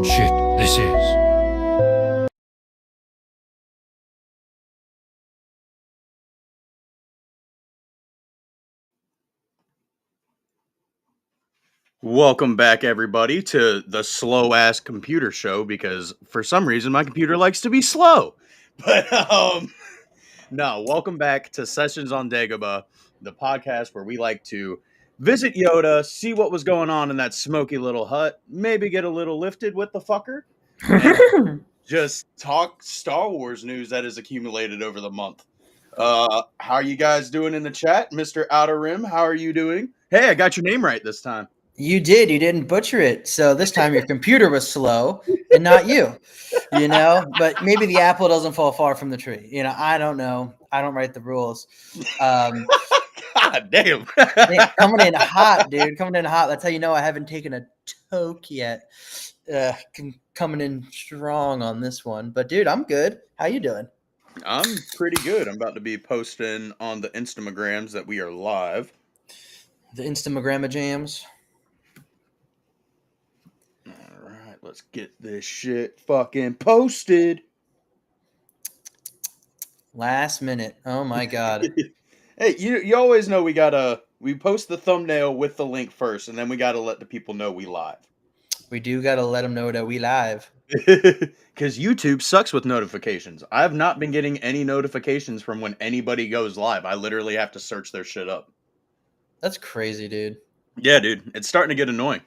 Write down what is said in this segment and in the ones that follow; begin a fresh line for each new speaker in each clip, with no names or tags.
shit this is.
Welcome back, everybody, to the slow ass computer show because for some reason my computer likes to be slow. But no, welcome back to Sessions on Dagobah, the podcast where we like to visit Yoda, see what was going on in that smoky little hut, maybe get a little lifted with the fucker, and just talk Star Wars news that has accumulated over the month. How are you guys doing in the chat, Mr. Outer Rim? How are you doing? Hey, I got your name right this time.
You did. You didn't butcher it. So this time your computer was slow and not you, but maybe the apple doesn't fall far from the tree. I don't know. I don't write the rules.
God damn.
Coming in hot, dude. Coming in hot. That's how you know I haven't taken a toke yet. Coming in strong on this one. But, dude, I'm good. How you doing?
I'm pretty good. I'm about to be posting on the Instagrams that we are live.
The Instagramma jams.
All right, let's get this shit fucking posted.
Last minute. Oh, my God.
Hey, you always know we post the thumbnail with the link first, and then we gotta let the people know we live.
We do got to let them know that we live.
Because YouTube sucks with notifications. I have not been getting any notifications from when anybody goes live. I literally have to search their shit up.
That's crazy, dude.
Yeah, dude. It's starting to get annoying.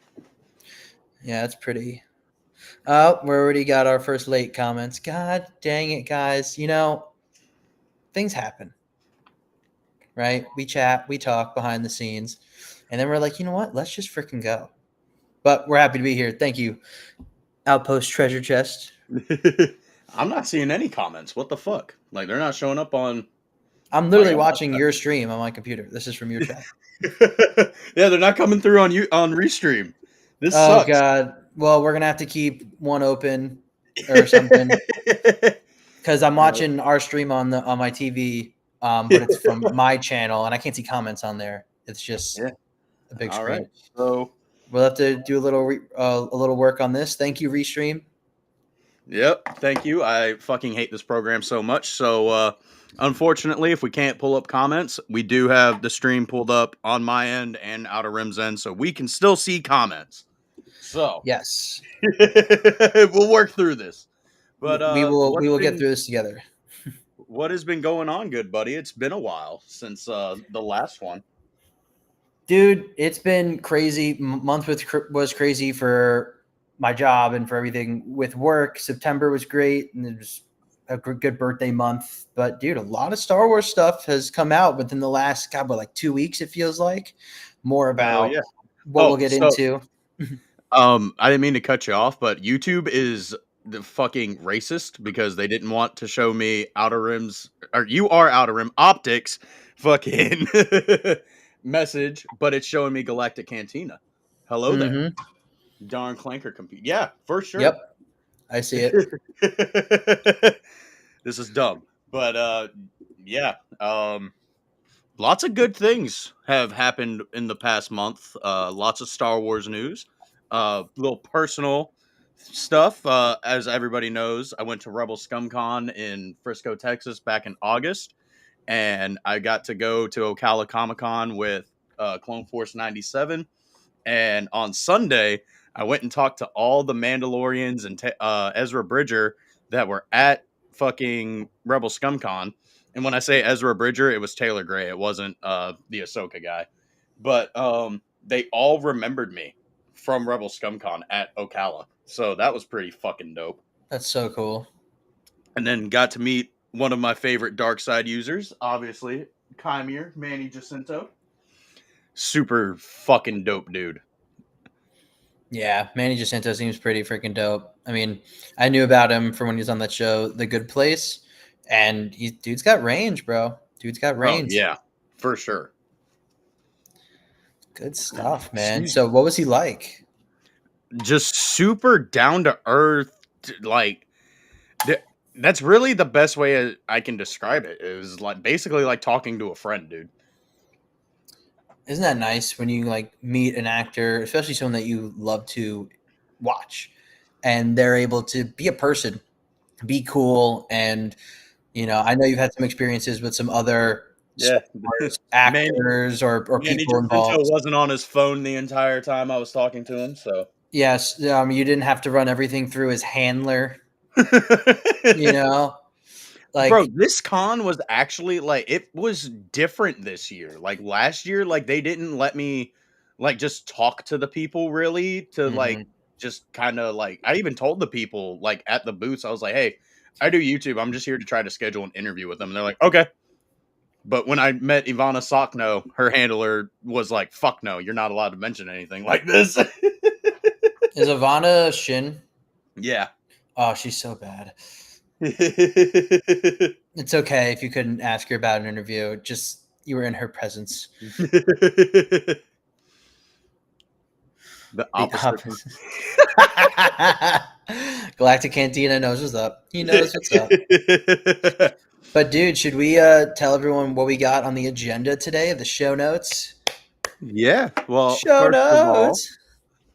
Yeah, that's pretty. Oh, we already got our first late comments. God dang it, guys. Things happen, right? We chat, we talk behind the scenes, and then we're like, you know what? Let's just freaking go. But we're happy to be here. Thank you, Outpost Treasure Chest.
I'm not seeing any comments. What the fuck? Like, they're not showing up on...
I'm literally watching your stream on my computer. This is from your chat.
Yeah, they're not coming through on Restream. This
Oh,
sucks.
God. Well, we're going to have to keep one open or something. Because I'm watching our stream on my TV, but it's from my channel, and I can't see comments on there. It's just a big screen.
All right, so
we'll have to do a little work on this. Thank you, Restream.
Yep, thank you. I fucking hate this program so much. So, unfortunately, if we can't pull up comments, we do have the stream pulled up on my end and Outer Rim's end, so we can still see comments. So,
yes,
we'll work through this. But
we will get through this together.
What has been going on, good buddy? It's been a while since the last one.
Dude, it's been crazy. Month was crazy for my job and for everything with work. September was great, and it was a good birthday month. But dude, a lot of Star Wars stuff has come out within the last like 2 weeks. It feels like more about what we'll get into.
I didn't mean to cut you off, but YouTube is the fucking racist because they didn't want to show me Outer Rim's or you are Outer Rim Optics fucking message, but it's showing me Galactic Cantina. Hello there. Darn clanker compete. Yeah, for sure.
Yep. I see
it. This is dumb. But yeah. Lots of good things have happened in the past month. Lots of Star Wars news. Little personal stuff. As everybody knows, I went to Rebel ScumCon in Frisco, Texas back in August. And I got to go to Ocala Comic-Con with Clone Force 97. And on Sunday, I went and talked to all the Mandalorians and Ezra Bridger that were at fucking Rebel ScumCon. And when I say Ezra Bridger, it was Taylor Gray. It wasn't the Ahsoka guy. But they all remembered me from Rebel ScumCon at Ocala. So that was pretty fucking dope.
That's so cool.
And then got to meet one of my favorite dark side users, obviously, Chimere, Manny Jacinto. Super fucking dope dude.
Yeah, Manny Jacinto seems pretty freaking dope. I mean, I knew about him from when he was on that show, The Good Place, and dude's got range, bro. Dude's got range.
Oh, yeah, for sure.
Good stuff, man. So what was he like?
Just super down to earth. Like, that's really the best way I can describe it. It was like basically like talking to a friend, dude.
Isn't that nice when you like meet an actor, especially someone that you love to watch, and they're able to be a person, be cool, and I know you've had some experiences with some other
Yeah.
stars,
Man,
actors, or
Manny
people
Jacinto
involved.
wasn't on his phone the entire time I was talking to him, so.
Yes, you didn't have to run everything through his handler. You know,
Bro,
like,
this con was actually like it was different this year. Like last year, like they didn't let me like just talk to the people really to like
mhm.
just kind of like I even told the people like at the booths, I was like, hey, I do YouTube. I'm just here to try to schedule an interview with them. And they're like, okay. But when I met Ivana Sokno, her handler was like, fuck no, you're not allowed to mention anything like this.
Is Ivana Shin?
Yeah.
Oh, she's so bad. It's okay if you couldn't ask her about an interview. Just you were in her presence.
The
The
opposite.
opposite. Galactic Cantina knows what's up. He knows what's up. But dude, should we tell everyone what we got on the agenda today of the show notes?
Yeah. Well,
Show
first of all,
notes.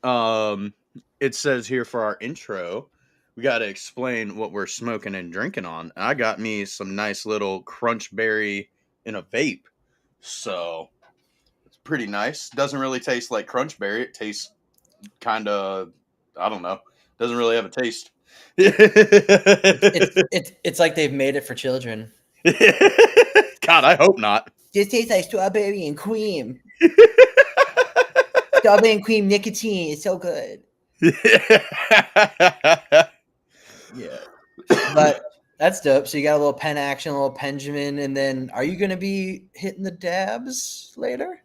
um, it says here for our intro, we got to explain what we're smoking and drinking on. I got me some nice little crunch berry in a vape. So it's pretty nice. Doesn't really taste like crunch berry. It tastes kind of, I don't know, doesn't really have a taste.
It's like they've made it for children.
God, I hope not.
This tastes like strawberry and cream. Strawberry and cream nicotine. It's so good. Yeah. But that's dope. So you got a little pen action, a little Benjamin, and then are you gonna be hitting the dabs later?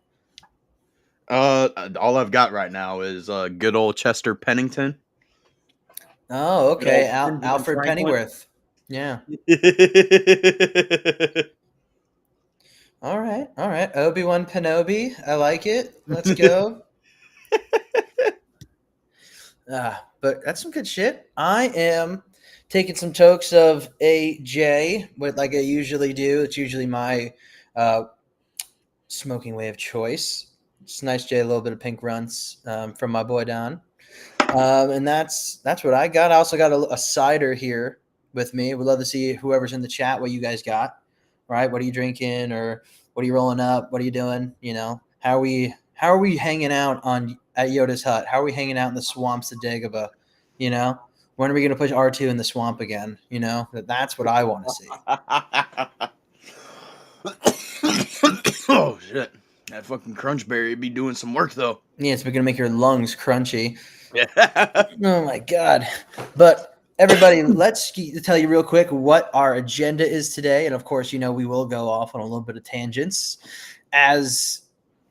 All I've got right now is good old Chester Pennington.
Oh,
Good old
okay.
Benjamin
Alfred
Franklin.
Pennyworth. Yeah. All right. All right. Obi-Wan Kenobi. I like it. Let's go. But that's some good shit. I am taking some tokes of AJ, what like I usually do. It's usually my uh, smoking way of choice. It's nice J, a little bit of pink runts from my boy Don. And that's what I got. I also got a cider here with me. We'd love to see whoever's in the chat what you guys got. Right? What are you drinking, or what are you rolling up? What are you doing? How are we hanging out on at Yoda's hut? How are we hanging out in the swamps of Dagobah? You know, when are we going to push R2 in the swamp again? That's what I want to see.
Oh shit! That fucking crunchberry be doing some work though.
Yeah, it's going to make your lungs crunchy.
Yeah.
Oh my god! But everybody, let's tell you real quick what our agenda is today, and of course, we will go off on a little bit of tangents, as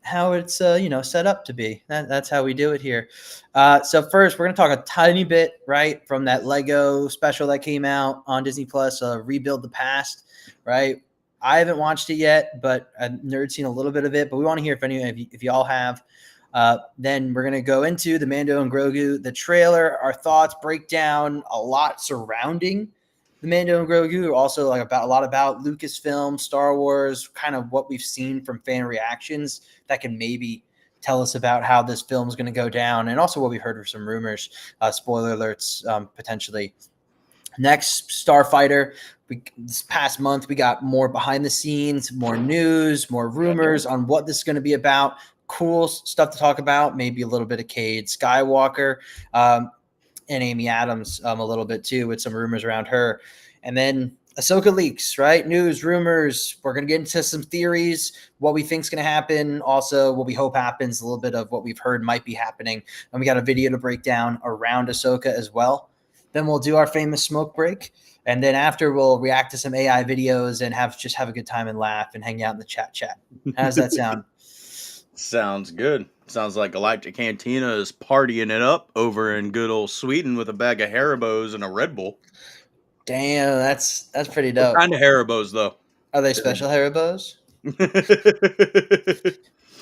how it's set up to be. That's how we do it here. So first, we're going to talk a tiny bit right from that Lego special that came out on Disney Plus, Rebuild the Past. Right, I haven't watched it yet, but I've nerd seen a little bit of it. But we want to hear if y'all have. Then we're going to go into the Mando and Grogu, the trailer, our thoughts, breakdown, a lot surrounding the Mando and Grogu, also like about a lot about Lucasfilm, Star Wars, kind of what we've seen from fan reactions that can maybe tell us about how this film is going to go down, and also what we heard of some rumors, spoiler alerts, potentially. Next, Starfighter. This past month, we got more behind the scenes, more news, more rumors on what this is going to be about. Cool stuff to talk about. Maybe a little bit of Cade Skywalker and Amy Adams a little bit too, with some rumors around her. And then Ahsoka leaks, right? News, rumors. We're going to get into some theories, what we think is going to happen, also what we hope happens, a little bit of what we've heard might be happening. And we got a video to break down around Ahsoka as well. Then we'll do our famous smoke break. And then after, we'll react to some AI videos and have a good time and laugh and hang out in the chat. How does that sound?
Sounds good. Sounds like Galactic Cantina is partying it up over in good old Sweden with a bag of Haribos and a Red Bull.
Damn, that's pretty
What
dope.
kind of Haribos though?
Are they special Haribos?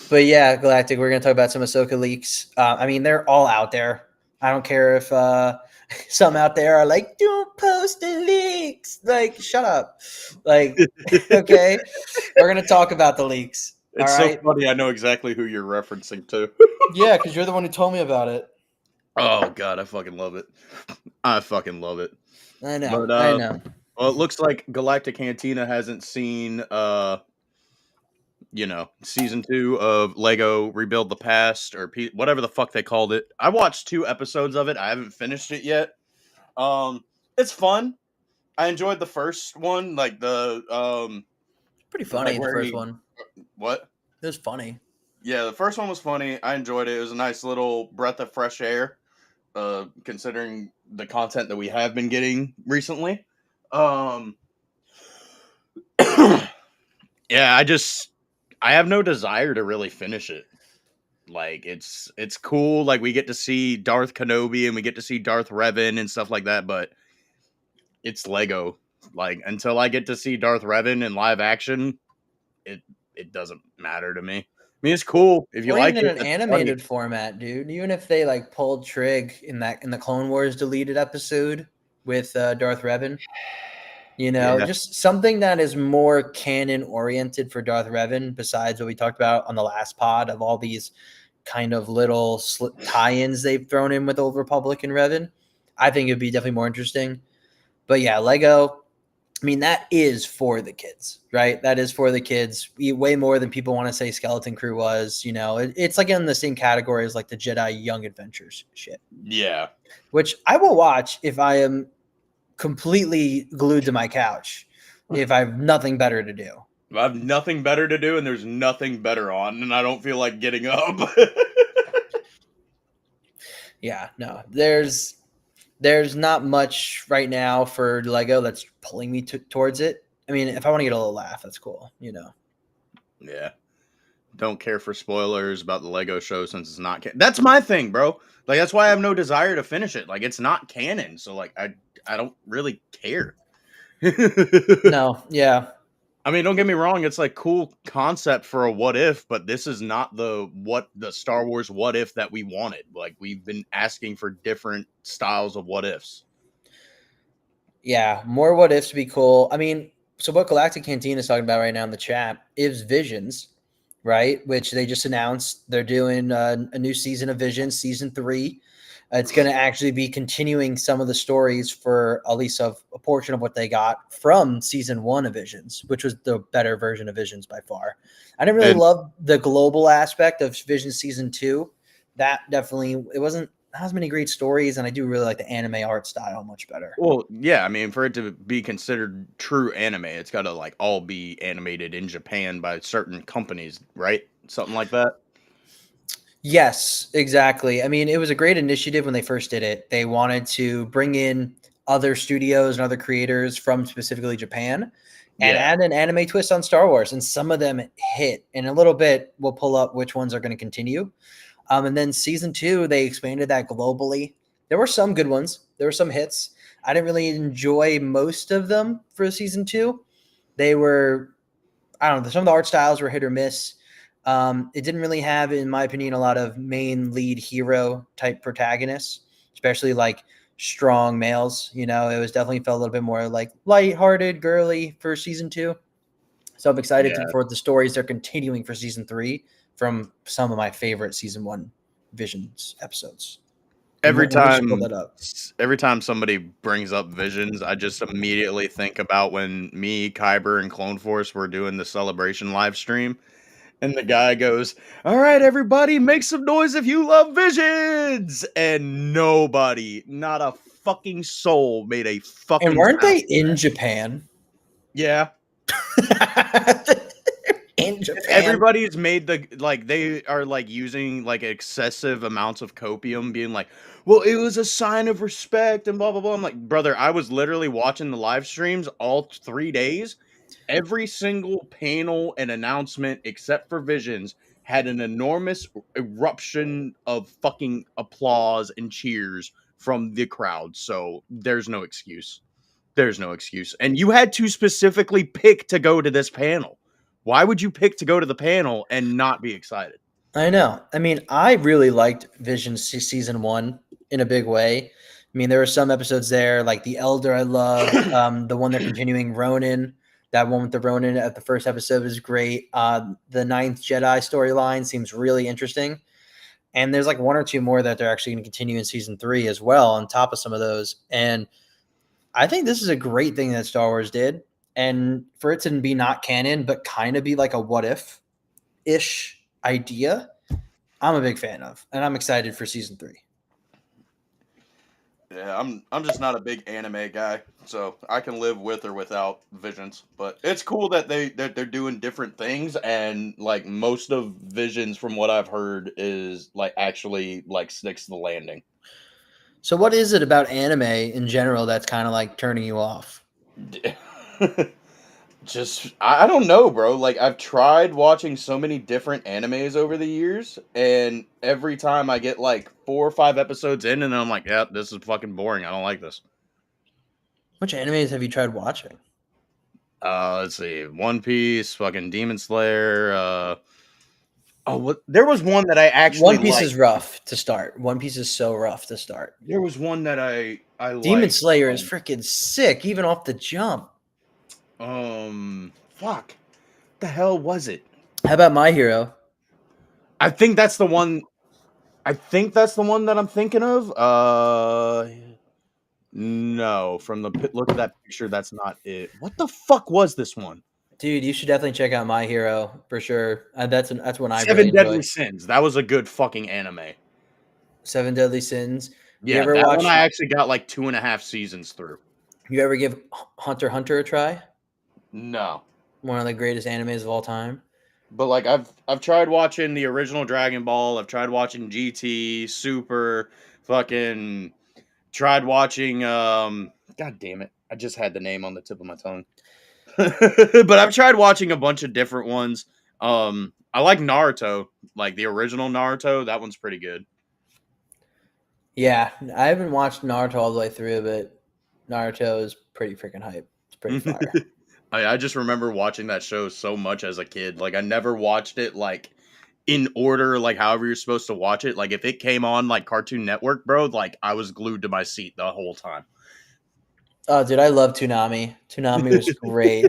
But yeah, Galactic, we're going to talk about some Ahsoka leaks. I mean, they're all out there. I don't care if some out there are like, don't post the leaks. Like, shut up. Like, okay, we're going to talk about the leaks. All
It's so
right.
funny. I know exactly who you're referencing to.
Yeah, because you're the one who told me about it.
Oh god, I fucking love it. I fucking love it.
I know,
But
I know.
well, it looks like Galactic Cantina hasn't seen season 2 of Lego Rebuild the Past or whatever the fuck they called it. I watched 2 episodes of it. I haven't finished it yet. Um it's fun. I enjoyed the first one, like the
Pretty
like
funny, the
where
first
he
one.
what?
It was funny.
Yeah, the first one was funny. I enjoyed it. It was a nice little breath of fresh air, considering the content that we have been getting recently. Um, yeah, I have no desire to really finish it. Like it's cool. Like we get to see Darth Kenobi and we get to see Darth Revan and stuff like that, but it's Lego. Like until I get to see Darth Revan in live action, it it doesn't matter to me. I mean, it's cool if you
Or even
like
in
it.
an
That's funny.
animated format, dude. Even if they like pulled Trig in the Clone Wars deleted episode with Darth Revan,
Yeah,
just something that is more canon oriented for Darth Revan, besides what we talked about on the last pod of all these kind of little tie-ins they've thrown in with Old Republic and Revan. I think it'd be definitely more interesting. But yeah, Lego. I mean, that is for the kids, right? That is for the kids. Way more than people want to say Skeleton Crew was. It's like in the same category as like the Jedi Young Adventures shit,
yeah.
which I will watch if I am completely glued to my couch, if I have nothing better to do.
I have nothing better to do, and there's nothing better on, and I don't feel like getting up.
Yeah, no, there's not much right now for Lego that's pulling me towards it. I mean, if I want to get a little laugh, that's cool.
Yeah, don't care for spoilers about the Lego show since it's not. That's my thing, bro. Like that's why I have no desire to finish it. Like it's not canon, so like I don't really care.
No, yeah,
I mean, don't get me wrong, it's like cool concept for a what if, but this is not the Star Wars what if that we wanted. Like we've been asking for different styles of what ifs.
yeah, more what ifs would be cool. I mean, so what Galactic Canteen is talking about right now in the chat is Visions, right? Which they just announced they're doing a new season of Visions, season 3. It's going to actually be continuing some of the stories for at least a portion of what they got from season 1 of Visions, which was the better version of Visions by far. I didn't really
And
love the global aspect of Visions season 2. That definitely, it wasn't as many great stories, and I do really like the anime art style much better.
well, yeah, I mean, for it to be considered true anime, it's got to like all be animated in Japan by certain companies, right? Something like that.
Yes, exactly. I mean, it was a great initiative when they first did it. They wanted to bring in other studios and other creators from specifically Japan and
Yeah,
add an anime twist on Star Wars. And some of them hit. In a little bit, we'll pull up which ones are going to continue. And then season 2, they expanded that globally. There were some good ones. There were some hits. I didn't really enjoy most of them for season 2. They were, I don't know, some of the art styles were hit or miss. It didn't really have, in my opinion, a lot of main lead hero type protagonists, especially like strong males. It was definitely felt a little bit more like lighthearted, girly for season 2. So I'm excited
yeah.
for the stories they're continuing for season 3 from some of my favorite season 1 Visions episodes. And
Every
we'll just pull
time,
that up.
every time somebody brings up Visions, I just immediately think about when me, Kyber, and Clone Force were doing the celebration live stream. And the guy goes, "All right, everybody, make some noise if you love Visions." And nobody, not a fucking soul, made a
And
fucking
weren't
sound.
they in Japan?
Yeah,
In Japan.
everybody's made the like they are like using like excessive amounts of copium, being like, "Well, it was a sign of respect," and blah blah blah. I'm like, brother, I was literally watching the live streams all 3 days. Every single panel and announcement, except for Visions, had an enormous eruption of fucking applause and cheers from the crowd. So there's no excuse. There's no excuse. And you had to specifically pick to go to this panel. Why would you pick to go to the panel and not be excited?
I know. I mean, I really liked Vision season 1 in a big way. I mean, there were some episodes there, like The Elder I loved. The one they're continuing, Ronin. That one with the Ronin at the first episode is great. The Ninth Jedi storyline seems really interesting. And there's like one or two more that they're actually going to continue in season 3 as well, on top of some of those. And I think this is a great thing that Star Wars did. And for it to be not canon, but kind of be like a what if ish idea, I'm a big fan of. And I'm excited for season 3.
Yeah, I'm just not a big anime guy, so I can live with or without Visions. But it's cool that they're doing different things, and like most of Visions, from what I've heard, is like actually like sticks to the landing.
So, what is it about anime in general that's kind of like turning you off?
Just I don't know, bro. Like I've tried watching so many different animes over the years, and every time I get like 4 or 5 episodes in, and I'm like, yeah, this is fucking boring. I don't like this.
Which animes have you tried watching?
Let's see, One Piece, fucking Demon Slayer. Oh, what? There was one that I actually
One Piece is
liked.
rough to start. One Piece is so rough to start.
There was one that I
Demon
liked.
Slayer is freaking sick, even off the jump.
Fuck. The hell was it?
How about My Hero?
I think that's the one. I think that's the one that I'm thinking of. No, from the look of that picture, that's not it. What the fuck was this one?
Dude, you should definitely check out My Hero for sure. That's one I really
Seven
enjoy.
Deadly Sins. That was a good fucking anime.
Seven Deadly Sins. You
Yeah,
ever
that one
watch?
I actually got like 2.5 seasons through.
You ever give Hunter x Hunter a try?
No.
One of the greatest animes of all time.
But like I've tried watching the original Dragon Ball, I've tried watching GT, Super, fucking tried watching god damn it. I just had the name on the tip of my tongue. But I've tried watching a bunch of different ones. I like Naruto, like the original Naruto, that one's pretty good.
Yeah, I haven't watched Naruto all the way through, but Naruto is pretty freaking hype. It's pretty fire.
I just remember watching that show so much as a kid. Like I never watched it like in order, like however you're supposed to watch it. Like if it came on like Cartoon Network, bro, like I was glued to my seat the whole time.
Oh, dude, I love Toonami. Toonami was great.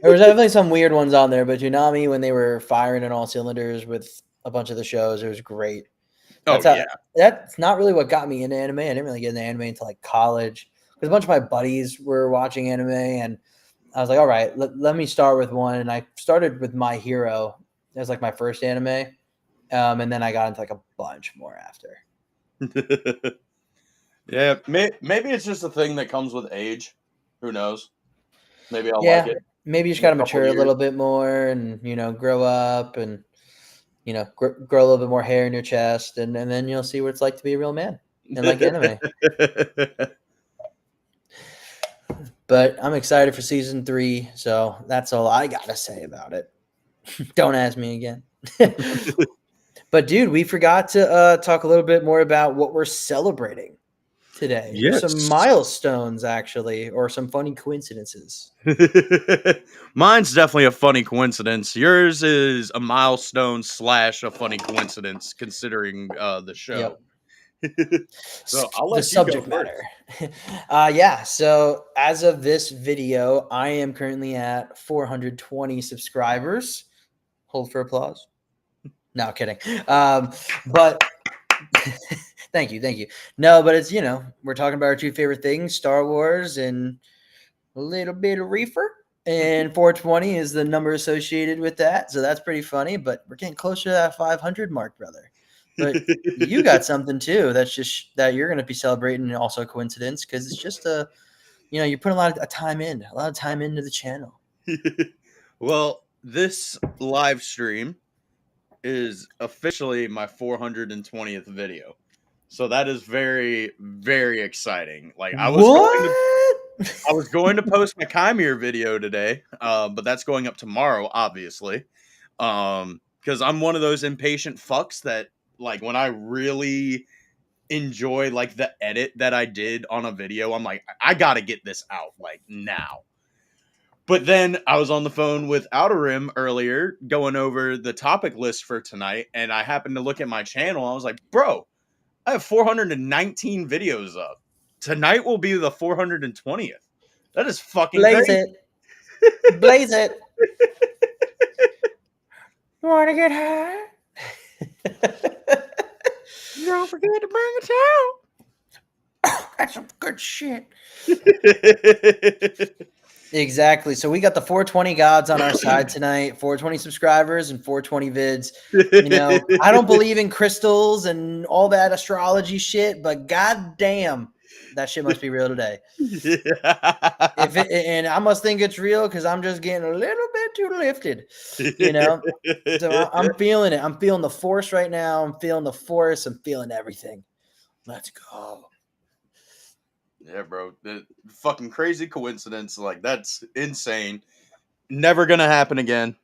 There was definitely some weird ones on there, but Toonami, when they were firing in all cylinders with a bunch of the shows, it was great.
Oh
That's
yeah.
how. That's not really what got me into anime. I didn't really get into anime until like college, because a bunch of my buddies were watching anime, and I was like, all right, let me start with one. And I started with My Hero. That was like my first anime, and then I got into like a bunch more after.
Yeah, maybe it's just a thing that comes with age. Who knows? Maybe I'll like
Yeah,
it
maybe you just
in a
got to
couple
mature
of
a
years.
little bit more, and grow up, and grow a little bit more hair in your chest, and then you'll see what it's like to be a real man and like anime. But I'm excited for season 3, so that's all I gotta say about it. Don't ask me again. But dude, we forgot to talk a little bit more about what we're celebrating today. There's some
Yes.
milestones actually, or some funny coincidences.
Mine's definitely a funny coincidence. Yours is a milestone slash a funny coincidence, considering the show.
Yep.
So I'll
The
let you go
subject matter.
first.
Yeah. So as of this video, I am currently at 420 subscribers. Hold for applause. No, kidding. But thank you, thank you. No, but it's we're talking about our two favorite things: Star Wars and a little bit of reefer. And 420 is the number associated with that, so that's pretty funny. But we're getting closer to that 500 mark, brother. But you got something too. That's just that you're going to be celebrating, and also a coincidence, because it's just you're putting a lot of time in, a lot of time into the channel.
Well, this live stream is officially my 420th video. So that is very, very exciting. Like
What?
I was going to post my Chimere video today, but that's going up tomorrow, obviously. Because I'm one of those impatient fucks that, like, when I really enjoy like the edit that I did on a video, I'm like, I gotta get this out like now. But then I was on the phone with Outer Rim earlier, going over the topic list for tonight, and I happened to look at my channel. I was like, bro, I have 419 videos up. Tonight will be the 420th. That is fucking
Blaze
crazy.
it. Blaze it. You want to get high?
Don't forget to bring a towel.
That's some good shit.
Yeah,
Exactly. So we got the 420 gods on our side tonight, 420 subscribers and 420 vids. I don't believe in crystals and all that astrology shit, but goddamn, that shit must be real today. And I must think it's real because I'm just getting a little bit too lifted, you know. So I'm feeling it. I'm feeling the force right now. I'm feeling the force. I'm feeling everything. Let's go.
Yeah, bro. The fucking crazy coincidence. Like, that's insane. Never gonna happen again.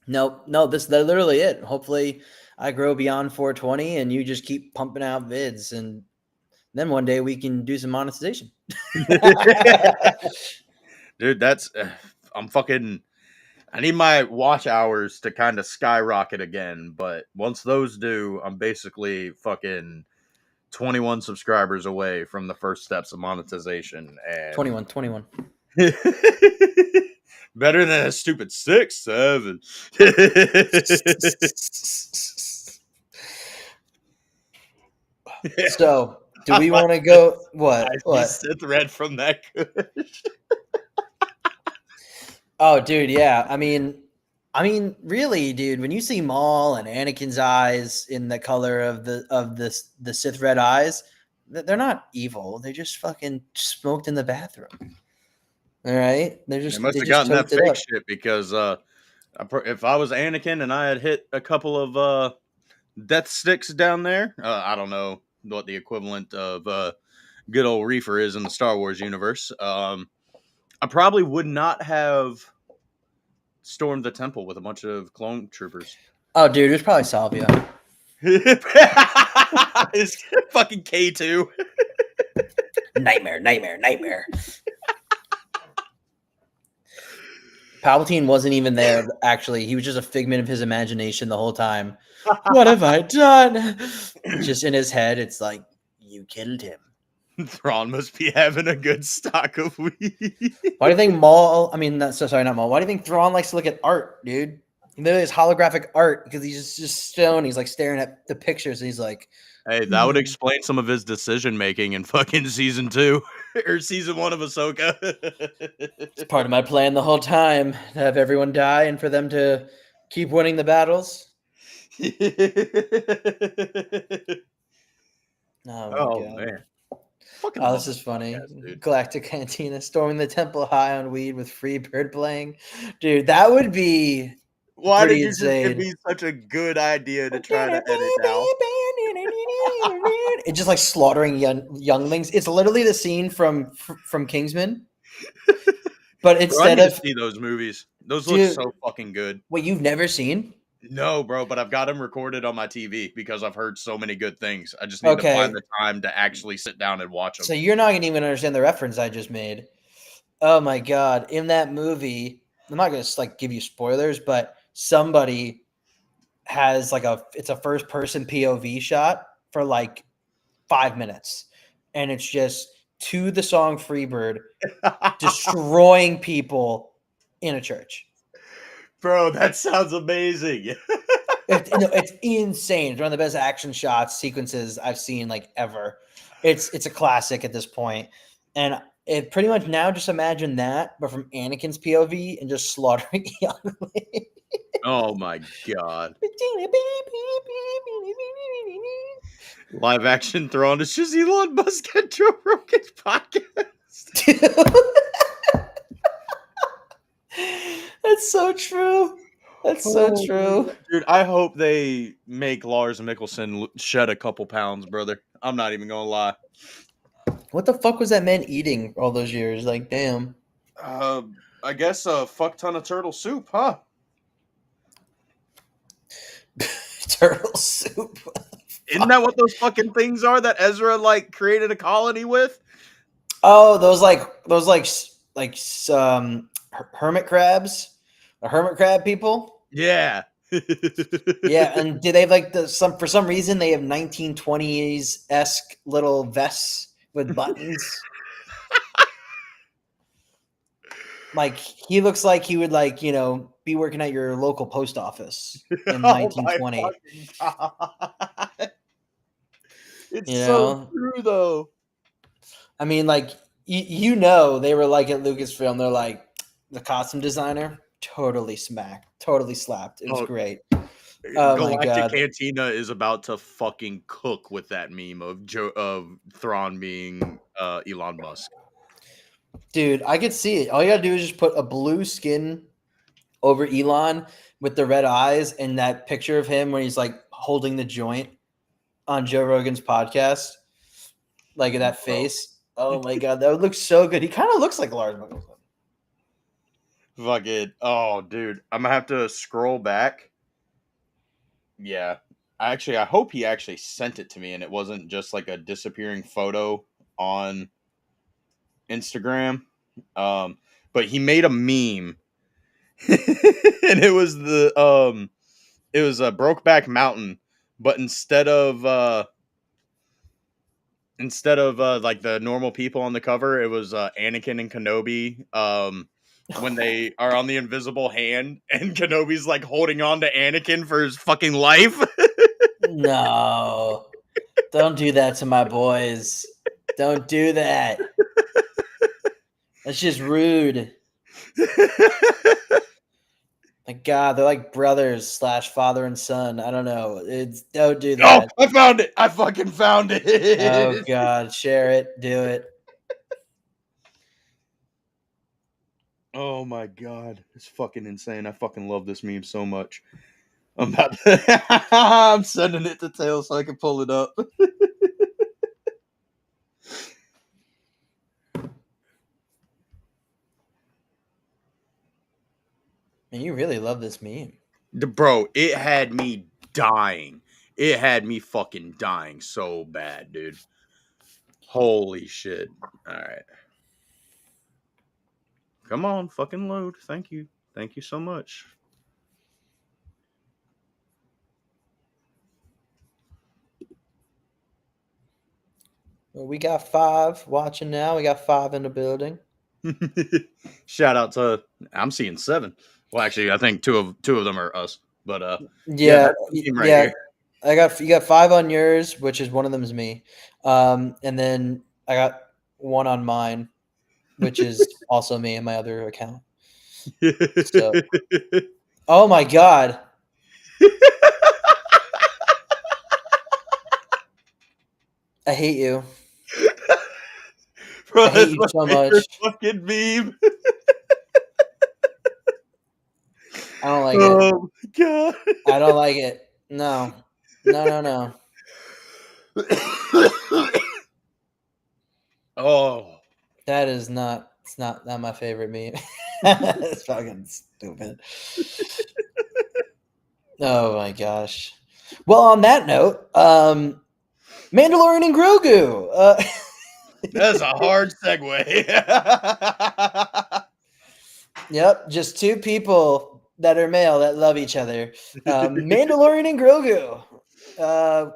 Nope, no, that's literally it. Hopefully, I grow beyond 420, and you just keep pumping out vids, and then one day we can do some monetization.
Dude, that's. I'm fucking. I need my watch hours to kind of skyrocket again, but once those do, I'm basically fucking 21 subscribers away from the first steps of monetization. And
21.
better than a stupid 6, 7.
So, do
I
we
like
want to go?
I
What?
see
What?
Sith red from that kush.
Oh, dude, yeah. I mean, really, dude. When you see Maul and Anakin's eyes in the color of the Sith red eyes, they're not evil. They just fucking smoked in the bathroom. All right,
They must
they
have
just
gotten that
toked it
fake
up.
shit because if I was Anakin and I had hit a couple of death sticks down there, I don't know what the equivalent of good old reefer is in the Star Wars universe. I probably would not have stormed the temple with a bunch of clone troopers.
Oh, dude, it was probably Salvia.
It's fucking K2.
Nightmare. Palpatine wasn't even there, actually. He was just a figment of his imagination the whole time. What have I done? Just in his head, it's like, you killed him.
Thrawn must be having a good stock of weed.
Why do you think Maul, not Maul, why do you think Thrawn likes to look at art, dude? He literally has holographic art because he's just stone. He's like staring at the pictures and he's like,
Hey, that would explain some of his decision making in fucking season 2 or season 1 of Ahsoka.
it's part of my plan the whole time to have everyone die and for them to keep winning the battles. Oh my
Oh
god.
man, fucking
Oh,
love
this
this
is funny.
podcast, dude.
Galactic Cantina storming the temple high on weed with Freebird playing. Dude, that would be
Why did
pretty
you just give
insane.
me such a good idea to try to edit out?
It's just like slaughtering younglings. It's literally the scene from Kingsman, but
Bro, I
instead
need to
of
see those movies. Those look
dude,
so fucking good.
what you've never seen?
No, bro, but I've got them recorded on my TV because I've heard so many good things. I just need to find
Okay,
the time to actually sit down and watch them.
so you're not gonna even understand the reference I just made. Oh my god! In that movie, I'm not gonna like give you spoilers, but somebody has like it's a first person POV shot for like 5 minutes, and it's just to the song Freebird destroying people in a church.
Bro, that sounds amazing.
It's insane. It's one of the best action shots sequences I've seen like ever. It's a classic at this point, and it pretty much now just imagine that, but from Anakin's POV and just slaughtering younglings.
Oh my god. Live action Thrawn is just Elon Musk and Joe Rogan's podcast.
That's so true. That's so
Oh,
true.
dude, I hope they make Lars Mikkelsen shed a couple pounds, brother. I'm not even gonna lie.
What the fuck was that man eating all those years? Like, damn.
Uh, I guess a fuck ton of turtle soup, huh?
Turtle soup.
Isn't that what those fucking things are that Ezra like created a colony with?
Oh, hermit crabs, the hermit crab people.
Yeah.
Yeah, and do they have like for some reason they have 1920s esque little vests with buttons. Like he looks like he would be working at your local post office in
Oh my
1920.
fucking god. It's
You
so
know,
true though.
I mean, they were like at Lucasfilm. They're like the costume designer totally smacked, totally slapped. It was
Oh,
great. Oh my
Galactic
god,
Cantina is about to fucking cook with that meme of Thrawn being Elon Musk.
dude, I could see it. All you gotta do is just put a blue skin over Elon with the red eyes and that picture of him when he's like holding the joint on Joe Rogan's podcast, like that
Bro.
face. Oh my god, that would look so good. He kind of looks like Lars Mikkelsen.
Fuck it. Oh, dude. I'm gonna have to scroll back. Yeah. I hope he actually sent it to me and it wasn't just like a disappearing photo on Instagram. Um, but he made a meme and it was a Brokeback Mountain, but instead of like the normal people on the cover, it was Anakin and Kenobi. When they are on the invisible hand, and Kenobi's like holding on to Anakin for his fucking life.
No, don't do that to my boys. Don't do that. That's just rude. My God, they're like brothers slash father and son. I don't know. Don't do
Oh,
that.
I found it! I fucking found
Oh
it!
God, share it. Do it.
Oh my god, it's fucking insane! I fucking love this meme so much. I'm about to, I'm sending it to Tail so I can pull it up.
Man, you really love this meme.
Bro, it had me dying. It had me fucking dying so bad, dude. Holy shit. All right. Come on, fucking load. Thank you. Thank you so much.
Well, we got 5 watching now. We got 5 in the building.
Shout out to I'm seeing 7. Well, actually, I think two of them are us. But yeah,
Yeah,
that's the team right
yeah.
here.
You got 5 on yours, which is one of them is me. And then I got 1 on mine, which is also me and my other account. So, oh my God, I hate you.
Bro,
I hate
that's
you
my
so much.
favorite fucking meme.
I don't like it.
Oh my god.
I don't like it. No, no, no, no.
Oh.
That is not. It's not my favorite meme. It's fucking stupid. Oh my gosh. Well, on that note, Mandalorian and Grogu.
That's a hard segue.
Yep, just 2 people that are male that love each other. Mandalorian and Grogu.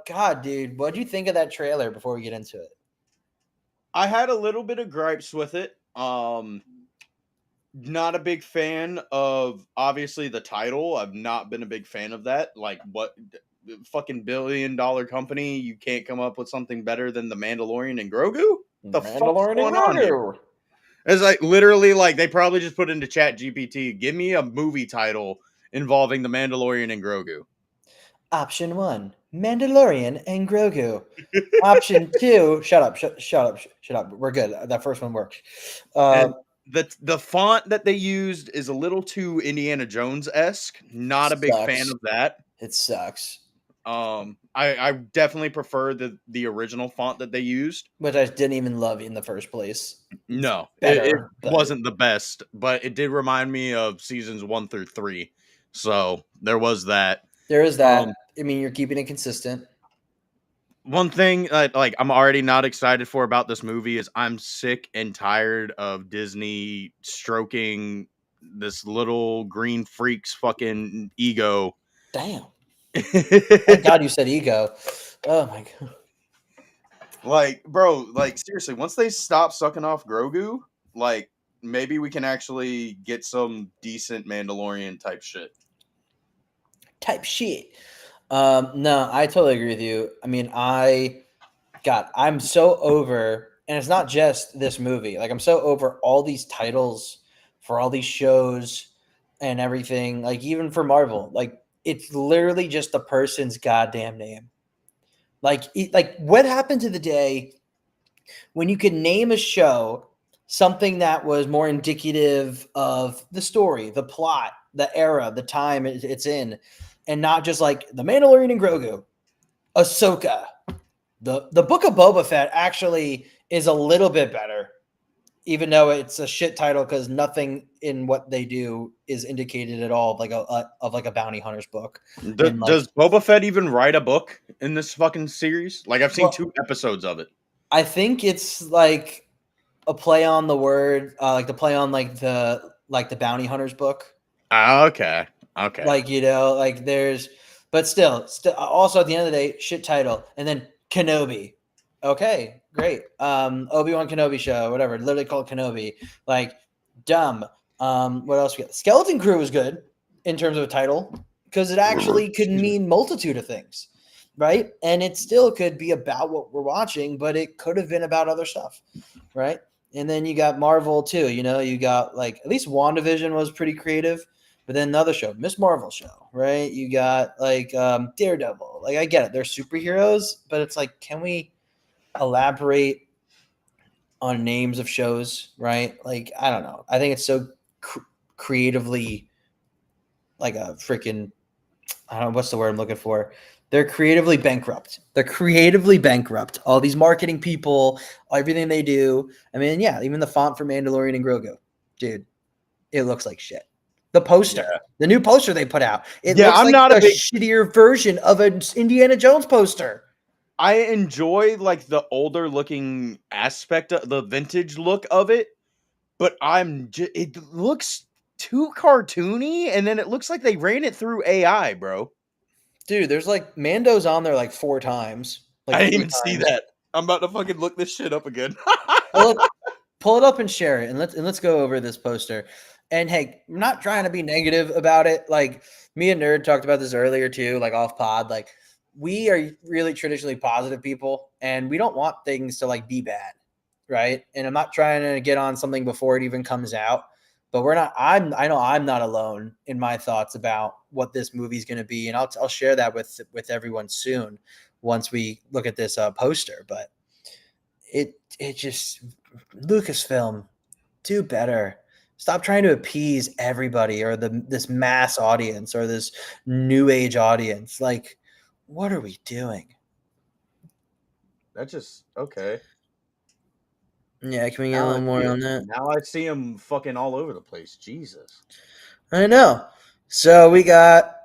God, dude, what do you think of that trailer before we get into it?
I had a little bit of gripes with it. Not a big fan of obviously the title. I've not been a big fan of that. Like what fucking $1 billion company, you can't come up with something better than the Mandalorian and Grogu? The fuck's
Mandalorian and
going on here?
Grogu.
It's like literally like they probably just put into Chat GPT, give me a movie title involving the Mandalorian and Grogu.
Option 1, Mandalorian and Grogu. Option 2, shut up, shut up. We're good. That first one worked.
And the font that they used is a little too Indiana Jones esque. Not a big fan
Sucks.
of that.
It sucks.
I definitely prefer the original font that they used.
Which I didn't even love in the first place.
No, it
Better, but
wasn't the best, but it did remind me of seasons 1 through 3. So there was that.
there is that.
Um,
I mean, you're keeping it consistent.
One thing like I'm already not excited for about this movie is I'm sick and tired of Disney stroking this little green freak's fucking ego.
Damn. Thank God you said ego. Oh my God.
Like, bro, like seriously, once they stop sucking off Grogu, like maybe we can actually get some decent Mandalorian type shit.
Type shit. No, I totally agree with you. I mean, I'm so over, and it's not just this movie. Like, I'm so over all these titles for all these shows and everything. Like, even for Marvel, like it's literally just the person's goddamn name. Like what happened to the day when you could name a show something that was more indicative of the story, the plot, the era, the time it's in, and not just like the Mandalorian and Grogu, Ahsoka. The Book of Boba Fett actually is a little bit better, even though it's a shit title because nothing in what they do is indicated at all of like a bounty hunter's book. And like,
Does Boba Fett even write a book in this fucking series? Like I've seen
well,
2 episodes of it.
I think it's like a play on the word, like the play on like the bounty hunter's book.
Ah, okay. Okay.
Like, like but still, also at the end of the day, shit title, and then Kenobi. Okay, great. Obi-Wan Kenobi show, whatever, literally called Kenobi. Like, dumb. What else we got? Skeleton Crew was good in terms of a title because it actually could
Excuse me.
mean multitude of things, right? And it still could be about what we're watching, but it could have been about other stuff, right? And then you got Marvel too. You got like at least WandaVision was pretty creative. But then another show, Miss Marvel show, right? You got like Daredevil. Like, I get it, they're superheroes, but it's like, can we elaborate on names of shows, right? Like, I don't know. I think it's so creatively like a freaking, I don't know what's the word I'm looking for. They're creatively bankrupt. They're creatively bankrupt. All these marketing people, everything they do. I mean, yeah, even the font for Mandalorian and Grogu, dude, it looks like shit. The poster,
Yeah.
the new poster they put out, it
Yeah,
looks
I'm
like
not
a
a big
shittier version of an Indiana Jones poster.
I enjoy like the older looking aspect of the vintage look of it, but it looks too cartoony and then it looks like they ran it through AI, bro.
Dude, there's like Mando's on there like 4 times,
I
like
didn't
three
even see
times.
that. I'm about to fucking look this shit up again.
Pull it, pull it up and share it, and let's go over this poster. And hey, I'm not trying to be negative about it. Like, me and Nerd talked about this earlier too, like off pod. Like, we are really traditionally positive people, and we don't want things to like be bad, right? And I'm not trying to get on something before it even comes out, but we're not. I know I'm not alone in my thoughts about what this movie's going to be, and I'll share that with everyone soon once we look at this poster. But it just, Lucasfilm, do better. Stop trying to appease everybody or this mass audience or this new age audience. Like, what are we doing?
That's just okay.
Yeah, can we get a
Now I
little more
see it.
on that?
Now I see him fucking all over the place. Jesus.
I know. So we got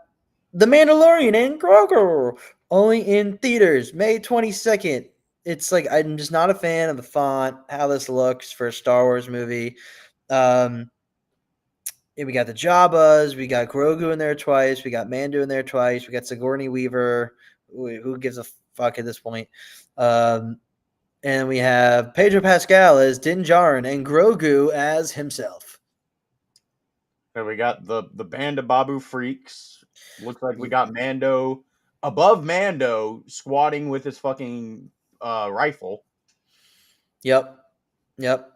The Mandalorian and Grogu only in theaters May 22nd. It's like, I'm just not a fan of the font, how this looks for a Star Wars movie. Yeah, we got the Jabbas, we got Grogu in there twice, we got Mando in there twice, we got Sigourney Weaver. Who gives a fuck at this point? Um, and we have Pedro Pascal as Din Djarin and Grogu as himself.
And we got the band of Babu freaks. Looks like we got Mando above Mando squatting with his fucking rifle.
Yep, yep.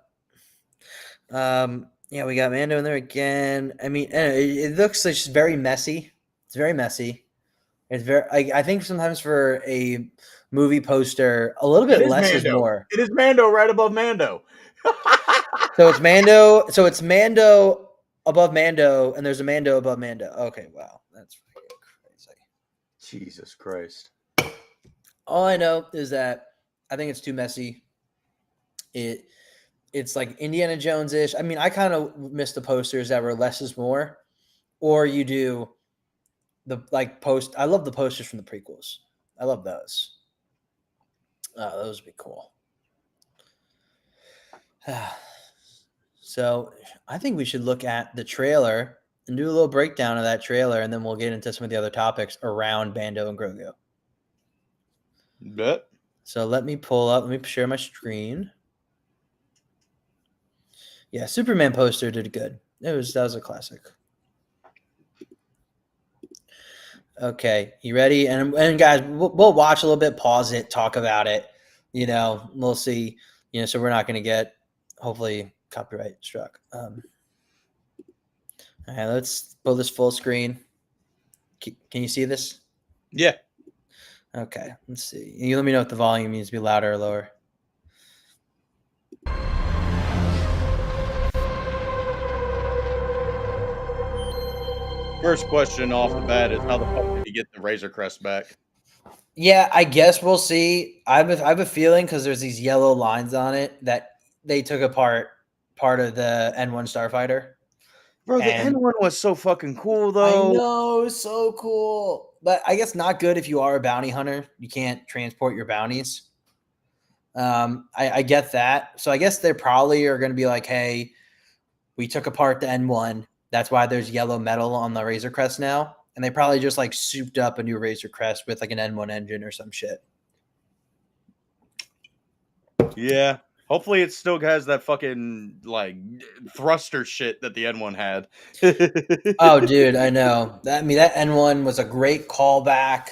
Yeah, we got Mando in there again. I mean, it looks like it's very messy. It's very messy. It's very. I think sometimes for a movie poster, a little
It
bit
is
less is
Mando.
more.
It is Mando right above Mando.
So it's Mando. So it's Mando above Mando, and there's a Mando above Mando. Okay, wow, that's crazy.
Jesus Christ.
All I know is that I think it's too messy. It's like Indiana Jones ish. I mean, I kind of miss the posters that were less is more, or you do the like post. I love the posters from the prequels. I love those. Those would be cool. So I think we should look at the trailer and do a little breakdown of that trailer, and then we'll get into some of the other topics around Bando and Grogu.
Bet.
So let me share my screen. Yeah, Superman poster did good. That was a classic. Okay, you ready? And guys, we'll watch a little bit, pause it, talk about it. We'll see. So we're not going to get hopefully copyright struck. All right, let's pull this full screen. Can you see this?
Yeah.
Okay, let's see. You let me know if the volume needs to be louder or lower.
First question off the bat is how the fuck did he get the Razor Crest back?
Yeah, I guess we'll see. I have a feeling because there's these yellow lines on it that they took apart part of the N1 Starfighter.
Bro, the
And
N1 was so fucking cool
I
though.
know, so cool. But I guess not good if you are a bounty hunter. You can't transport your bounties. I get that. So I guess they probably are going to be like, hey, we took apart the N1. That's why there's yellow metal on the Razor Crest now. And they probably just like souped up a new Razor Crest with like an N1 engine or some shit.
Yeah. Hopefully it still has that fucking like thruster shit that the N1 had.
Oh, dude, I know. That N1 was a great callback.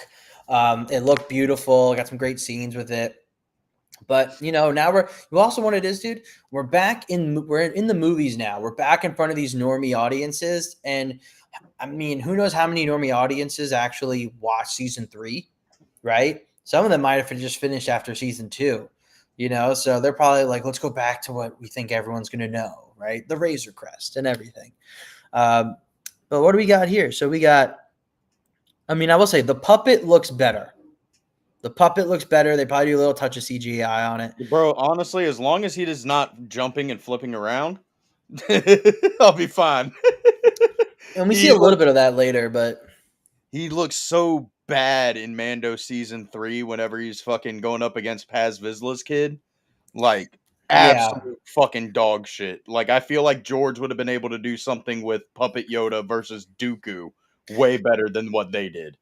It looked beautiful. Got some great scenes with it. But now you also what it is, dude. We're in the movies now. We're back in front of these normie audiences, and I mean, who knows how many normie audiences actually watch season 3, right? Some of them might have just finished after season 2, so they're probably like, let's go back to what we think everyone's going to know, right? The Razor Crest and everything. Um, but what do we got here? So we got, I will say the puppet looks better. The puppet looks better. They probably do a little touch of CGI on it.
Bro, honestly, as long as he is not jumping and flipping around, I'll be fine.
And we see
he
a little
looks
bit of that later, but
he looks so bad in Mando season 3 whenever he's fucking going up against Paz Vizsla's kid. Like
yeah,
absolute fucking dog shit. Like I feel like George would have been able to do something with Puppet Yoda versus Dooku way better than what they did.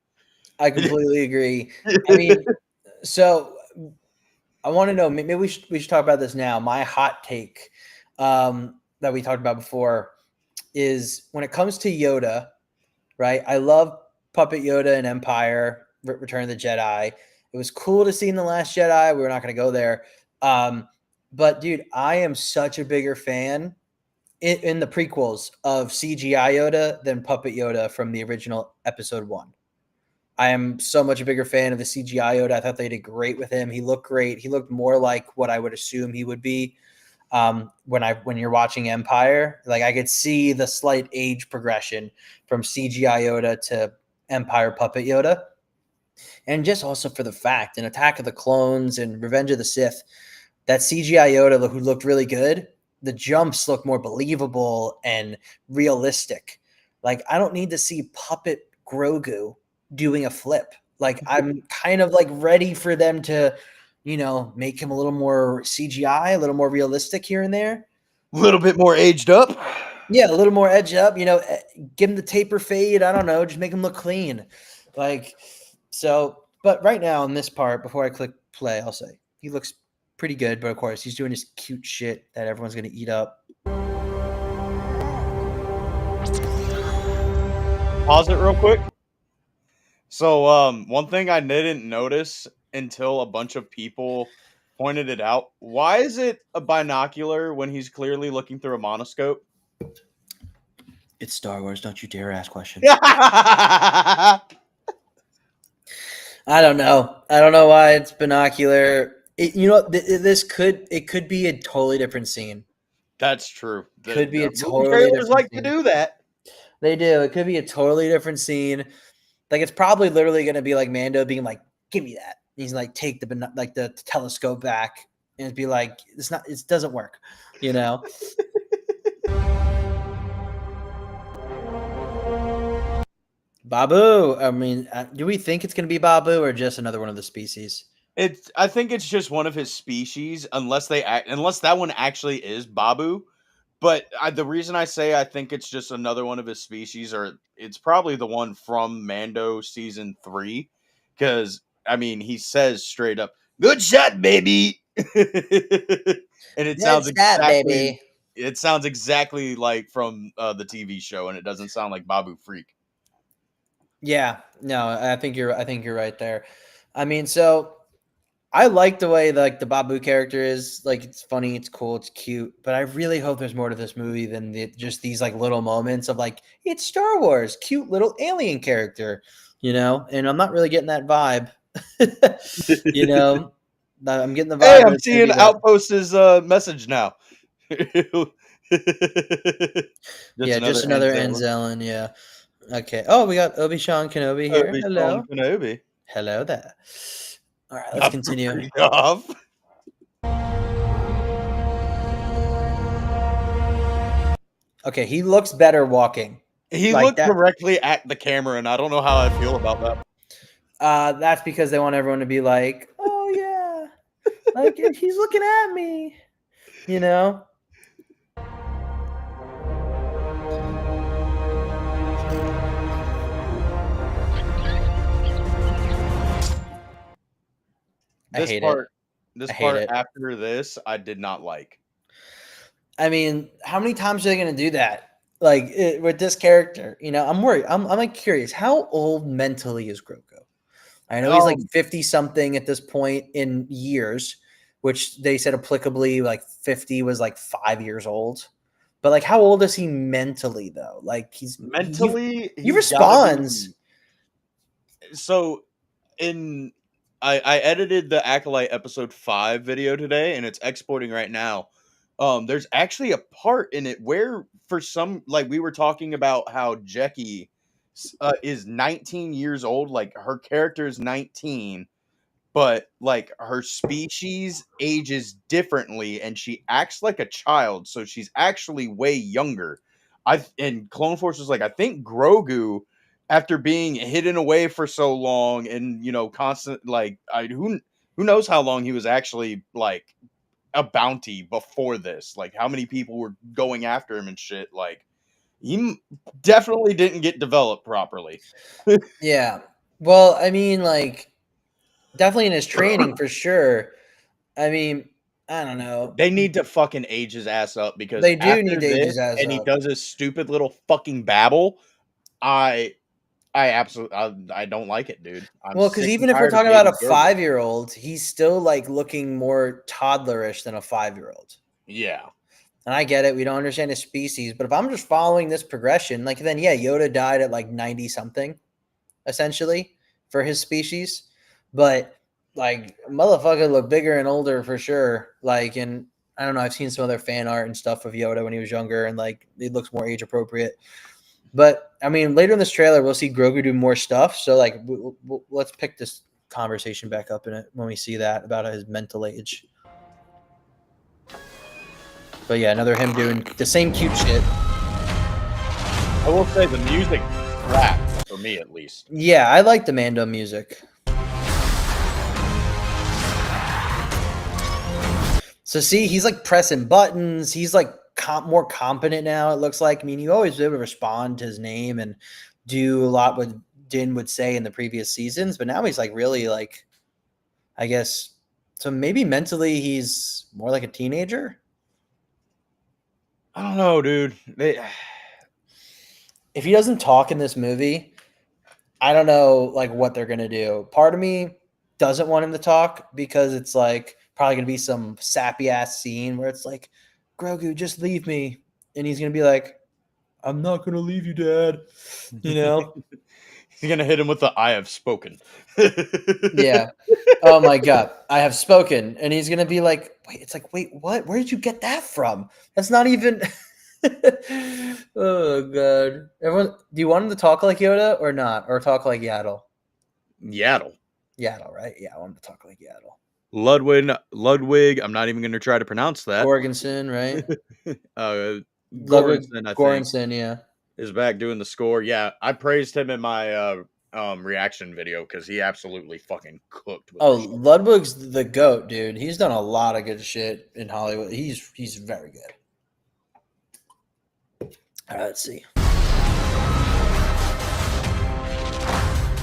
I completely agree. I mean, so I want to know. Maybe we should talk about this now. My hot take that we talked about before is when it comes to Yoda, right? I love Puppet Yoda in Empire, Return of the Jedi. It was cool to see in The Last Jedi. We're not going to go there. But dude, I am such a bigger fan in the prequels of CGI Yoda than Puppet Yoda from the original Episode 1. I am so much a bigger fan of the CGI Yoda. I thought they did great with him. He looked great. He looked more like what I would assume he would be when you're watching Empire. Like I could see the slight age progression from CGI Yoda to Empire Puppet Yoda. And just also for the fact in Attack of the Clones and Revenge of the Sith, that CGI Yoda who looked really good, the jumps look more believable and realistic. Like I don't need to see puppet Grogu doing a flip. Like I'm kind of like ready for them to, make him a little more CGI, a little more realistic here and there.
A little bit more aged up.
Yeah, a little more edge up, give him the taper fade. I don't know, just make him look clean. Like so, but right now in this part, before I click play, I'll say he looks pretty good, but of course he's doing his cute shit that everyone's gonna eat up.
Pause it real quick. So, one thing I didn't notice until a bunch of people pointed it out. Why is it a binocular when he's clearly looking through a monoscope?
It's Star Wars. Don't you dare ask questions.
That's
I don't know. I don't know why it's binocular. It could be a totally different scene.
true.
Could be a
The movie
totally
trailers
different
like to
scene.
do that.
They do. It could be a totally different scene. Like it's probably literally going to be like Mando being like, "Give me that." And he's like, take the telescope back, and it'd be like, "It's not. It doesn't work," you know. Babu. I mean, do we think it's going to be Babu or just another one of the species?
I think it's just one of his species, unless that one actually is Babu. But the reason I say I think it's just another one of his species, or it's probably the one from Mando season 3, because I mean he says straight up, "Good shot, baby," and it
Good
sounds
shot,
exactly
baby.
It sounds exactly like from the TV show, and it doesn't sound like Babu Freak.
Yeah, no, I think you're right there. I mean, so I like the way like the Babu character is. Like, it's funny, it's cool, it's cute. But I really hope there's more to this movie than just these like little moments of like it's Star Wars, cute little alien character, And I'm not really getting that vibe. you know, I'm getting the
Hey,
vibe that
I'm
it's gonna
seeing
be that.
Outpost's message now. Just
Yeah,
another
just another
Anzelin.
Anzelin. Yeah. Okay. Oh, we got Obi-Wan Kenobi here.
Obi-Wan
Hello.
Kenobi.
Hello there. All right, let's
Not
continue.
freak off.
Okay, he looks better walking
He
like
looked
that.
directly at the camera, and I don't know how I feel about that.
That's because they want everyone to be like, "Oh yeah, like he's looking at me," you know. I
This
hate it.
part, this
I hate
part
it.
after this, I did not like.
I mean, how many times are they going to do that? Like with this character, I'm worried. I'm like curious. How old mentally is Grogu? I know he's like
Um,
50 something at this point in years, which they said applicably like 50 was like 5 years old. But like, how old is he mentally though? Like
mentally,
he
he's got to
responds.
be. So in I edited the Acolyte episode 5 video today, and it's exporting right now. There's actually a part in it where, for some, like, we were talking about how Jackie is 19 years old, like her character is 19, but like her species ages differently, and she acts like a child, so she's actually way younger. I and Clone Force was like, I think Grogu, after being hidden away for so long, and constant, like, who knows how long he was actually like a bounty before this, like how many people were going after him and shit, like definitely didn't get developed properly.
Yeah. Well, I mean, like, definitely in his training for sure. I mean, I don't know.
They need to fucking age his ass up, because
They do need
after
to age
this
his ass
and he
up.
does his stupid little fucking babble, I I absolutely I don't like it, dude. I'm
Well, because
sick and
even if we're
tired of
talking about a
baby Grogu.
5-year-old, he's still like looking more toddlerish than a 5-year-old.
Yeah.
And I get it. We don't understand his species. But if I'm just following this progression, like, then yeah, Yoda died at like 90 something, essentially, for his species. But like, motherfucker looked bigger and older for sure. Like, and I don't know. I've seen some other fan art and stuff of Yoda when he was younger, and like, it looks more age appropriate. But I mean, later in this trailer, we'll see Grogu do more stuff. So like, let's pick this conversation back up in it when we see that about his mental age. But yeah, another him doing the same cute shit.
I will say the music slaps, for me at least.
Yeah, I like the Mando music. So see, he's like pressing buttons. He's like more competent now. It looks like. I mean, you always be able to respond to his name and do a lot what Din would say in the previous seasons, but now he's like really like, I guess. So maybe mentally he's more like a teenager.
I don't know, dude.
If he doesn't talk in this movie, I don't know like what they're gonna do. Part of me doesn't want him to talk because it's like probably gonna be some sappy ass scene where it's like, Grogu, just leave me, and he's gonna be like, I'm not gonna leave you, Dad. You know?
He's gonna hit him with the "I have spoken."
Yeah. Oh my god, I have spoken, and he's gonna be like, wait, it's like, wait, what? Where did you get that from? That's not even. Oh god, everyone, do you want him to talk like Yoda or not, or talk like Yaddle?
Yaddle.
Yaddle, right? Yeah, I want him to talk like Yaddle.
Ludwig. I'm not even gonna try to pronounce that.
Gorgonson, right?
uh,
Ludwig
Goranson, I think,
Goranson, yeah.
is back doing the score. Yeah, I praised him in my reaction video, because he absolutely fucking cooked with
Oh,
this shit.
Ludwig's the goat, dude. He's done a lot of good shit in Hollywood. He's very good. All right, let's see.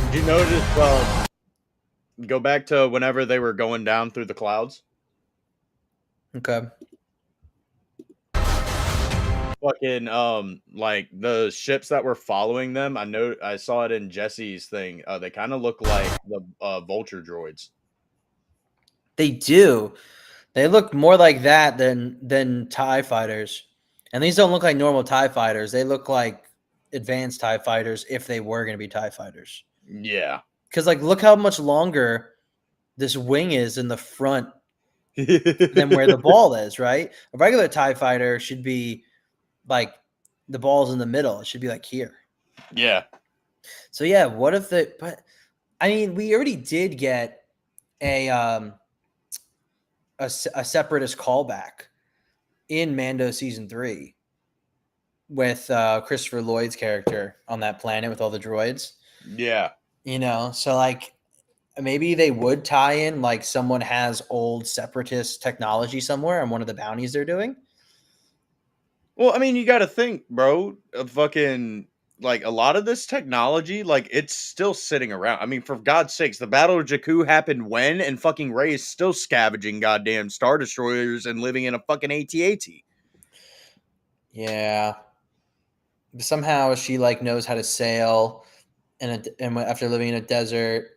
Did you notice? Go back to whenever they were going down through the clouds.
Okay.
fucking like the ships that were following them. I saw it in Jesse's thing. They kind of look like the vulture droids.
They do. They look more like that than TIE fighters. And these don't look like normal TIE fighters. They look like advanced TIE fighters if they were going to be TIE fighters.
Yeah.
Because like look how much longer this wing is in the front than where the ball is, right? A regular TIE fighter should be like the ball's in the middle. It should be like here.
Yeah.
So yeah, what if the but I mean we already did get a a separatist callback in Mando season 3 with Christopher Lloyd's character on that planet with all the droids.
Yeah.
You know, so like maybe they would tie in like someone has old separatist technology somewhere on one of the bounties they're doing.
Well, I mean, you got to think, bro. Fucking like a lot of this technology, like it's still sitting around. I mean, for God's sakes, the Battle of Jakku happened when, and fucking Rey is still scavenging goddamn star destroyers and living in a fucking AT-AT.
Yeah. Somehow she like knows how to sail and after living in a desert,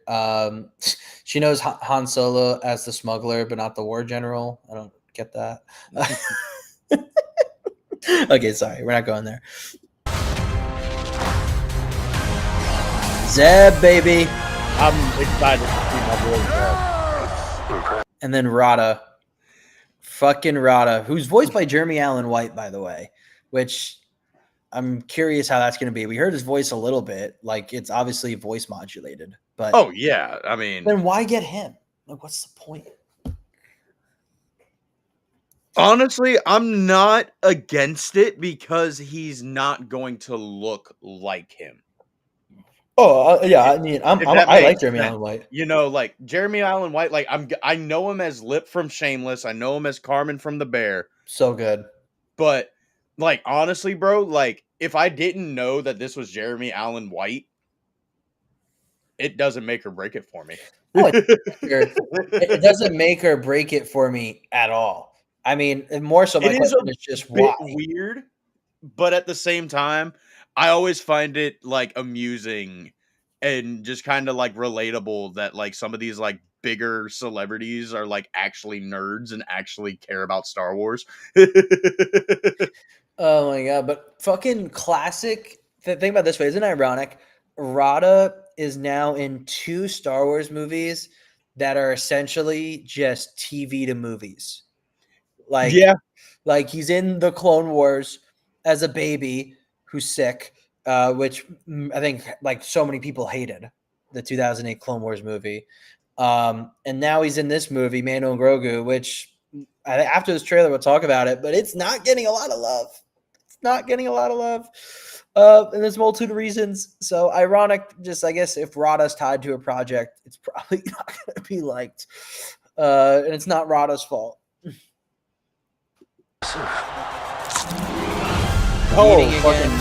she knows Han Solo as the smuggler, but not the war general. I don't get that. Okay, sorry, we're not going there. Zeb, baby.
I'm excited to see my boy Zeb.
And then Rada. Fucking Rada, who's voiced by Jeremy Allen White, by the way, which I'm curious how that's going to be. We heard his voice a little bit. Like, it's obviously voice modulated. But
Oh yeah, I mean,
then why get him? Like, what's the point?
honestly, I'm not against it because he's not going to look like him.
Oh, yeah. I mean,
If that
I like
makes
Jeremy
sense.
Allen White.
You know, like Jeremy Allen White, like I know him as Lip from Shameless. I know him as Carmen from The Bear.
So good.
But like honestly, bro, like if I didn't know that this was Jeremy Allen White, it doesn't make or break it for me.
Oh, it doesn't make or break it for me at all. I mean, more so my
It is
question
a
is just why.
bit weird, but at the same time, I always find it like amusing and just kind of like relatable that like some of these like bigger celebrities are like actually nerds and actually care about Star Wars.
Oh my god! But fucking classic. Think about it this way, isn't it ironic? Rada is now in 2 Star Wars movies that are essentially just TV to movies. Like,
Yeah.
like he's in the Clone Wars as a baby who's sick, which I think like so many people hated the 2008 Clone Wars movie. And now he's in this movie, Mando and Grogu, which after this trailer we'll talk about it, but it's not getting a lot of love. It's not getting a lot of love. And there's a multitude of reasons. So ironic, just I guess if Rada's tied to a project, it's probably not going to be liked. And it's not Rada's fault.
Oh, fucking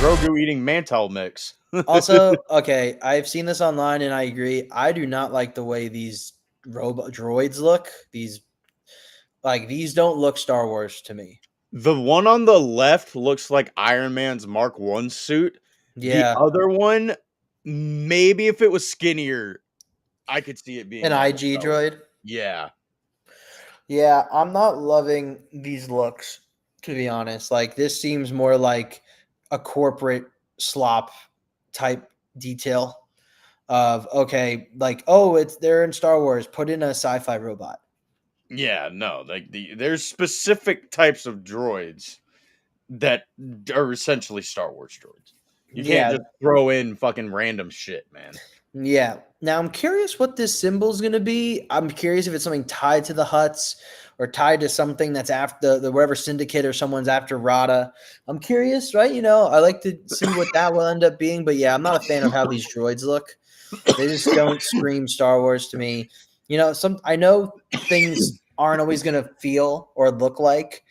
Grogu eating Mantel mix.
Also, okay, I've seen this online and I agree. I do not like the way these robot droids look. These don't look Star Wars to me.
The one on the left looks like Iron Man's Mark 1 suit. The
Yeah,
other one, maybe if it was skinnier, I could see it being
an
like a
IG
Star Wars.
droid.
Yeah.
Yeah, I'm not loving these looks, to be honest. Like, this seems more like a corporate slop type detail of, okay, like, oh, they're in Star Wars, put in a sci-fi robot.
Yeah, no, like there's specific types of droids that are essentially Star Wars droids. You can't
Yeah,
just throw in fucking random shit, man.
yeah. Now I'm curious what this symbol is going to be. I'm curious if it's something tied to the Huts or tied to something that's after the whatever syndicate or someone's after Rada. I'm curious, right? You know, I like to see what that will end up being. But yeah, I'm not a fan of how these droids look. They just don't scream Star Wars to me. You know, I know things aren't always going to feel or look like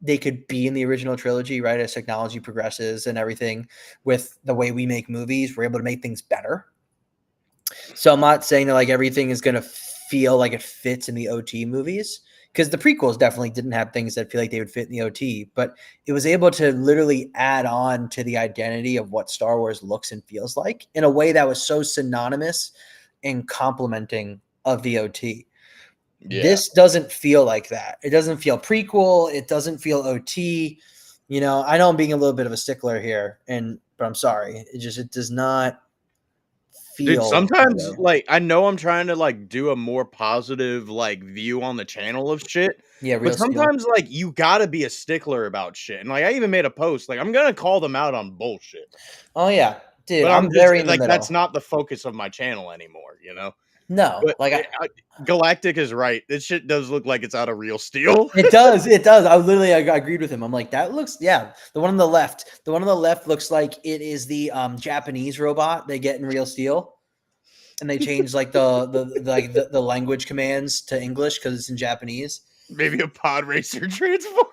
they could be in the original trilogy, right? As technology progresses and everything with the way we make movies, we're able to make things better. So I'm not saying that like everything is going to feel like it fits in the OT movies. because the prequels definitely didn't have things that feel like they would fit in the OT, but it was able to literally add on to the identity of what Star Wars looks and feels like in a way that was so synonymous and complementing of the OT.
Yeah.
This doesn't feel like that. It doesn't feel prequel. It doesn't feel OT. I know I'm being a little bit of a stickler here, but I'm sorry. It does not
Dude,
feel that
sometimes,
way.
like, I know I'm trying to, like, do a more positive, like, view on the channel of shit,
Yeah,
but
real steel.
sometimes, like, you gotta be a stickler about shit, and, like, I even made a post, like, I'm gonna call them out on bullshit,
Oh yeah, dude,
but
I'm
I'm just
very in the
like, that's
middle.
not the focus of my channel anymore, you know?
No,
But,
like
Galactic is right, this shit does look like it's out of real steel.
it does. It does. I agreed with him. I'm like, that looks, yeah. The one on the left, looks like it is the Japanese robot they get in Real Steel, and they change like the language commands to English because it's in Japanese.
Maybe a pod racer transformer.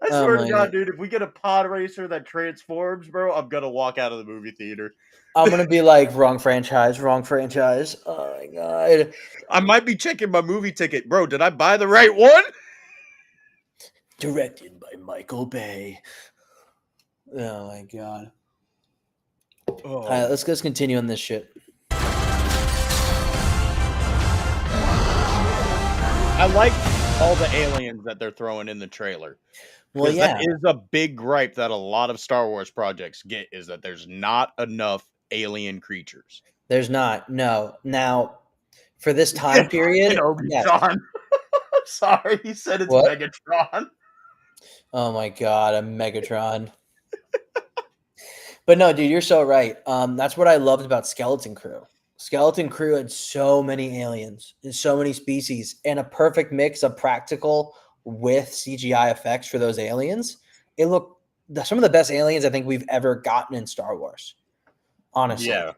I
Oh
swear to
my god,
God, dude, if we get a pod racer that transforms, bro, I'm gonna walk out of the movie theater.
I'm gonna be like, wrong franchise, wrong franchise. Oh my god.
I might be checking my movie ticket. Bro, did I buy the right one?
Directed by Michael Bay. Oh my god. All
Oh,
right, let's continue on this shit.
I like all the aliens that they're throwing in the trailer
Well,
because that
yeah,
is a big gripe that a lot of Star Wars projects get is that there's not enough alien creatures.
there's not. No. Now, for this time
Yeah, fucking
period, yes.
Obi-Wan. I'm sorry, he said it's
What?
Megatron.
Oh my god, a Megatron. But no, dude, you're so right. That's what I loved about Skeleton Crew. Skeleton Crew had so many aliens and so many species, and a perfect mix of practical with CGI effects for those aliens. It looked some of the best aliens I think we've ever gotten in Star Wars. Honestly,
Yeah.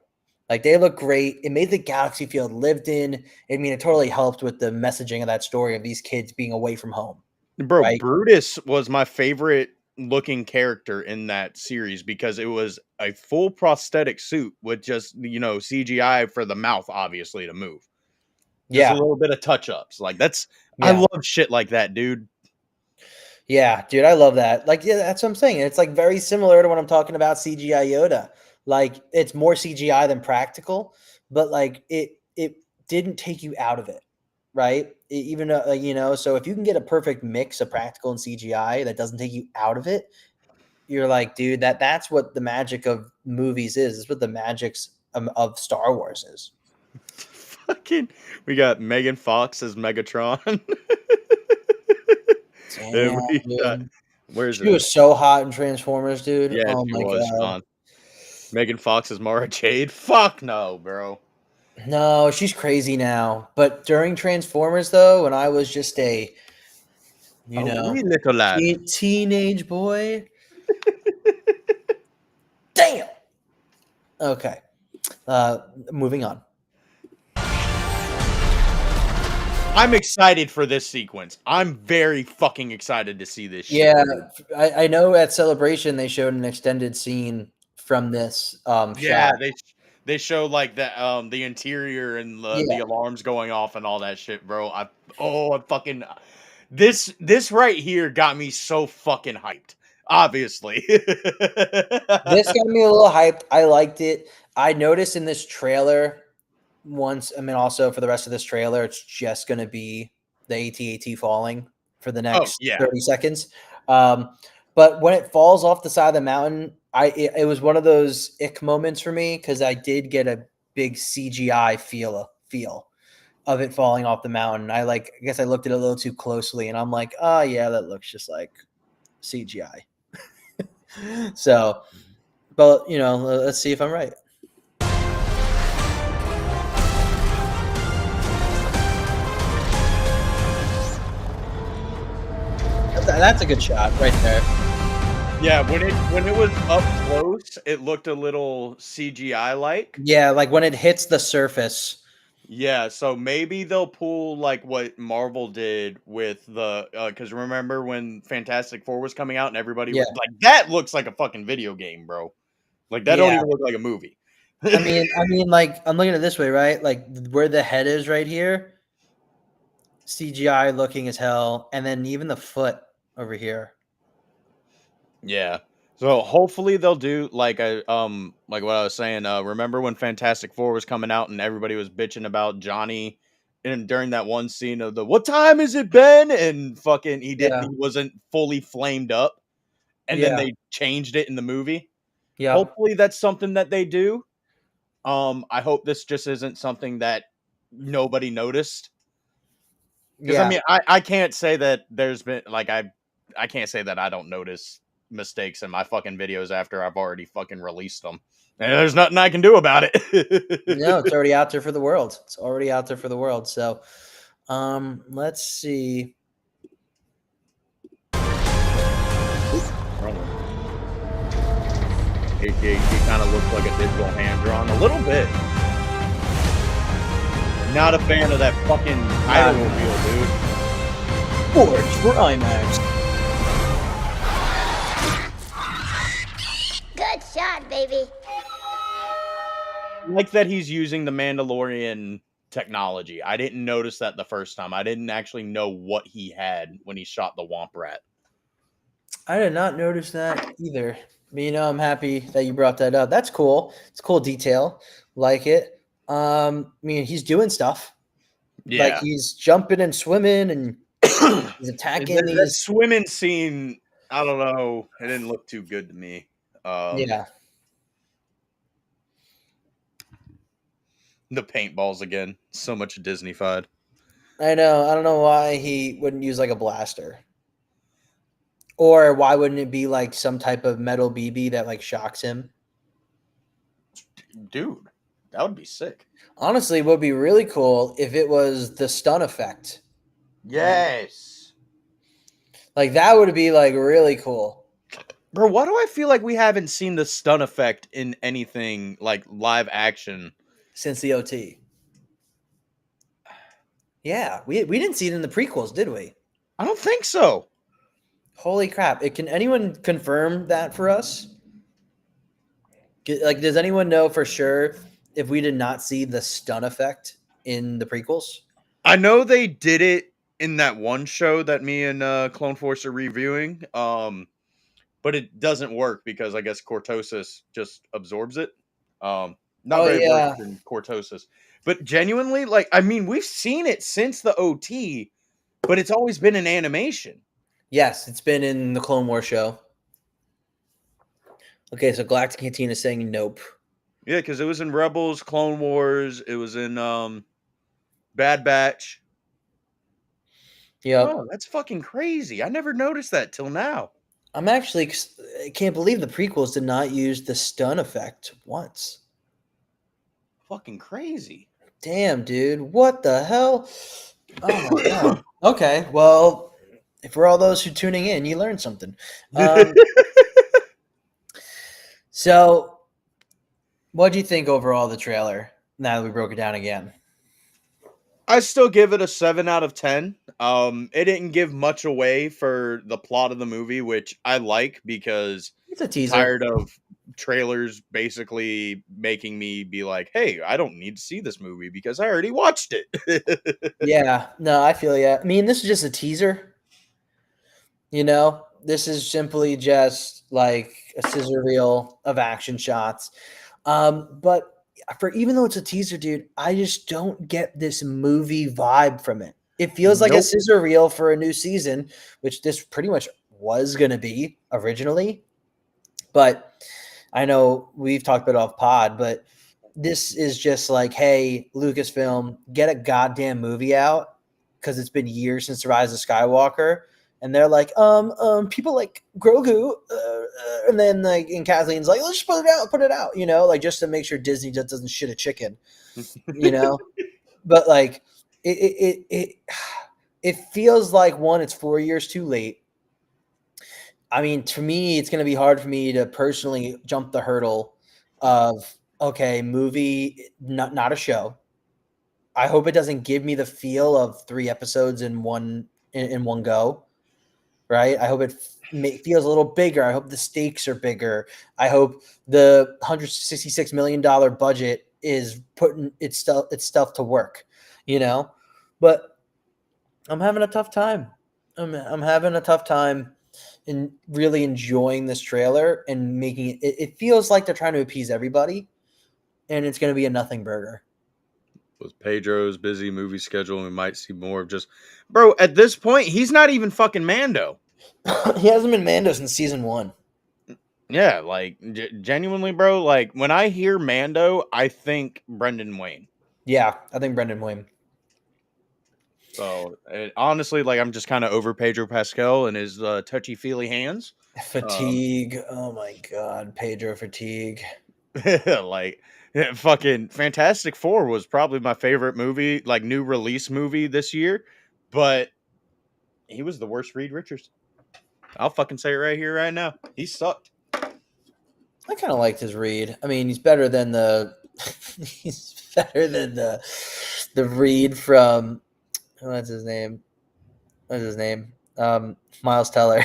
like they look great. It made the galaxy feel lived in. I mean, it totally helped with the messaging of that story of these kids being away from home,
Bro,
right?
Brutus was my favorite looking character in that series because it was a full prosthetic suit with just, CGI for the mouth, obviously, to move. Just a
Yeah,
little bit of touch ups. Like, I
yeah.
love shit like that, dude.
Yeah, dude, I love that. Like, yeah, that's what I'm saying. It's like very similar to when I'm talking about CGI Yoda. Like, it's more CGI than practical, but like it didn't take you out of it, right? Even so if you can get a perfect mix of practical and CGI that doesn't take you out of it, you're like, dude, that's what the magic of movies is. It's what the magics of Star Wars is.
Fucking, we got Megan Fox as Megatron. And
Damn,
we got,
dude.
where's
She
it?
was so hot in Transformers, dude.
Yeah,
Oh
she
my
was
god.
fun. Megan Fox as Mara Jade. Fuck no, bro.
No, she's crazy now. But during Transformers, though, when I was just a, you
A
know,
wee little lad.
teenage boy, damn. Okay. Moving on.
I'm excited for this sequence. I'm very fucking excited to see this shit,
Yeah,
dude.
I know at Celebration they showed an extended scene from this
Yeah,
shot.
they show like the interior and the
Yeah,
alarms going off and all that shit, bro. I fucking this right here got me so fucking hyped. Obviously.
this got me a little hyped. I liked it. I noticed in this trailer once, I mean, also for the rest of this trailer, it's just going to be the AT-AT falling for the
Oh,
next
yeah.
30 seconds. Um, but when it falls off the side of the mountain, it was one of those ick moments for me because I did get a big CGI feel of it falling off the mountain. I guess I looked at it a little too closely, and I'm like, oh yeah, that looks just like CGI. So, but let's see if I'm right. That's a good shot right there.
Yeah, when it was up close, it looked a little CGI like.
Yeah, like when it hits the surface.
Yeah, so maybe they'll pull like what Marvel did with the because remember when Fantastic Four was coming out and everybody
Yeah,
was like, that looks like a fucking video game, bro. Like that don't
yeah.
even look like a movie.
I mean, like I'm looking at it this way, right? Like where the head is right here. CGI looking as hell, and then even the foot over here.
Yeah. So hopefully they'll do like what I was saying. Remember when Fantastic Four was coming out and everybody was bitching about Johnny, and during that one scene of the "What time is it, Ben?" and fucking he
Yeah,
wasn't fully flamed up, and then
yeah,
they changed it in the movie.
yep,
Hopefully that's something that they do. I hope this just isn't something that nobody noticed. Because I
yeah.
mean, I can't say that there's been like I can't say that I don't notice mistakes in my fucking videos after I've already fucking released them. And there's nothing I can do about
No,
it.
it's already out there for the world. It's already out there for the world. So, let's see.
Ooh, wrong one. He kind of looks like a digital hand drawn a little bit. Not a fan of that fucking title
Not
reveal, dude.
Forge for IMAX.
Good shot, baby.
Like that he's using the Mandalorian technology. I didn't notice that the first time. I didn't actually know what he had when he shot the Womp Rat.
I did not notice that either. But I'm happy that you brought that up. That's cool. It's a cool detail. Like it. He's doing stuff. Like
Yeah.
he's jumping and swimming and
that,
he's attacking
that
these.
swimming scene, I don't know. It didn't look too good to me.
Yeah.
The paintballs again. So much Disney-fied.
I know. I don't know why he wouldn't use like a blaster. Or why wouldn't it be like some type of metal BB that like shocks him?
Dude, that would be sick.
Honestly, it would be really cool if it was the stun effect.
Yes.
Like that would be like really cool.
Bro, why do I feel like we haven't seen the stun effect in anything like live action?
Since the OT. Yeah, we didn't see it in the prequels, did we?
I don't think so.
Holy crap. Can anyone confirm that for us? Like, does anyone know for sure if we did not see the stun effect in the prequels?
I know they did it in that one show that me and Clone Force are reviewing. But it doesn't work because I guess cortosis just absorbs it. Not
Oh
very versed
yeah.
in cortosis, but genuinely, like, I mean, we've seen it since the OT, but it's always been an animation.
Yes, it's been in the Clone War show. Okay, so Galactic Cantina is saying nope.
Yeah, because it was in Rebels, Clone Wars, it was in Bad Batch.
Yep.
Oh, that's fucking crazy. I never noticed that till now.
I can't believe the prequels did not use the stun effect once.
Fucking crazy.
Damn, dude. What the hell? Oh my god. Okay, well, for all those who tuning in, you learned something. So what do you think overall of the trailer now that we broke it down again?
I still give it a 7 out of 10. It didn't give much away for the plot of the movie, which I like because
It's a
I'm
teaser.
tired of trailers basically making me be like, "Hey, I don't need to see this movie because I already watched it."
Yeah, no, I feel yeah. I mean, this is just a teaser. This is simply just like a scissor reel of action shots. But for even though it's a teaser, dude, I just don't get this movie vibe from it. It feels like a
Nope.
scissor reel for a new season, which this pretty much was going to be originally. But I know we've talked about it off pod, but this is just like, hey, Lucasfilm, get a goddamn movie out because it's been years since the Rise of Skywalker. And they're like, people like Grogu, and then like, and Kathleen's like, let's just put it out, like just to make sure Disney just doesn't shit a chicken, you know. But like, it it feels like one, it's 4 years too late. I mean, to me, it's going to be hard for me to personally jump the hurdle of okay, movie, not a show. I hope it doesn't give me the feel of 3 episodes in one go. Right? I hope it feels a little bigger. I hope the stakes are bigger. I hope the $166 million budget is putting its stuff to work. But I'm having a tough time. I'm having a tough time in really enjoying this trailer and making it feels like they're trying to appease everybody, and it's going to be a nothing burger.
With Pedro's busy movie schedule, we might see more of just, bro. At this point, he's not even fucking Mando.
He hasn't been Mando since season 1.
Yeah, like genuinely, bro. Like when I hear Mando, I think Brendan Wayne.
Yeah, I think Brendan Wayne.
So honestly, like I'm just kind of over Pedro Pascal and his touchy feely hands. Um,
Fatigue. Oh my god, Pedro fatigue.
like fucking Fantastic Four was probably my favorite movie, like new release movie this year, but he was the worst Reed Richards. I'll fucking say it right here, right now. He sucked.
I kind of liked his read. I mean, he's better than the he's better than the read from what's his name? What's his name? Miles Teller.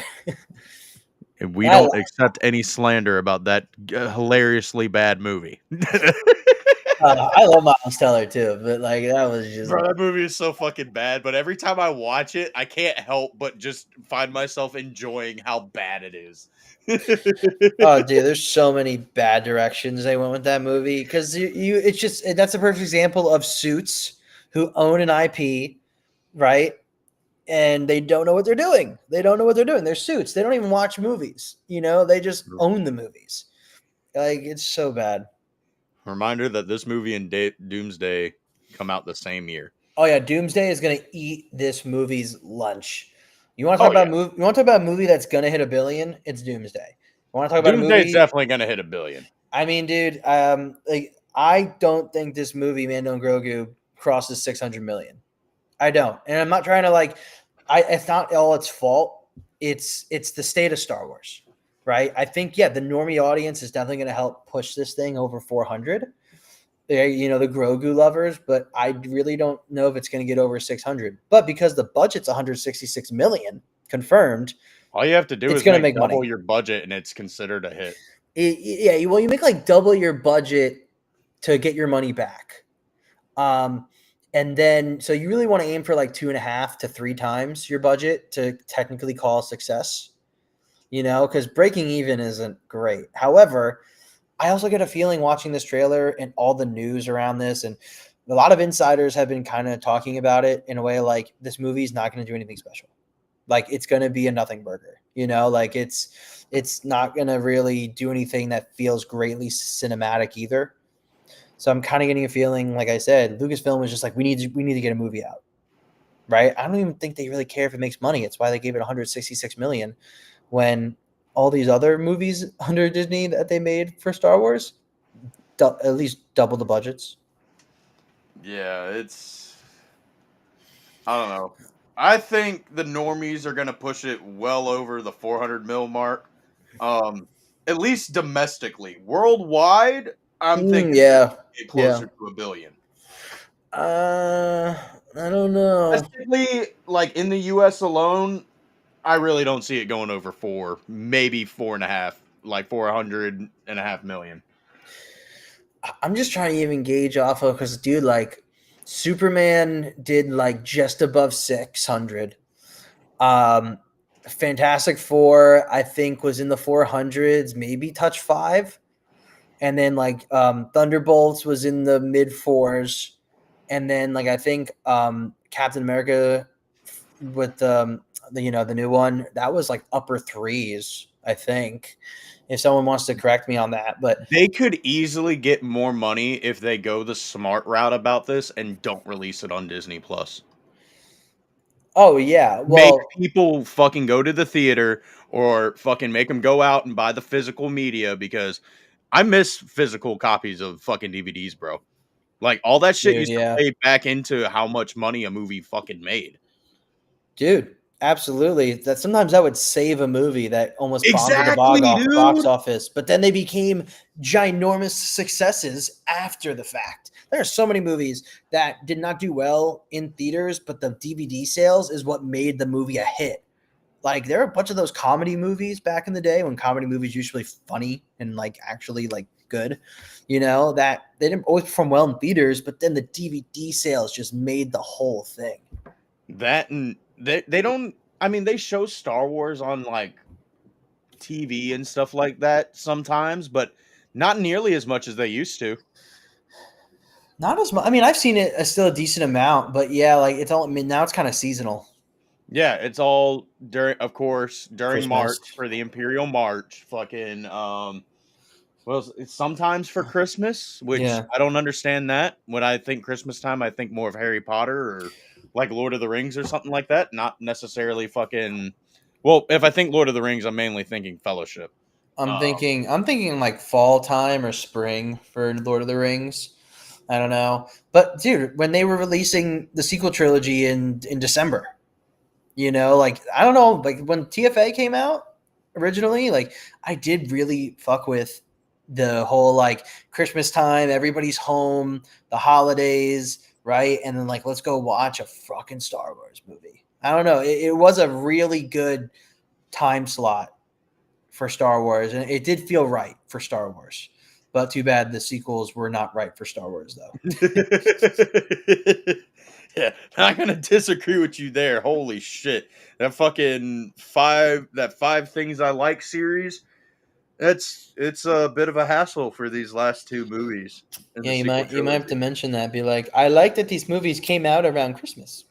And we
I,
don't accept any slander about that hilariously bad movie.
I love Miles Teller too, but like that was just
Bro, that movie is so fucking bad, but every time I watch it, I can't help but just find myself enjoying how bad it is.
oh dude, there's so many bad directions they went with that movie because you it's just that's a perfect example of Suits who own an IP, right? And they don't know what they're doing. They don't know what they're doing. They're Suits. They don't even watch movies. You know, they just own the movies. Like it's so bad.
Reminder that this movie and Doomsday come out the same year.
Oh yeah, Doomsday is gonna eat this movie's lunch. You want to talk
Oh,
about
yeah.
movie? You want to talk about a movie that's gonna hit $1 billion? It's Doomsday. You want to talk about a
Doomsday is
movie?
definitely going to hit $1 billion.
I mean, dude, like I don't think this movie Mando and Grogu crosses 600 million. I don't, and I'm not trying to like. It's not all its fault. It's the state of Star Wars, right? I think yeah, the normie audience is definitely going to help push this thing over 400. You know, the Grogu lovers, but I really don't know if it's going to get over 600. But because the budget's 166 million confirmed,
All you have to do
it's
is
going to
make
make
double
money.
your budget and it's considered a hit.
Yeah, well, you make like double your budget to get your money back. And then, so you really want to aim for like 2.5 to 3 times your budget to technically call a success, you know, because breaking even isn't great. However, I also get a feeling watching this trailer and all the news around this, and a lot of insiders have been kind of talking about it in a way like this movie is not going to do anything special. Like it's going to be a nothing burger, you know, like it's not going to really do anything that feels greatly cinematic either. So I'm kind of getting a feeling, like I said, Lucasfilm was just like, we need to get a movie out, right? I don't even think they really care if it makes money. It's why they gave it 166 million when all these other movies under Disney that they made for Star Wars, at least double the budgets.
Yeah, I don't know. I think the normies are going to push it well over the 400 mil mark. Um, at least domestically. Worldwide, I'm thinking it's going
Yeah,
to get
yeah.
closer to $1 billion.
I don't know.
Domestically, like in the US alone, I really don't see it going over four, maybe four and a half, like 400.5 million.
I'm just trying to even gauge off of because, dude, like Superman did like just above 600. Um, Fantastic Four, I think, was in the 400s, maybe touch five. And then like Thunderbolts was in the mid fours. And then like I think Captain America with the new one, that was like upper threes, I think. If someone wants to correct me on that. But
They could easily get more money if they go the smart route about this and don't release it on Disney Plus.
oh yeah,
Make
well,
people fucking go to the theater or fucking make them go out and buy the physical media because I miss physical copies of fucking DVDs, bro. Like all that shit
dude,
used to
yeah.
play back into how much money a movie fucking made.
Dude, absolutely. That sometimes that would save a movie that almost bombed at the
Exactly,
box
dude.
office, but then they became ginormous successes after the fact. There are so many movies that did not do well in theaters, but the DVD sales is what made the movie a hit. Like there are a bunch of those comedy movies back in the day when comedy movies usually funny and like actually like good, you know, that they didn't always perform well in theaters, but then the DVD sales just made the whole thing.
That and they don't. I mean, they show Star Wars on like TV and stuff like that sometimes, but not nearly as much as they used to.
Not as much. I mean, I've seen it still a decent amount, but yeah, like it's all. I mean, now it's kind of seasonal.
Yeah, it's all during, of course, during
Christmas.
March for the Imperial March. Fucking well, it's sometimes for Christmas, which
Yeah.
I don't understand that. When I think Christmas time, I think more of Harry Potter or like Lord of the Rings or something like that. Not necessarily fucking. Well, if I think Lord of the Rings, I'm mainly thinking Fellowship.
I'm thinking like fall time or spring for Lord of the Rings. I don't know. But dude, when they were releasing the sequel trilogy in December, like I don't know, like when TFA came out originally, like I did really fuck with the whole like Christmas time, everybody's home, the holidays, right? And then like let's go watch a fucking Star Wars movie. I don't know. It was a really good time slot for Star Wars, and it did feel right for Star Wars. But too bad the sequels were not right for Star Wars, though.
Yeah, not gonna disagree with you there. Holy shit. That five things I like series, it's a bit of a hassle for these last two movies in
Yeah,
the
you
sequel
might you might have to
trilogy.
mention that. Be like, I like that these movies came out around Christmas.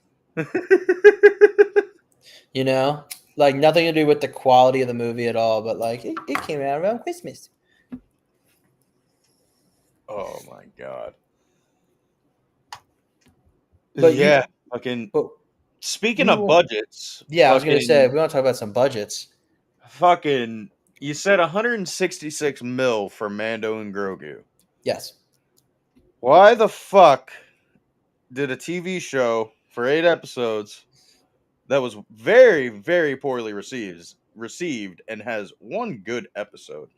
You know, like nothing to do with the quality of the movie at all, but like it came out around Christmas.
Oh my god.
But
Yeah, fucking
but
speaking
we
of
will.
budgets,
Yeah, I was gonna say we want to talk about some budgets.
fucking you said 166 mil for Mando and Grogu.
Yes.
Why the fuck did a TV show for 8 episodes that was very, very poorly received and has one good episode?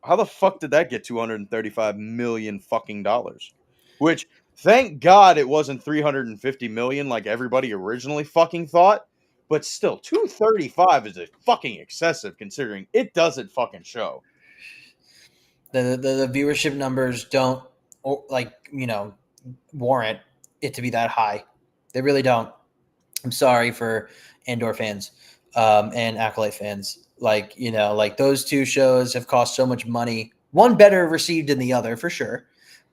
How the fuck did that get 235 million fucking dollars? Which thank God it wasn't 350 million like everybody originally fucking thought. But still, 235 is a fucking excessive considering it doesn't fucking show.
The viewership numbers don't like warrant it to be that high. They really don't. I'm sorry for Andor fans and Acolyte fans. Like those two shows have cost so much money. One better received than the other for sure.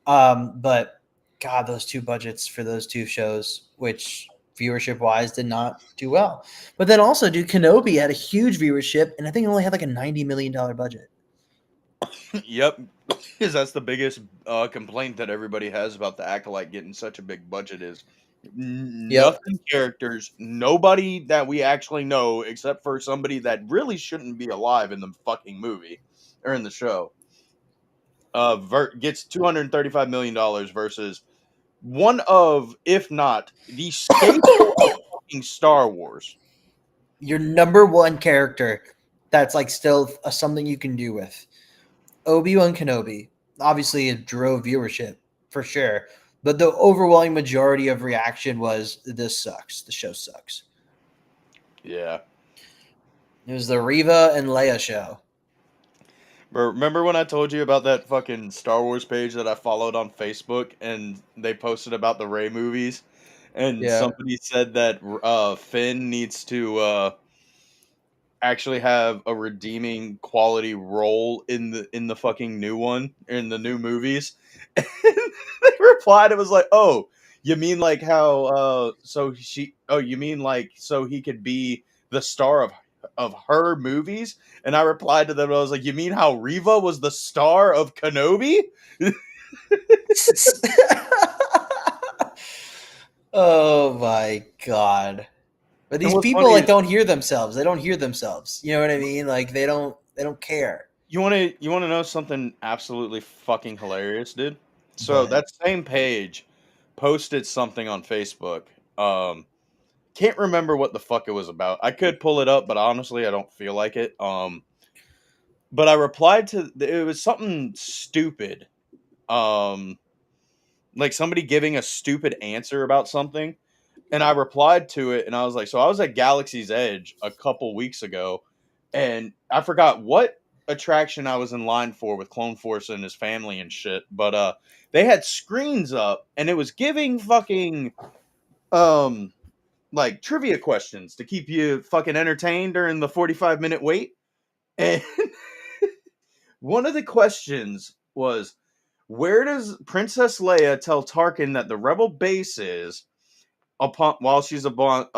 But God, those two budgets for those two shows, which viewership wise did not do well. But then also, dude, Kenobi had a huge viewership, and I think it only had like a $90 million budget.
Yep, because that's the biggest complaint that everybody has about the Acolyte getting such a big budget is
Yep.
nothing characters, nobody that we actually know except for somebody that really shouldn't be alive in the fucking movie or in the show. Gets $235 million versus one of, if not the staple of fucking Star Wars.
Your number one character that's like still something you can do with. Obi-Wan Kenobi. Obviously, it drove viewership for sure, but the overwhelming majority of reaction was this sucks. The show sucks.
Yeah.
It was the Reva and Leia show.
But remember when I told you about that fucking Star Wars page that I followed on Facebook and they posted about the Ray movies? And
Yeah.
somebody said that Finn needs to actually have a redeeming quality role in the fucking new one in the new movies. And they replied, it was like, "Oh, you mean like how you mean like so he could be the star of her movies?" And I replied to them, I was like, "You mean how Reva was the star of Kenobi?"
Oh my god. But
And
these
what's
people
funny
like
is
don't hear themselves. They don't hear themselves. You know what I mean? Like they don't care.
you want to know something absolutely fucking hilarious, dude?
Go
So
ahead.
that same page posted something on Facebook. Um can't remember what the fuck it was about. I could pull it up, but honestly, I don't feel like it. But I replied to it was something stupid. Um like somebody giving a stupid answer about something, and I replied to it and I was like, so I was at Galaxy's Edge a couple weeks ago and I forgot what attraction I was in line for with Clone Force and his family and shit, but they had screens up and it was giving fucking um like trivia questions to keep you fucking entertained during the 45-minute wait. And one of the questions was, where does Princess Leia tell Tarkin that the rebel base is upon while she's upon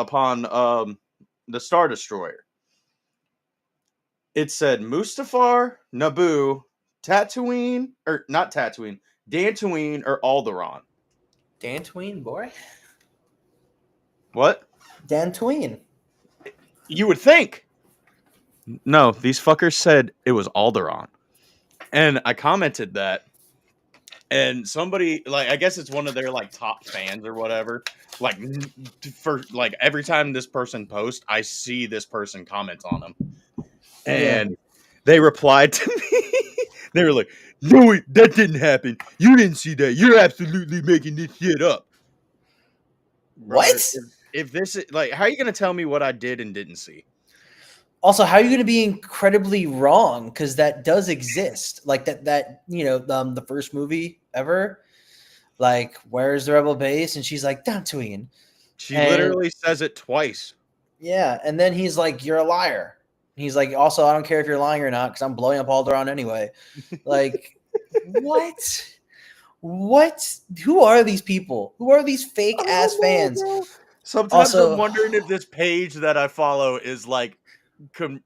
the Star Destroyer? It said Mustafar, Naboo, Tatooine, or not Tatooine, Dantooine, or Alderaan.
Dantooine, boy.
What?
Dantooine.
You would think. No, these fuckers said it was Alderaan. And I commented that, and somebody, like, I guess it's one of their like top fans or whatever. Like, for like every time this person posts, I see this person comment on them,
Yeah.
and they replied to me. They were like, "No, that didn't happen. You didn't see that. You're absolutely making this shit up, brother."
What?
If this is like, how are you gonna tell me what I did and didn't see?
Also, how are you going to be incredibly wrong? Because that does exist. Like that the first movie ever. Like, where's the rebel base? And she's like, Dantooine.
She
And
literally says it twice.
yeah, and then he's like, "You're a liar." He's like, "Also, I don't care if you're lying or not, because I'm blowing up Alderaan anyway." Like, what? What? Who are these people? Who are these fake
I
ass
don't know,
fans?
bro. Sometimes I'm
Also,
wondering if this page that I follow is like,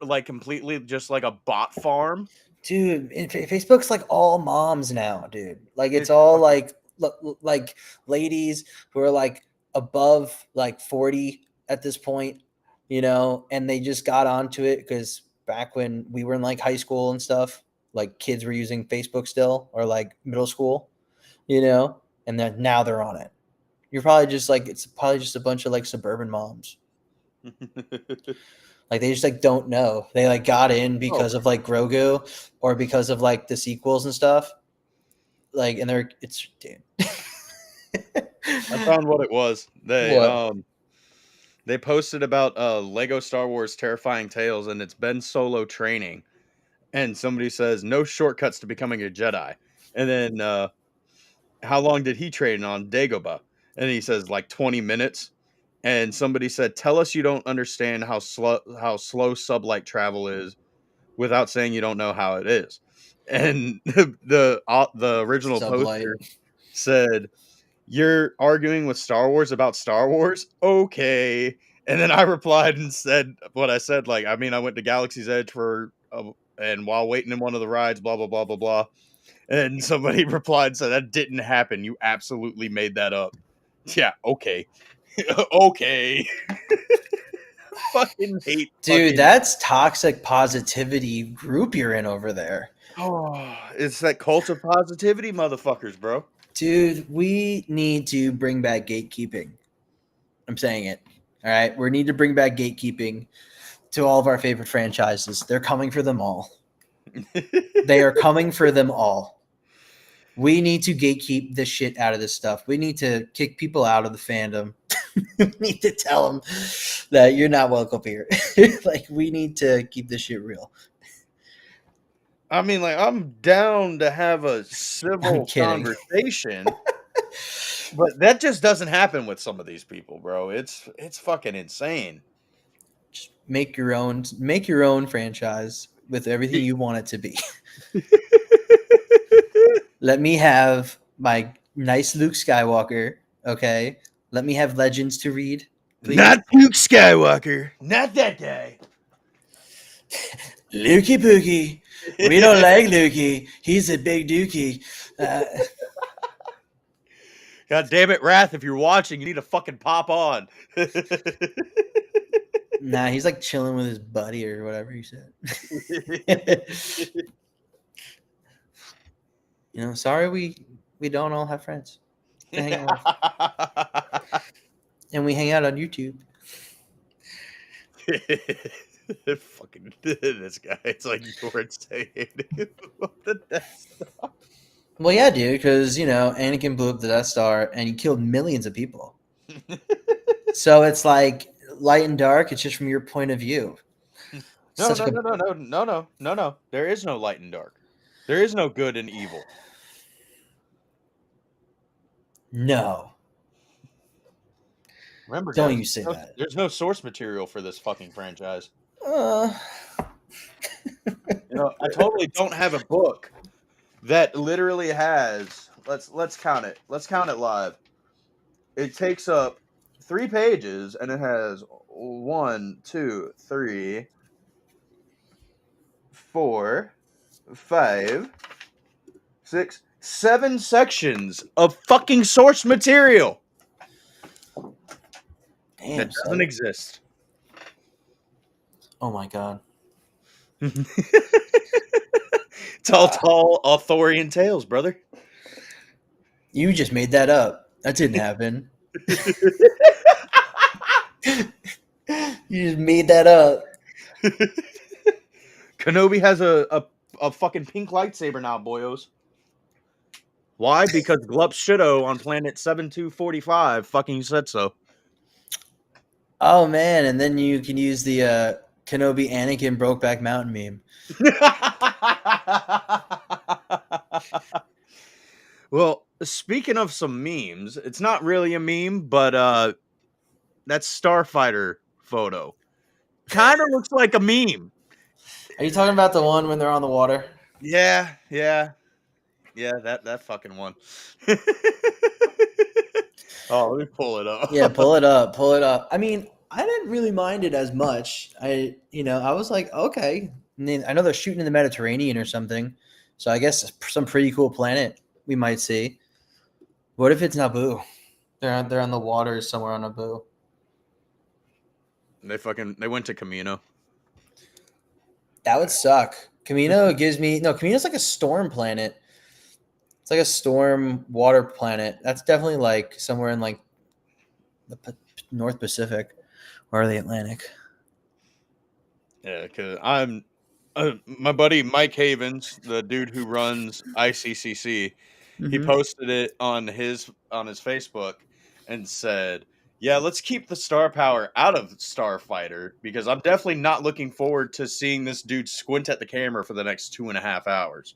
like completely just like a bot farm.
dude, Facebook's like all moms now, dude. Like, it's
It's
all
fucking
like ladies who are like above like 40 at this point, and they just got onto it because back when we were in like high school and stuff, like kids were using Facebook still, or like middle school, and then now they're on it. You're probably just like, it's probably just a bunch of like suburban moms. Like, they just like don't know. They like got in
oh,
because of like Grogu, or because of like the sequels and stuff. Like, and it's dude.
I found what it was.
What?
They posted about Lego Star Wars Terrifying Tales, and it's Ben Solo training. And somebody says no shortcuts to becoming a Jedi. And then how long did he train on Dagobah? And he says like 20 minutes. And somebody said, "Tell us you don't understand how slow sublight travel is without saying you don't know how it is." And the original
Sublight.
poster said, "You're arguing with Star Wars about Star Wars? Okay." And then I replied and said what I said, like, I mean, I went to Galaxy's Edge and while waiting in one of the rides, blah blah blah blah blah. And somebody replied and said, "That didn't happen. You absolutely made that up." Yeah, okay. Okay. Fucking hate
Dude,
fucking.
that's toxic positivity group you're in over there.
Oh, it's that cult of positivity, motherfuckers, bro.
Dude, we need to bring back gatekeeping. I'm saying it. All right. We need to bring back gatekeeping to all of our favorite franchises. They're coming for them all. They are coming for them all. We need to gatekeep this shit out of this stuff. We need to kick people out of the fandom. We need to tell them that you're not welcome here. Like, we need to keep this shit real.
I mean, like, I'm down to have a
I'm
civil
kidding.
conversation, but that just doesn't happen with some of these people, bro. It's fucking insane.
Just make your own franchise with everything you want it to be. Let me have my nice Luke Skywalker, okay? Let me have Legends to read, please.
Not Luke Skywalker. Not that guy.
Lukey Pookie. We don't like Lukey. He's a big dookie. Uh,
God damn it, Wrath, if you're watching, you need to fucking pop on.
nah, he's like chilling with his buddy or whatever he said. Sorry we don't all have friends to hang out with. And we hang out on YouTube.
Fucking this guy. It's like you're saying the Death Star.
Well, yeah, dude, because Anakin blew up the Death Star and he killed millions of people. So it's like light and dark. It's just from your point of view.
No,
Such
no,
like a
no, no, no, no, no, no, no. There is no light and dark. There is no good and evil.
no.
Remember,
Don't
guys,
you say that.
there's no source material for this fucking franchise.
Uh,
You know, I totally don't have a book that literally has. Let's count it. Let's count it live. It takes up 3 pages, and it has 1, 2, 3, 4, 5, 6, 7 sections of fucking source material that
damn,
doesn't
son.
exist.
Oh my god.
It's all tall Arthurian tales, brother.
You just made that up. That didn't happen. You just made that up.
Kenobi has a fucking pink lightsaber now, boyos. Why? Because Glup Shido on planet 7245 fucking said so.
Oh man, and then you can use the Kenobi Anakin Brokeback Mountain meme.
Well, speaking of some memes, it's not really a meme, but that Starfighter photo kind of looks like a meme.
Are you talking about the one when they're on the water?
Yeah, yeah, yeah. That fucking one. Oh, let me pull it
Yeah,
up.
pull it up, pull it up. I mean, I didn't really mind it as much. I was like, okay. And then I know they're shooting in the Mediterranean or something, so I guess some pretty cool planet we might see. What if it's Naboo? They're on the water somewhere on Naboo.
They went to Camino.
That would suck. Camino's like a storm planet. It's like a storm water planet. That's definitely like somewhere in like the North Pacific or the Atlantic.
Yeah, because I'm my buddy Mike Havens, the dude who runs ICCC. He
Mm-hmm.
posted it on his Facebook and said, "Yeah, let's keep the star power out of Starfighter because I'm definitely not looking forward to seeing this dude squint at the camera for the next 2.5 hours."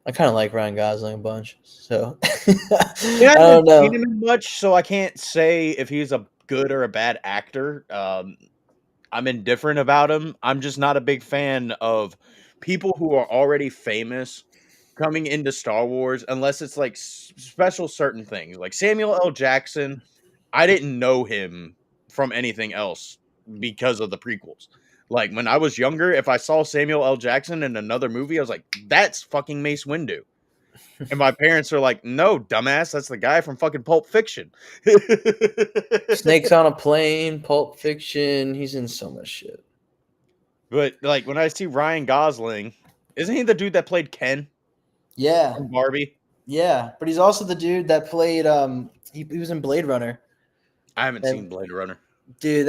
I kind of like Ryan Gosling a bunch, so
I
I don't
haven't seen
know.
him in much, so I can't say if he's a good or a bad actor. I'm indifferent about him. I'm just not a big fan of people who are already famous coming into Star Wars unless it's like special certain things. Like Samuel L. Jackson, I didn't know him from anything else because of the prequels. Like when I was younger, if I saw Samuel L. Jackson in another movie, I was like, "That's fucking Mace Windu." And my parents are like, "No, dumbass, that's the guy from fucking Pulp Fiction."
Snakes on a Plane, Pulp Fiction. He's in so much shit.
But like when I see Ryan Gosling, isn't he the dude that played Ken
Yeah,
from Barbie?
yeah, but he's also the dude that played. He was in Blade Runner.
I haven't
And
seen Blade Runner.
dude,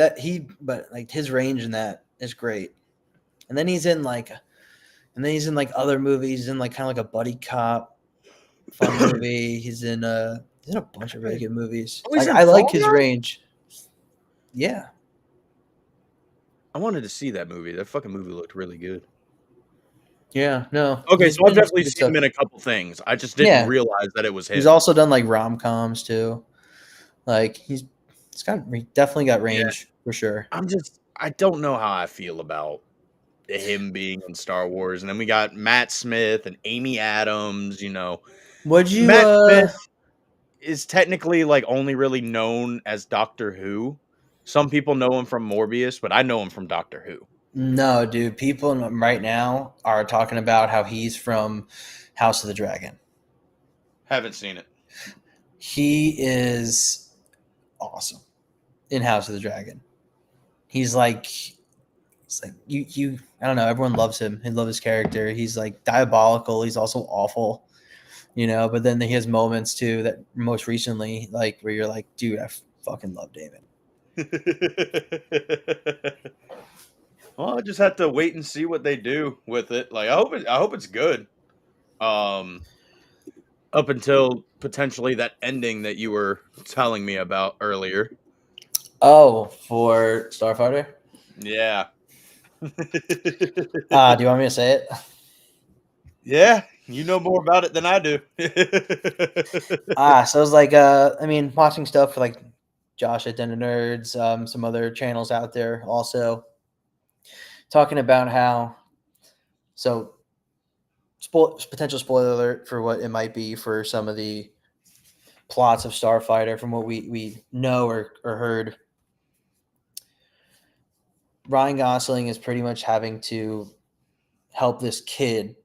but like his range in that is great. And then he's in like other movies. He's in like kind of like a buddy cop fun movie. He's in a bunch of really good movies.
Oh, he's
Like
in
I like
Fall
his
Guy?
range. Yeah,
I wanted to see that movie. That fucking movie looked really good.
yeah, no,
Okay,
he's
so I've
been in some
definitely
good
seen
stuff.
him in a couple things. I just didn't
Yeah,
realize that it was
he's
him.
also done like rom coms too. Like he definitely got
Yeah,
range for sure.
I don't know how I feel about him being in Star Wars. And then we got Matt Smith and Amy Adams, you know.
Would you?
Matt Smith is technically like only really known as Doctor Who. Some people know him from Morbius, but I know him from Doctor Who.
No, dude. People right now are talking about how he's from House of the Dragon.
Haven't seen it.
He is awesome in House of the Dragon. He's like, it's like you. I don't know. Everyone loves him. They love his character. He's like diabolical. He's also awful, But then he has moments too that most recently, like where you're like, dude, I fucking love David.
Well, I just have to wait and see what they do with it. Like I hope it's good. Um up until potentially that ending that you were telling me about earlier.
Oh, for Starfighter.
Yeah.
Do you want me to say it?
Yeah, You know more about it than I do.
So I was like, I mean, watching stuff for like Josh at Den of Nerds, some other channels out there also talking about how so potential spoiler alert for what it might be for some of the plots of Starfighter from what we know or heard. Ryan Gosling is pretty much having to help this kid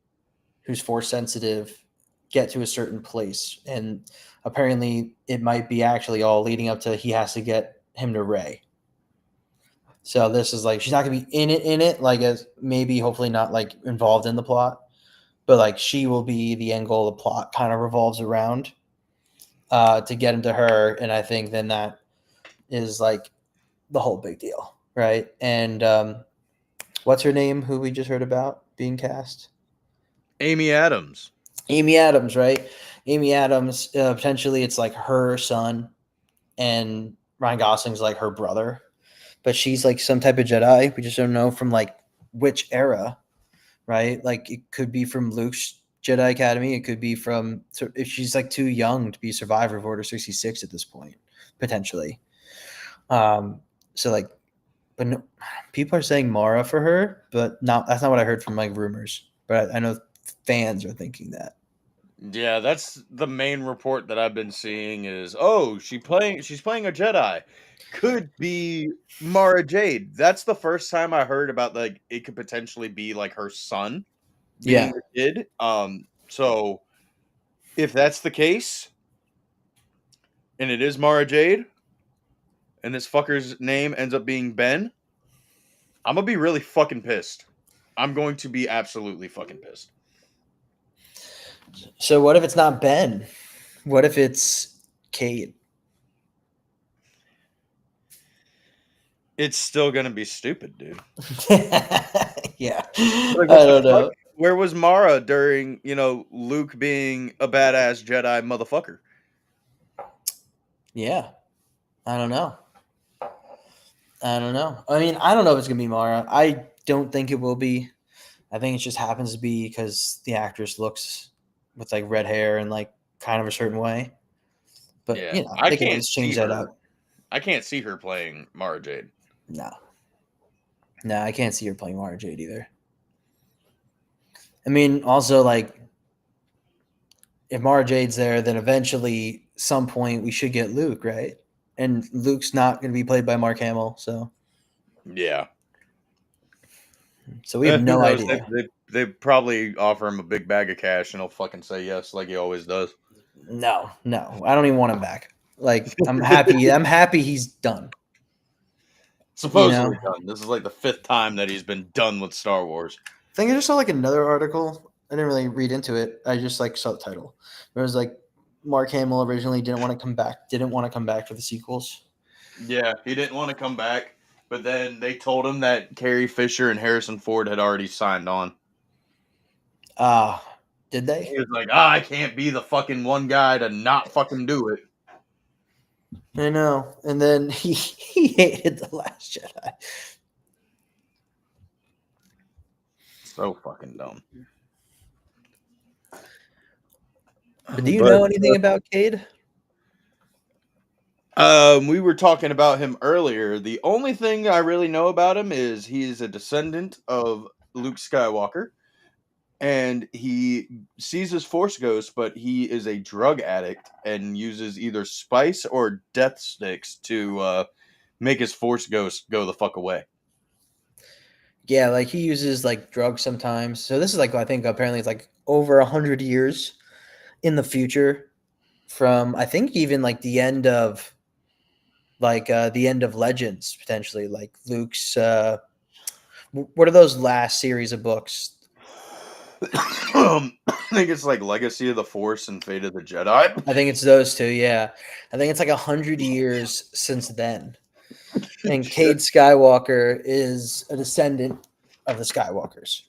who's force sensitive get to a certain place, and apparently it might be actually all leading up to he has to get him to Ray. So this is like she's not gonna be in it like as maybe hopefully not like involved in the plot, but like she will be the end goal of the plot kind of revolves around to get him to her, and I think then that is like the whole big deal, right? And what's her name? Who we just heard about being cast?
Amy Adams.
Amy Adams, right? Amy Adams. Potentially, it's like her son, and Ryan Gosling's like her brother, but she's like some type of Jedi. We just don't know from like which era, right? Like it could be from Luke's Jedi Academy. It could be from if she's like too young to be a survivor of Order 66 at this point, potentially. So like, but no, people are saying Mara for her, but not that's not what I heard from like rumors. But I know fans are thinking that.
Yeah, that's the main report that I've been seeing is, she's playing a Jedi. Could be Mara Jade. That's the first time I heard about like it could potentially be like her son being
Yeah.
the kid. So if that's the case and it is Mara Jade and this fucker's name ends up being Ben, I'm gonna be really fucking pissed. I'm going to be absolutely fucking pissed.
So what if it's not Ben? What if it's Cade?
It's still gonna be stupid, dude.
Yeah,
Like,
I
what the
don't
fuck?
know.
Where was Mara during, Luke being a badass Jedi motherfucker?
Yeah, I don't know. I don't know. I mean, I don't know if it's gonna be Mara. I don't think it will be. I think it just happens to be because the actress looks with like red hair and like kind of a certain way. But
Yeah,
you know, they can always change that up.
I can't see her playing Mara Jade.
No, no, I can't see her playing Mara Jade either. I mean, also like if Mara Jade's there, then eventually some point we should get Luke, right? And Luke's not going to be played by Mark Hamill,
Yeah.
so we have
Who
no
knows? They,
idea.
they they probably offer him a big bag of cash and he'll fucking say yes like he always does.
No, no, I don't even want him back. Like I'm happy. I'm happy he's done. You know,
Supposedly done. This is like the fifth time that he's been done with Star Wars.
I think I just saw like another article. I didn't really read into it. I just like saw the title. It was like Mark Hamill originally didn't want to come back. Didn't want to come back for the sequels.
Yeah, he didn't want to come back, but then they told him that Carrie Fisher and Harrison Ford had already signed on.
Did they?
He was like, "Ah, I can't be the fucking one guy to not fucking do it."
I know. And then he hated the Last Jedi.
So fucking dumb.
But do you
But
know anything about Cade?
we were talking about him earlier. The only thing I really know about him is he's a descendant of Luke Skywalker, and he sees his Force ghost, but he is a drug addict and uses either spice or death sticks to make his Force ghost go the fuck away.
Yeah, like he uses like drugs sometimes. So this is like I think apparently it's like over 100 years in the future from I think even like the end of Legends potentially like Luke's what are those last series of books?
I think it's like Legacy of the Force and Fate of the Jedi.
I think it's those two. Yeah, I think it's like 100 years since then. And
Shit.
Cade Skywalker is a descendant of the Skywalkers.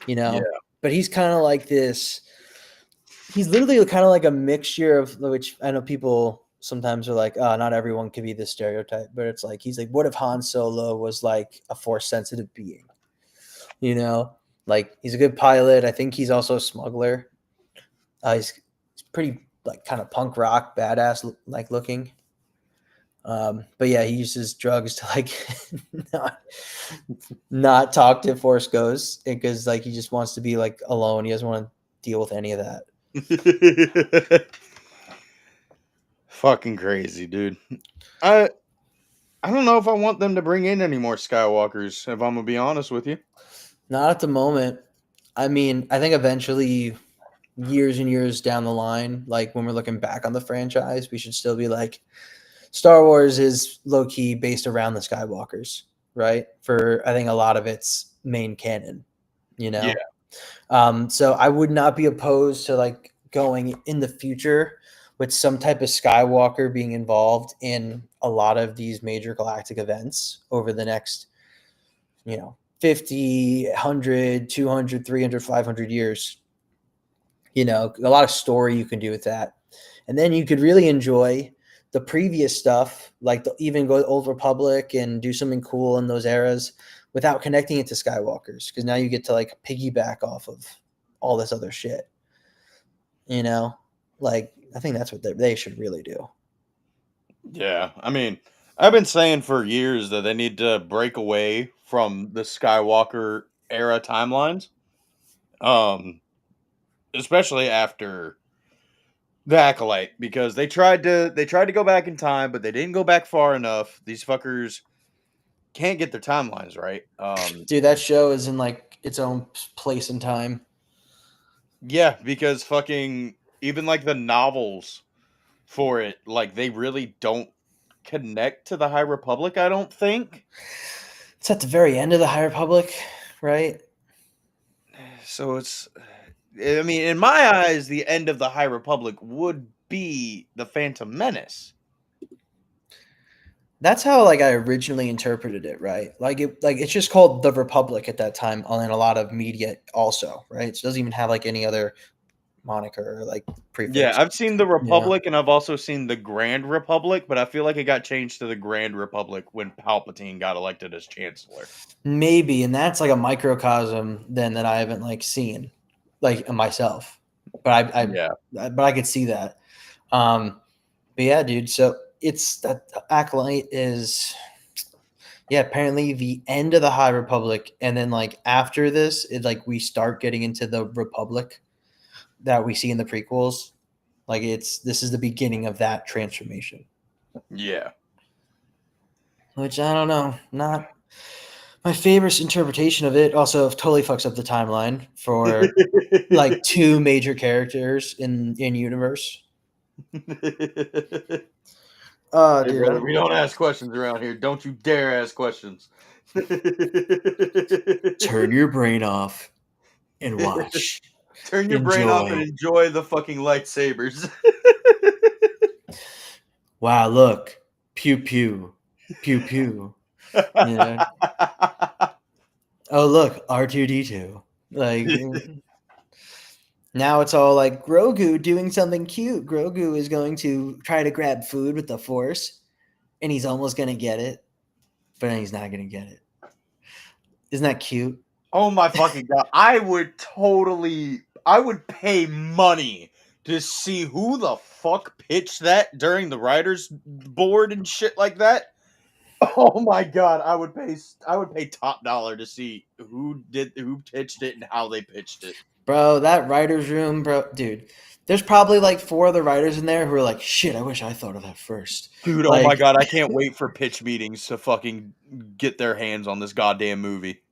You
Yeah.
know, but he's kind of like this. He's literally kind of like a mixture of which I know people sometimes are like, oh, not everyone can be this stereotype, but it's like he's like, what if Han Solo was like a force sensitive being? You know, Like he's a good pilot. I think he's also a smuggler. He's pretty like kind of punk rock badass like looking. But yeah, he uses drugs to like not, not talk to Force Ghost because like he just wants to be like alone. He doesn't want to deal with any of that.
Fucking crazy, dude. I I don't know if I want them to bring in any more Skywalkers, if I'm gonna be honest with you.
Not at the moment. I mean, I think eventually, years and years down the line, like when we're looking back on the franchise, we should still be like, Star Wars is low key based around the Skywalkers, right? For I think a lot of its main canon, you
Yeah.
know. So I would not be opposed to like going in the future with some type of Skywalker being involved in a lot of these major galactic events over the next, 50, 100, 200, 300, 500 years. A lot of story you can do with that. And then you could really enjoy the previous stuff, like even go to Old Republic and do something cool in those eras without connecting it to Skywalkers. Because now you get to like piggyback off of all this other shit. You know, like I think that's what they should really do.
Yeah. I mean, I've been saying for years that they need to break away from the Skywalker era timelines. Um, Especially after the Acolyte, because they tried to go back in time, but they didn't go back far enough. These fuckers can't get their timelines right.
Dude, that show is in like its own place in time.
Yeah, because fucking even like the novels for it, like they really don't connect to the High Republic, I don't think.
It's at the very end of the High Republic, right?
So it's I mean, in my eyes, the end of the High Republic would be the Phantom Menace.
That's how like I originally interpreted it, right? Like it's just called the Republic at that time in a lot of media also, right? So it doesn't even have like any other moniker or like
Yeah,
prefix.
I've seen the
Yeah.
Republic and I've also seen the Grand Republic, but I feel like it got changed to the Grand Republic when Palpatine got elected as Chancellor.
Maybe, and that's like a microcosm then that I haven't like seen like myself. But
Yeah.
but I could see that. But yeah, dude, so it's that Acolyte is yeah, apparently the end of the High Republic, and then like after this, it like we start getting into the Republic that we see in the prequels. Like this is the beginning of that transformation.
Yeah.
Which I don't know, not my favorite interpretation of it. Also, totally fucks up the timeline for like two major characters in universe.
Hey,
Dude,
brother, we don't ask questions around here. Don't you dare ask questions.
turn your brain off and watch,
Turn your brain off and
enjoy.
enjoy the fucking lightsabers.
Wow, look, pew pew, pew pew. Yeah. Oh, look, R2D2. Like now it's all like Grogu doing something cute. Grogu is going to try to grab food with the Force, and he's almost gonna get it, but then he's not gonna get it. Isn't that cute?
Oh my fucking god. I would pay money to see who the fuck pitched that during the writers board and shit like that. Oh my god, I would pay top dollar to see who pitched it and how they pitched it.
Bro, that writer's room, bro, dude. There's probably like four other writers in there who are like, shit, I wish I thought of that first.
Dude, oh my
Like,
god, I can't wait for pitch meetings to fucking get their hands on this goddamn movie.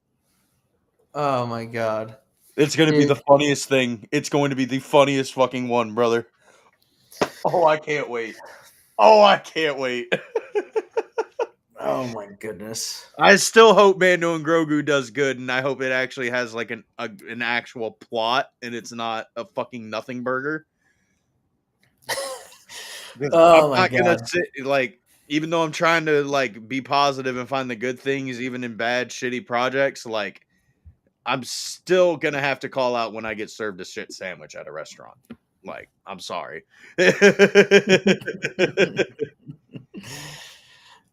oh my god.
It's gonna be the
Dude,
funniest thing. It's going to be the funniest fucking one, brother. Oh, I can't wait. Oh, I can't wait.
oh my goodness.
I still hope Mando and Grogu does good, and I hope it actually has like an actual plot, and it's not a fucking nothing burger. Because I'm
Oh my
not gonna
god.
sit like, even though I'm trying to like be positive and find the good things, even in bad, shitty projects, like I'm still gonna have to call out when I get served a shit sandwich at a restaurant. Like, I'm sorry.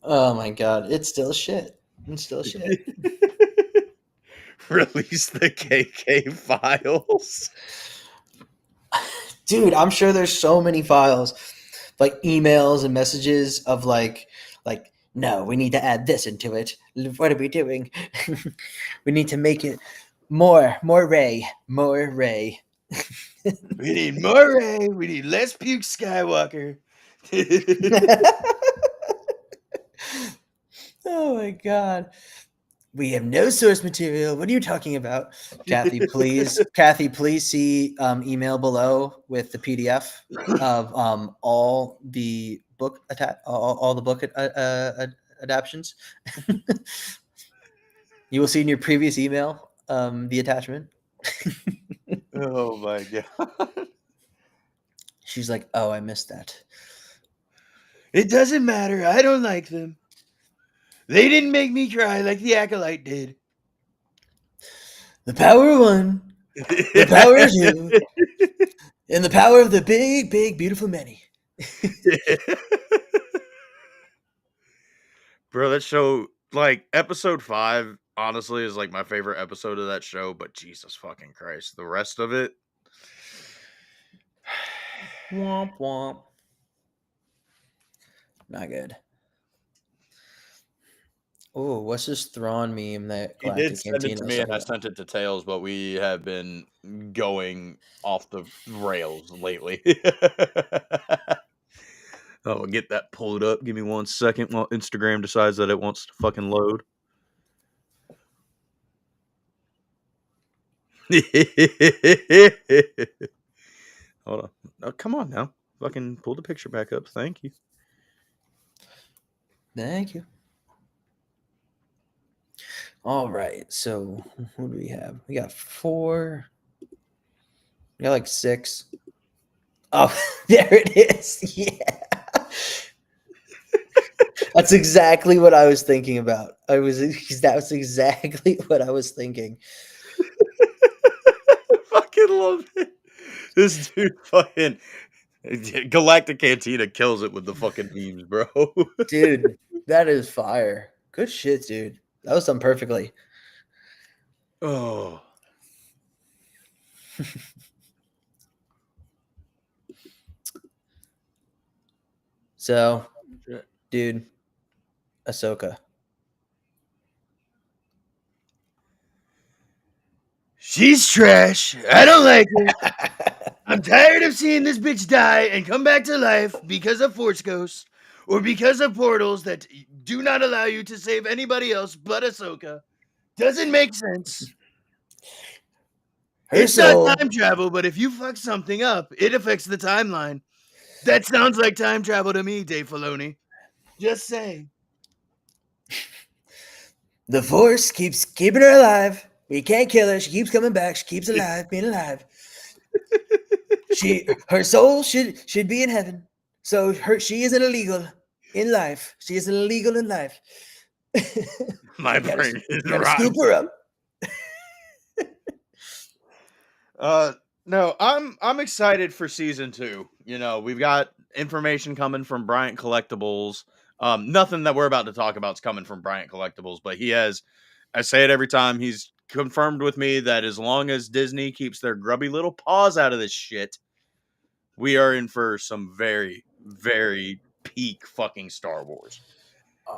Oh my god. It's still shit. It's still shit.
Release the KK files.
Dude, I'm sure there's so many files, like emails and messages of like no, we need to add this into it. What are we doing? We need to make it more Ray, more Ray.
We need more Ray. We need less Puke Skywalker.
Oh my god. We have no source material. What are you talking about? Kathy, please see email below with the PDF of all the book all the book adaptions. You will see in your previous email the attachment.
Oh my god.
She's like, "Oh, I missed that."
It doesn't matter. I don't like them. They didn't make me cry like the Acolyte did.
The power of one, the power of two, and the power of the big, big, beautiful many.
Bro, that show, like, episode 5, honestly, is like my favorite episode of that show, but Jesus fucking Christ. The rest of it.
Womp womp. Not good. Oh, what's this Thrawn meme that
He did
Galactic
send it
Cantina
to
was
me and
talking
I
about?
sent it to Tails, but we have been going off the rails lately. Oh, get that pulled up. Give me 1 second while Instagram decides that it wants to fucking load. Hold on. Oh, come on now. Fucking pull the picture back up. Thank you.
Thank you. All right. So who do we have? We got 4. We got like 6. Oh, there it is. Yeah. That's exactly what I was thinking about. That was exactly what I was thinking.
I fucking love it. This dude fucking Galactic Cantina kills it with the fucking memes, bro.
Dude, that is fire. Good shit, dude. That was done perfectly.
Oh.
So, dude, Ahsoka.
She's trash. I don't like her. I'm tired of seeing this bitch die and come back to life because of Force Ghosts or because of portals that do not allow you to save anybody else but Ahsoka. Doesn't make sense.
Her
It's not
soul.
time travel, but if you fuck something up, it affects the timeline. That sounds like time travel to me, Dave Filoni. Just saying.
The Force keeps keeping her alive. We can't kill her. She keeps coming back. She keeps alive, being alive. Her soul should be in heaven. So she isn't illegal in life. She isn't illegal in life.
My
gotta,
brain is
gotta scoop
rotten.
her up.
No, I'm excited for season 2. You know, we've got information coming from Bryant Collectibles. Nothing that we're about to talk about is coming from Bryant Collectibles, but he has, I say it every time, he's confirmed with me that as long as Disney keeps their grubby little paws out of this shit, we are in for some very, very peak fucking Star Wars.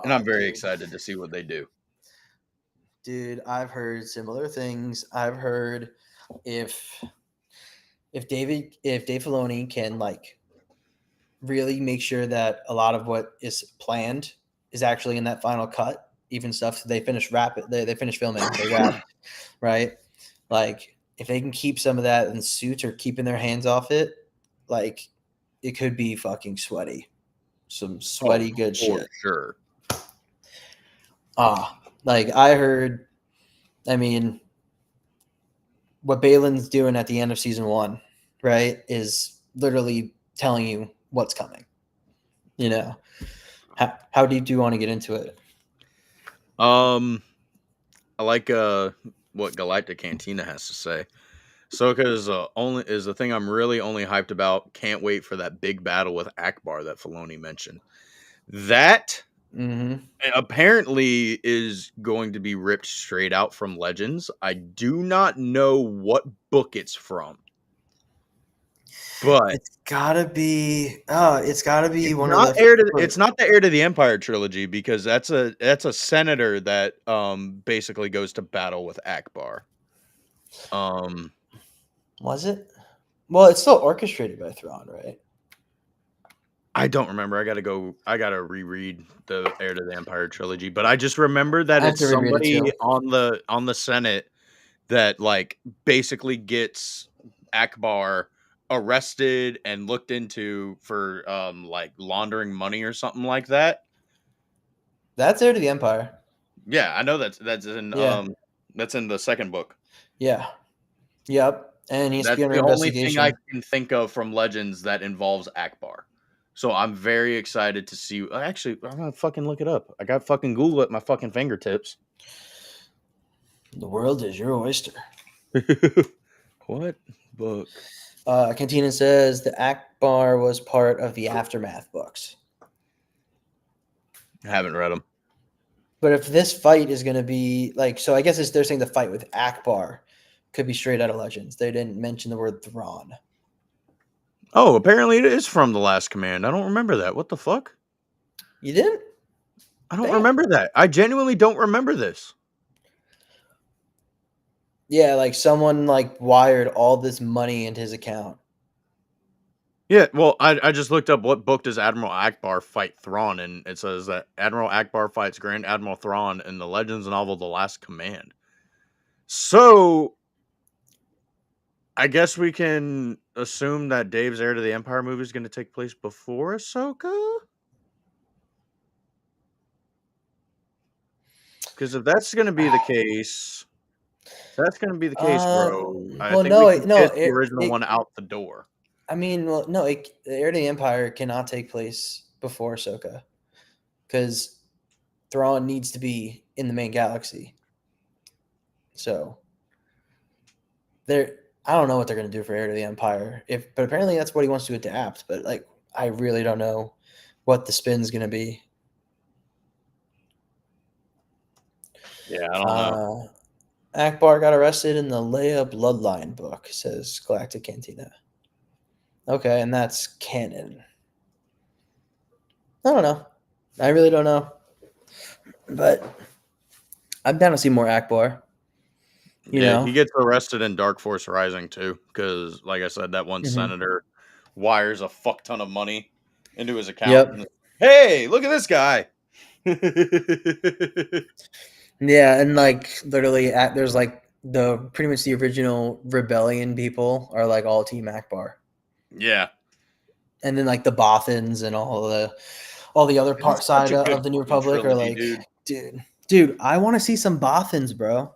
And I'm very
Dude.
excited to see what they do.
Dude, I've heard similar things. I've heard if if Dave Filoni can like really make sure that a lot of what is planned is actually in that final cut, even stuff they finish they finish filming, they wrap, right? Like if they can keep some of that in suits or keeping their hands off it, like it could be fucking sweaty. Some
Oh,
sweaty good
for
shit.
sure.
Like I heard, I mean, what Balin's doing at the end of season 1, right, is literally telling you what's coming. You know, how deep do you want to get into it?
I like what Galactic Cantina has to say. Ahsoka is the thing I'm really only hyped about. Can't wait for that big battle with Akbar that Filoni mentioned. That
Mm-hmm.
apparently is going to be ripped straight out from Legends. I do not know what book it's from, but
It's gotta be. Oh, it's gotta be one of the.
it's not the Heir to the Empire trilogy because that's a senator that basically goes to battle with Akbar. Um
Was it? Well, it's still orchestrated by Thrawn, right?
I don't remember. I gotta reread the Heir to the Empire trilogy, but I just remember that
I have
it's
to reread it
somebody
too.
on the Senate that like basically gets Akbar arrested and looked into for like laundering money or something like that.
That's Heir to the Empire.
Yeah, I know
Yeah.
that's in the second book.
Yeah. Yep. And he has to
That's
be under
the only thing I
investigation.
can think of from Legends that involves Akbar. So I'm very excited to see. Actually, I'm gonna fucking look it up. I got fucking Google at my fucking fingertips.
The world is your oyster.
What book?
Cantina says the Akbar was part of the Aftermath books.
I haven't read them.
But if this fight is going to be like, so I guess they're saying the fight with Akbar could be straight out of Legends. They didn't mention the word Thrawn.
Oh, apparently it is from The Last Command. I don't remember that. What the fuck?
You didn't?
I don't
Damn.
remember that. I genuinely don't remember this.
Yeah, like someone like wired all this money into his account.
Yeah, well, I just looked up what book does Admiral Akbar fight Thrawn, and it says that Admiral Akbar fights Grand Admiral Thrawn in the Legends novel The Last Command. So I guess we can assume that Dave's Heir to the Empire movie is going to take place before Ahsoka? Because if that's going to be the case, bro, I
Well,
think we
no,
can
no,
get the original
it
one out the door.
I mean, well, no, the Heir to the Empire cannot take place before Ahsoka because Thrawn needs to be in the main galaxy. So I don't know what they're gonna do for Heir to the Empire. But apparently that's what he wants to adapt. But like, I really don't know what the spin's gonna be.
Yeah, I don't know.
Akbar got arrested in the Leia Bloodline book, says Galactic Cantina. Okay, and that's canon. I don't know. I really don't know. But I'm down to see more Akbar. You
Yeah,
know.
he gets arrested in Dark Force Rising too, because like I said, that one
Mm-hmm.
senator wires a fuck ton of money into his account.
Yep.
And, hey, look at this guy.
Yeah, and like literally, there's like the pretty much the original rebellion people are like all Team Akbar,
Yeah,
and then like the Bothans and all the other
it is
part
such
side
a good
of the New
fucking
Republic are
trilogy,
like,
dude.
dude, I want to see some Bothans, bro.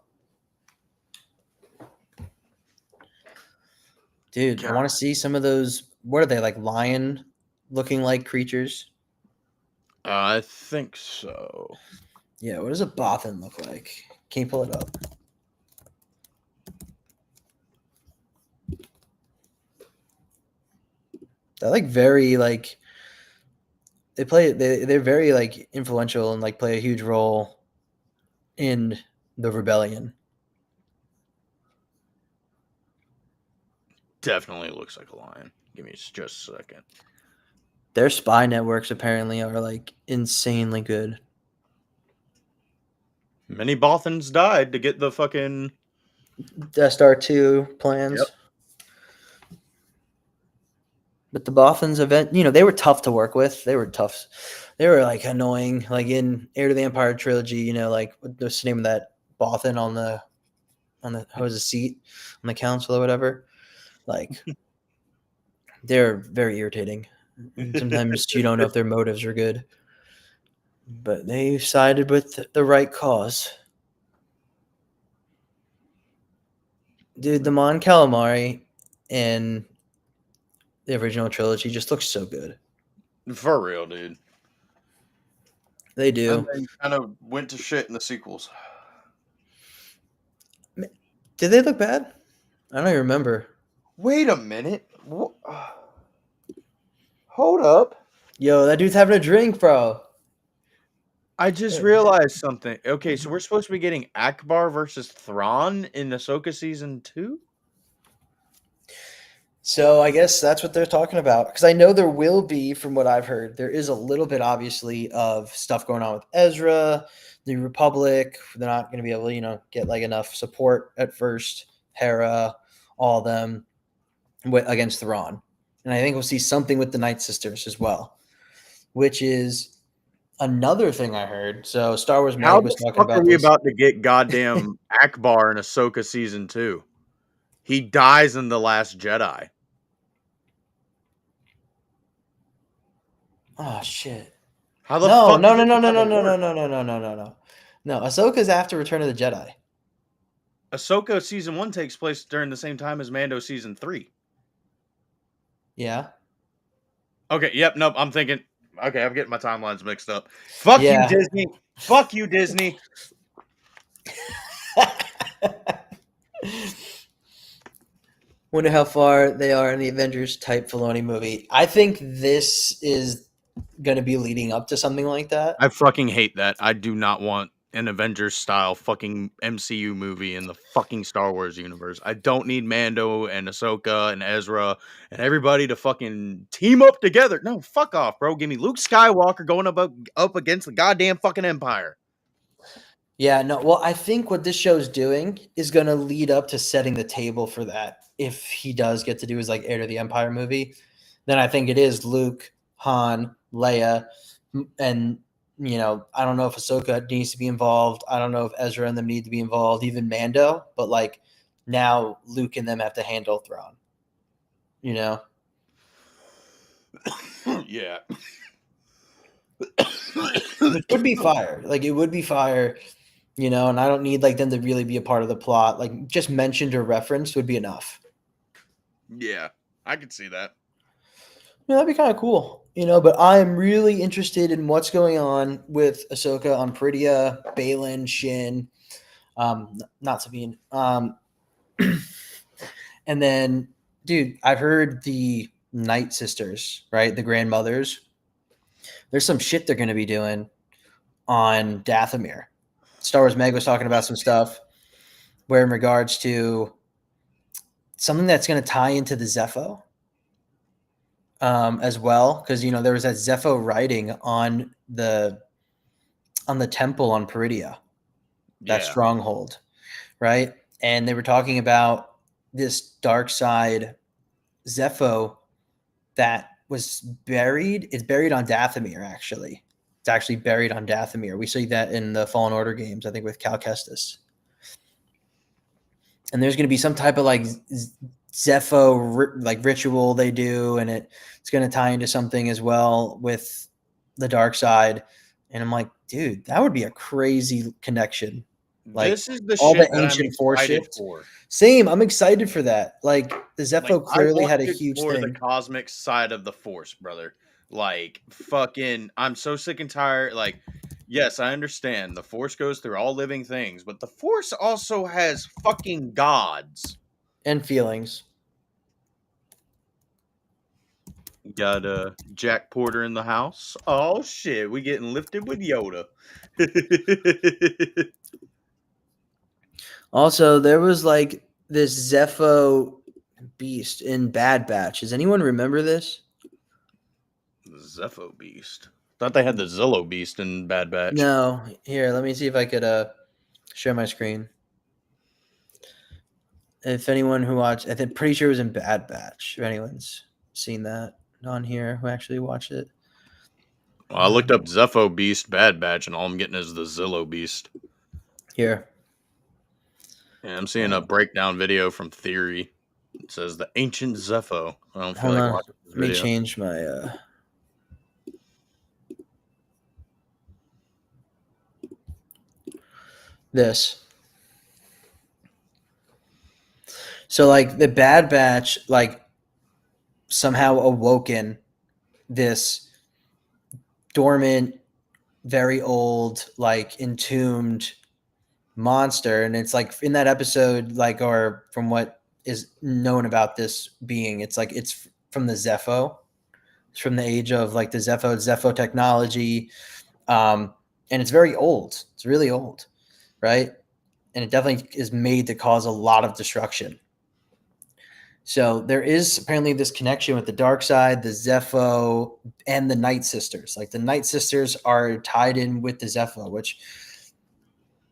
Dude, I
God,
want to see some of those. What are they like, lion looking like creatures?
I think so.
Yeah, what does a Bothan look like? Can you pull it up? They're like very like they're very like influential and like play a huge role in the rebellion.
Definitely looks like a lion. Give me just a second.
Their spy networks apparently are like insanely good.
Many Bothans died to get the fucking.
Death Star 2
Yep.
plans. But the Bothans event, they were tough to work with. They were tough. They were like annoying. Like in Heir to the Empire trilogy, like what's the name of that Bothan on the how was the seat on the council or whatever. Like they're very irritating. And sometimes you don't know if their motives are good. But they sided with the right cause. Dude, the Mon Calamari in the original trilogy just looks so good.
For real, dude.
They
And
do.
then kind of went to shit in the sequels.
Did they look bad? I don't even remember.
Wait a minute. Hold up.
Yo, that dude's having a drink, bro.
I just realized something. Okay, so we're supposed to be getting Akbar versus Thrawn in Ahsoka season 2?
So I guess that's what they're talking about. Because I know there will be, from what I've heard, there is a little bit obviously of stuff going on with Ezra, the Republic. They're not going to be able to, get like enough support at first. Hera, all of them against Thrawn, and I think we'll see something with the Night Sisters as well, which is another thing I heard. So Star Wars
How
Mag was
the
talking
fuck are
about
we
this.
about to get goddamn Akbar in Ahsoka season 2? He dies in The Last Jedi.
Oh shit!
How the
No,
fuck
no,
is
no,
this
no, no, no,
about to
no, no,
work?
no, no, no, no, no, no. No, Ahsoka's after Return of the Jedi.
Ahsoka season 1 takes place during the same time as Mando season 3.
Yeah,
Okay, yep, nope, I'm thinking. Okay, I'm getting my timelines mixed up. Fuck you,
yeah.
Disney. Fuck you, Disney.
Wonder how far they are in the Avengers type Filoni movie. I think this is going to be leading up to something like that.
I fucking hate that. I do not want an Avengers style fucking MCU movie in the fucking Star Wars universe. I don't need Mando and Ahsoka and Ezra and everybody to fucking team up together. No, fuck off, bro. Give me Luke Skywalker going up against the goddamn fucking Empire.
Yeah, no. Well, I think what this show's doing is going to lead up to setting the table for that. If he does get to do his like Heir to the Empire movie, then I think it is Luke, Han, Leia, and I don't know if Ahsoka needs to be involved. I don't know if Ezra and them need to be involved, even Mando. But like now, Luke and them have to handle Thrawn. You know.
Yeah.
Which would be fire. Like it would be fire, and I don't need like them to really be a part of the plot. Like just mentioned or referenced would be enough.
Yeah, I could see that.
Yeah, that'd be kind of cool, But I'm really interested in what's going on with Ahsoka on Peridia, Balin, Shin, not Sabine, and then, dude, I've heard the Night Sisters, right, the grandmothers. There's some shit they're going to be doing on Dathomir. Star Wars Meg was talking about some stuff where in regards to something that's going to tie into the Zepho as well, because there was that Zepho writing on the temple on Peridia, that
Yeah.
stronghold, right? And they were talking about this dark side Zepho that was buried. It's buried on Dathomir, actually. It's actually buried on Dathomir. We see that in the Fallen Order games, I think, with Cal Kestis. And there's going to be some type of like Zepho like ritual they do, and it's going to tie into something as well with the dark side. And I'm like, dude, that would be a crazy connection. Like
This is the
all the
shit that I'm
ancient Force
excited
ships.
for.
Same. I'm excited for that. Like the
Like,
Zepho
I
clearly
want
had a
to
huge
explore the
thing.
cosmic side of the Force, brother. Like, fucking, I'm so sick and tired. Like, yes, I understand the Force goes through all living things, but the Force also has fucking gods.
And feelings.
Got Jack Porter in the house. Oh shit, we getting lifted with Yoda.
Also, there was like this Zepho beast in Bad Batch. Does anyone remember this?
The Zepho Beast. Thought they had the Zillow Beast in Bad Batch.
No. Here, let me see if I could share my screen. If anyone who watched, I think pretty sure it was in Bad Batch. If anyone's seen that on here who actually watched it.
Well, I looked up Zepho Beast Bad Batch, and all I'm getting is the Zillow Beast.
Here.
Yeah, I'm seeing a breakdown video from Theory. It says the ancient Zepho. I don't feel
Hold
like
on.
watching this
Let me
video.
change my this. So like the Bad Batch like somehow awoken this dormant, very old, like entombed monster, and it's like in that episode, like, or from what is known about this being, it's like it's from the Zepho. It's from the age of like the Zepho technology, um, and it's very old. It's really old, right? And it definitely is made to cause a lot of destruction. So there is apparently this connection with the dark side, the Zepho, and the Night Sisters. Like the Night Sisters are tied in with the Zepho, which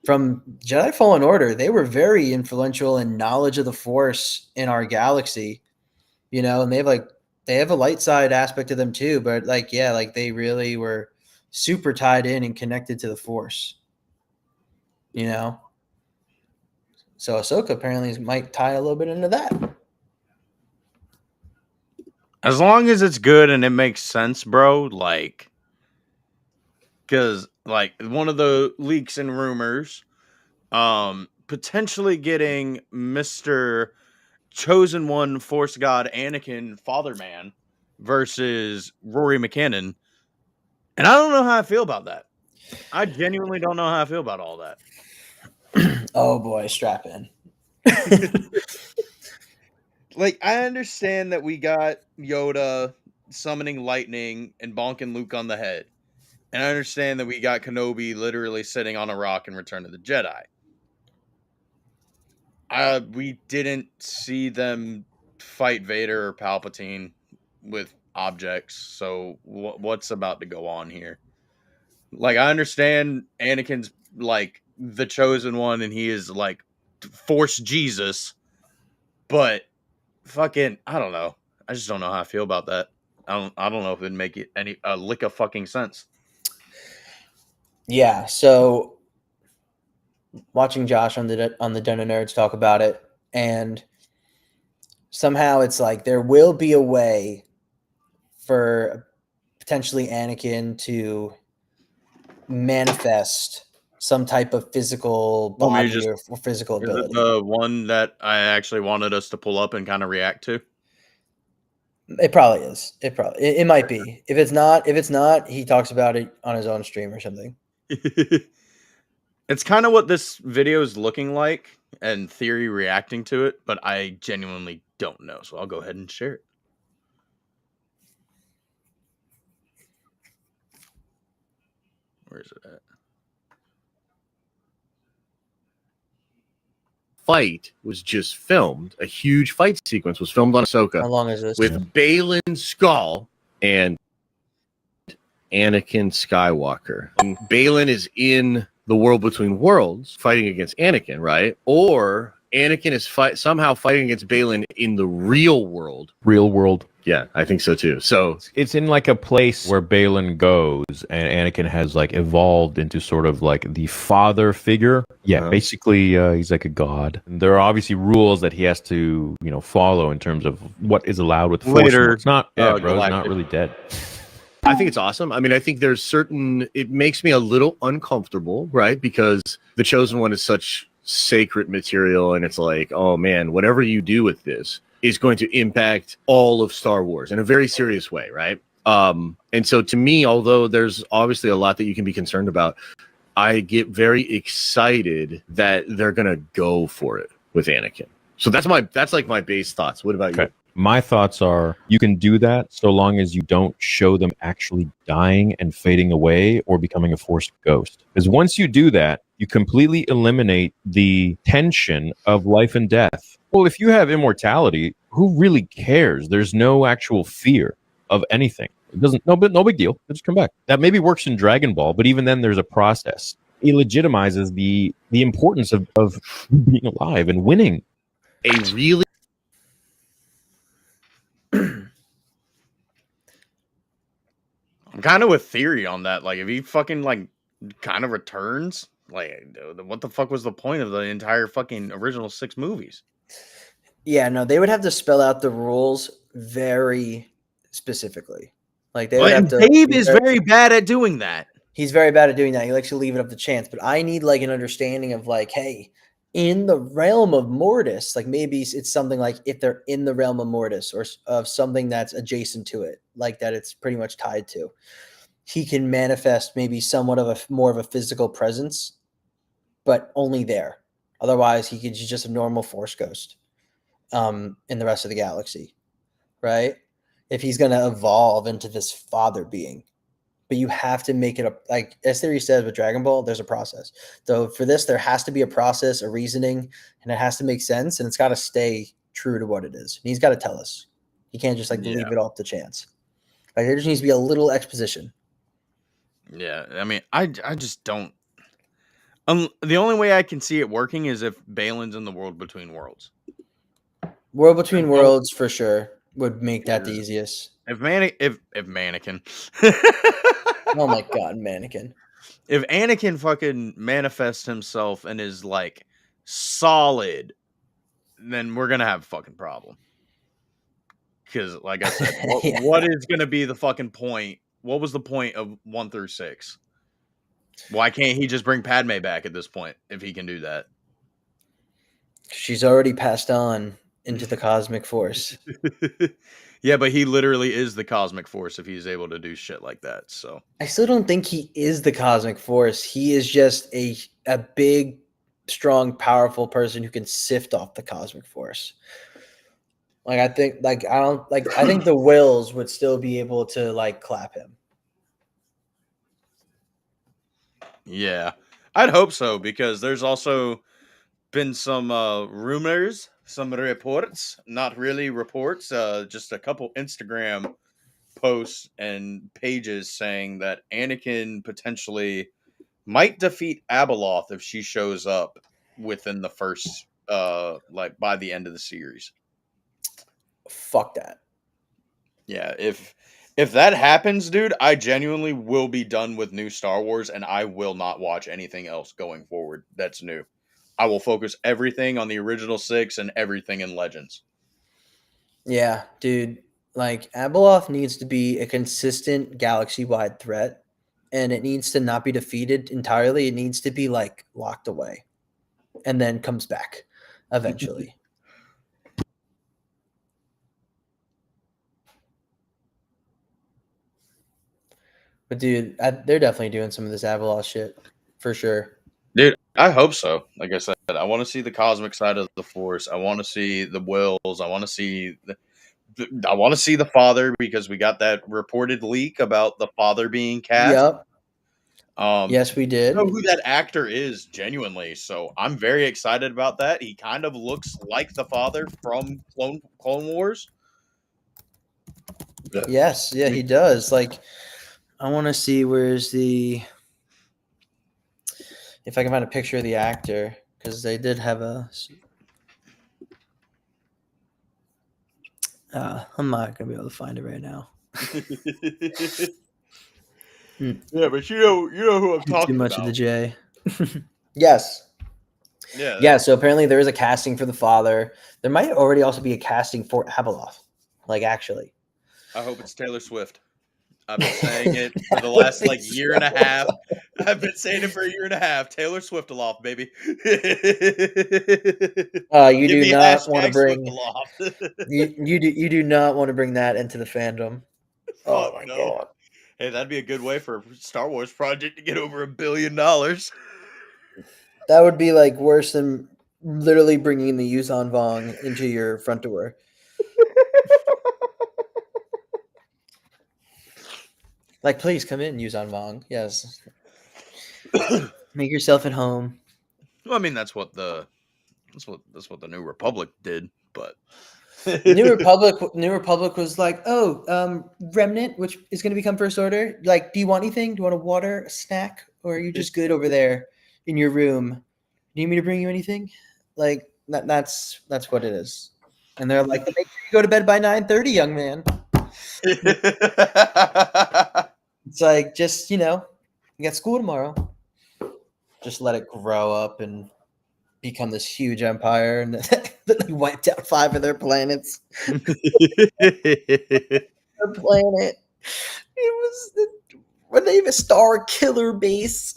from Jedi Fallen Order, they were very influential in knowledge of the Force in our galaxy, and they have a light side aspect to them too, but they really were super tied in and connected to the Force, you know. So Ahsoka apparently might tie a little bit into that.
As long as it's good and it makes sense, bro, because one of the leaks and rumors, potentially getting Mr. Chosen One Force God Anakin Father Man versus Rory McCannon. And I don't know how I feel about that. I genuinely don't know how I feel about all that.
Oh boy, strap in.
I understand that we got Yoda summoning lightning and bonking Luke on the head. And I understand that we got Kenobi literally sitting on a rock in Return of the Jedi. We didn't see them fight Vader or Palpatine with objects. So what's about to go on here? I understand Anakin's the chosen one and he is Force Jesus, but fucking I don't know. I just don't know how I feel about that. I don't know if it'd make it any a lick of fucking sense.
Yeah, so watching Josh on the Den of Nerds talk about it, and somehow it's like there will be a way for potentially Anakin to manifest some type of physical
Want me to
body
just
or physical
Is it
ability.
the one that I actually wanted us to pull up and kind of react to?
It probably is. It might be. If it's not, he talks about it on his own stream or something.
It's kind of what this video is looking like and theory reacting to it, but I genuinely don't know. So I'll go ahead and share it. Where is it at?
Fight was just filmed. A huge fight sequence was filmed on Ahsoka.
How long is this?
With Baylan Skull and Anakin Skywalker. And Baylan is in the world between worlds fighting against Anakin, right? Or Anakin is somehow fighting against Baylan in the real world.
Real world.
Yeah, I think so too. So
it's in a place where Baylan goes and Anakin has evolved into sort of the father figure. Yeah, basically he's like a god. And there are obviously rules that he has to, follow in terms of what is allowed with the Force. It's not, bro, he's not really dead.
I think it's awesome. I mean, I think it makes me a little uncomfortable, right? Because the Chosen One is such sacred material and it's like, oh man, whatever you do with this is going to impact all of Star Wars in a very serious way, right? And so to me, although there's obviously a lot that you can be concerned about, I get very excited that they're going to go for it with Anakin. So that's my base thoughts. What about you?
My thoughts are you can do that so long as you don't show them actually dying and fading away or becoming a Force ghost. Because once you do that, you completely eliminate the tension of life and death. Well, if you have immortality, who really cares? There's no actual fear of anything. It doesn't. No big deal. They'll just come back. That maybe works in Dragon Ball, but even then, there's a process. It legitimizes the importance of being alive and winning.
A really
I'm kind of with theory on that. If he fucking kind of returns, what the fuck was the point of the entire fucking original 6 movies?
Yeah, no, they would have to spell out the rules very specifically. They would
But
have to.
Dave is very bad at doing that.
He's very bad at doing that. He likes to leave it up to chance. But I need an understanding of hey, in the realm of Mortis, maybe it's something if they're in the realm of Mortis or of something that's adjacent to it, that it's pretty much tied to. He can manifest maybe somewhat of more of a physical presence, but only there. Otherwise, he's just a normal Force ghost in the rest of the galaxy, right? If he's going to evolve into this father being. but you have to make it a, like as Theory says with Dragon Ball, there's a process. So for this, there has to be a process, a reasoning, and it has to make sense, and it's got to stay true to what it is. And he's got to tell us. He can't just like leave it all up to chance. Like there just needs to be a little exposition.
Yeah, I mean, I just don't. The only way I can see it working is if Balin's in the World Between Worlds.
World Between Worlds for sure would make that the easiest.
If Mannequin.
Oh my god, Mannequin.
If Anakin fucking manifests himself and is like solid, then we're gonna have a fucking problem. Because, like I said, what is gonna be the fucking point? What was the point of 1 through 6? Why can't he just bring Padme back at this point if he can do that?
She's already passed on into the cosmic force.
Yeah, but he literally is the cosmic force if he's able to do shit like that. So
I still don't think he is the cosmic force. He is just a big, strong, powerful person who can sift off the cosmic force. Like I think the Wills would still be able to like clap him.
yeah, I'd hope so because there's also been some rumors, some reports, not really reports, just a couple Instagram posts and pages saying that Anakin potentially might defeat Abeloth if she shows up within the first like by the end of the series.
Fuck that.
Yeah, if that happens, dude, I genuinely will be done with new Star Wars and I will not watch anything else going forward that's new. I will focus everything on the original 6 and everything in Legends.
Yeah, dude. Like Abeloth needs to be a consistent galaxy-wide threat, and it needs to not be defeated entirely. It needs to be like locked away, and then comes back eventually. But dude, they're definitely doing some of this Abeloth shit for sure.
Dude, I hope so. Like I said, I want to see the cosmic side of the Force. I want to see the Wills. I want to see the father because we got that reported leak about the father being cast.
Yep. Yes, we did.
I don't know who that actor is genuinely, so I'm very excited about that. He kind of looks like the father from Clone Wars.
Yes, yeah, he does. Like, I want to see if I can find a picture of the actor because they did have a. I'm not gonna be able to find it right now.
Yeah, but you know who I'm talking about.
Too much of the J. Yes.
Yeah.
Yeah. So apparently there is a casting for the father. There might already also be a casting for Abeloth. Like actually.
I hope it's Taylor Swift. I've been saying it for the last like year and a half. I've been saying it for a year and a half. Taylor Swift aloft, baby.
You do not want to bring you do not want to bring that into the fandom. Oh my god.
Hey, that'd be a good way for a Star Wars project to get over $1 billion. That
would be like worse than literally bringing the Yuzhan Vong into your front door. Like, please come in, Yuzhan Vong. Yes. Make yourself at home.
Well, I mean, that's what the New Republic did, but
New Republic was like, Remnant, which is going to become First Order. Like, do you want anything? Do you want a water, a snack, or are you just good over there in your room? Do you need me to bring you anything? Like, that's what it is. And they're like, make sure you go to bed by 9:30, young man. It's like, just, you got school tomorrow. Just let it grow up and become this huge empire and then wiped out 5 of their planets. Their planet. Were they a star killer base?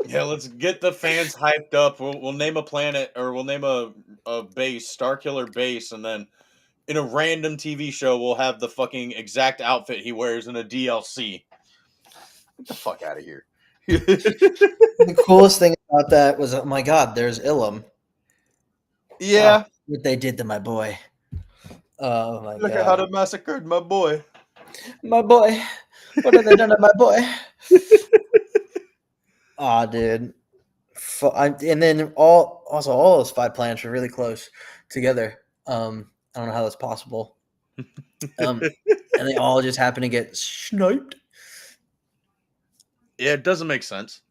Yeah, let's get the fans hyped up. We'll name a planet or we'll name a base, Star Killer base, and then in a random TV show, we'll have the fucking exact outfit he wears in a DLC. Get the fuck out of here.
The coolest thing about that was, oh my god, there's Ilum.
Yeah.
What they did to my boy. Oh my god.
Look at how they massacred my boy.
My boy. What have they done to my boy? Aw, dude. And then all those 5 planets were really close together. I don't know how that's possible. And they all just happen to get sniped.
Yeah, it doesn't make sense.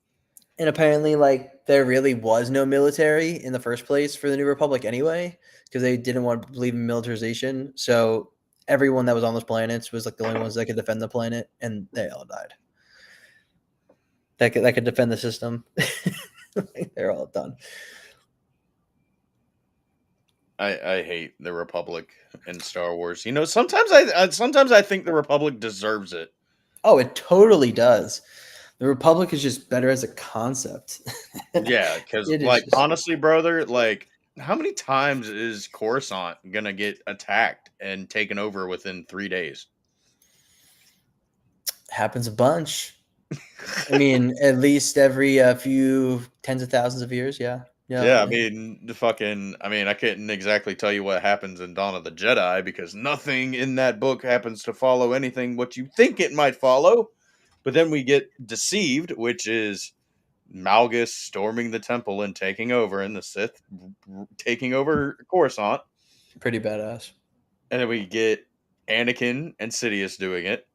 And apparently, like, there really was no military in the first place for the New Republic anyway, because they didn't want to believe in militarization. So everyone that was on those planets was like the only ones that could defend the planet, and they all died. That could defend the system. They're all done.
I hate the Republic in Star Wars. You know, sometimes I think the Republic deserves it.
Oh, it totally does. The Republic is just better as a concept.
Yeah, because
It is
like
just
honestly, brother, like how many times is Coruscant gonna get attacked and taken over within 3 days?
happens a bunch. I mean, at least every few tens of thousands of years. Yeah.
Yeah, I mean, I couldn't exactly tell you what happens in Dawn of the Jedi because nothing in that book happens to follow anything what you think it might follow. But then we get Deceived, which is Malgus storming the temple and taking over, and the Sith taking over Coruscant.
Pretty badass.
And then we get Anakin and Sidious doing it.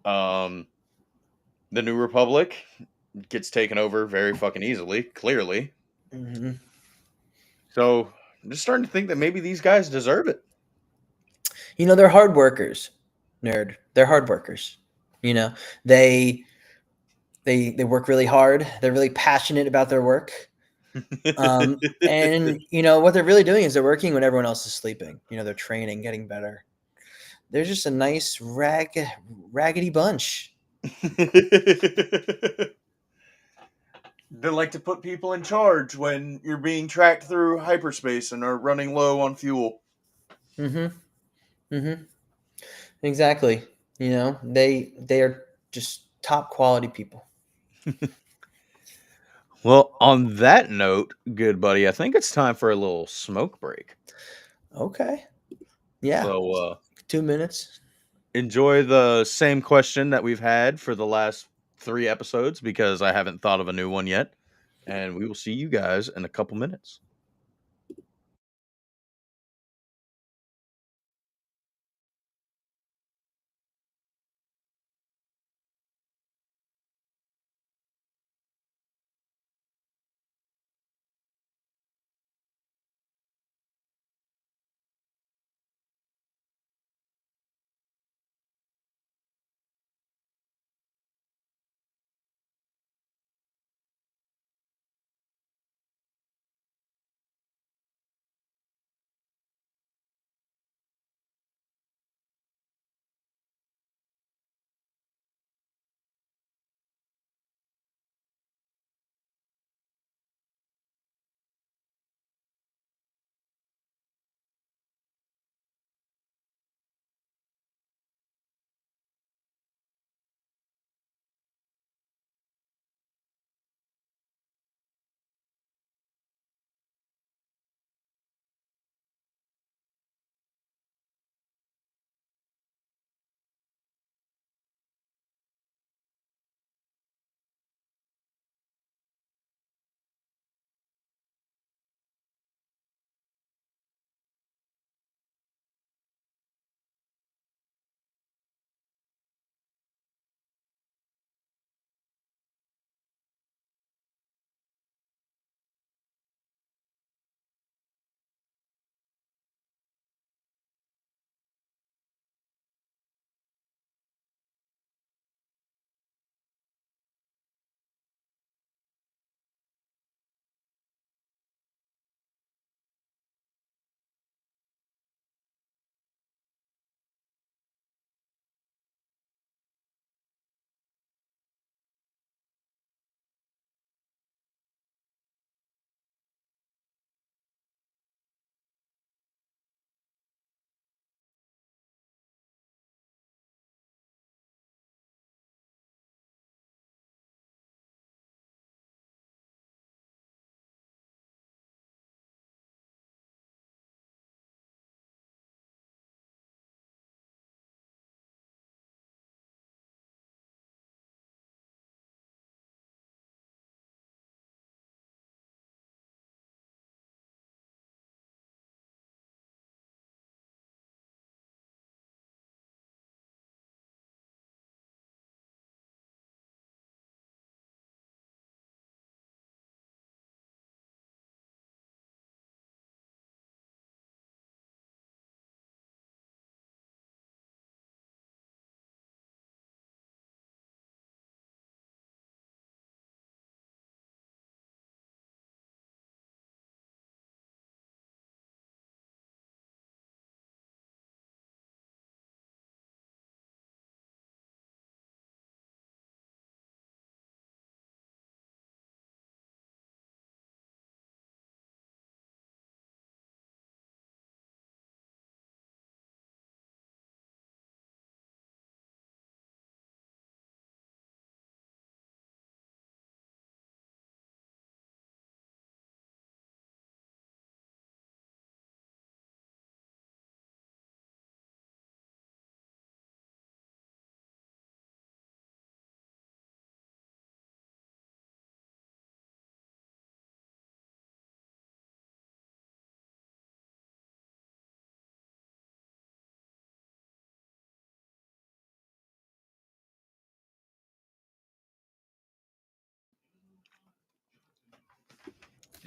The New Republic gets taken over very fucking easily, clearly.
Mm-hmm.
So I'm just starting to think that maybe these guys deserve it.
You know, they're hard workers, nerd. They're hard workers. You know, they work really hard. They're really passionate about their work. And you know what they're really doing is they're working when everyone else is sleeping. You know, they're training, getting better. They're just a nice raggedy bunch.
They like to put people in charge when you're being tracked through hyperspace and are running low on fuel.
Mm-hmm. Mm-hmm. Exactly. You know, they are just top quality people.
Well, on that note, good buddy, I think it's time for a little smoke break.
Okay. Yeah.
So
2 minutes.
enjoy the same question that we've had for the last 3 episodes because I haven't thought of a new one yet. And we will see you guys in a couple minutes.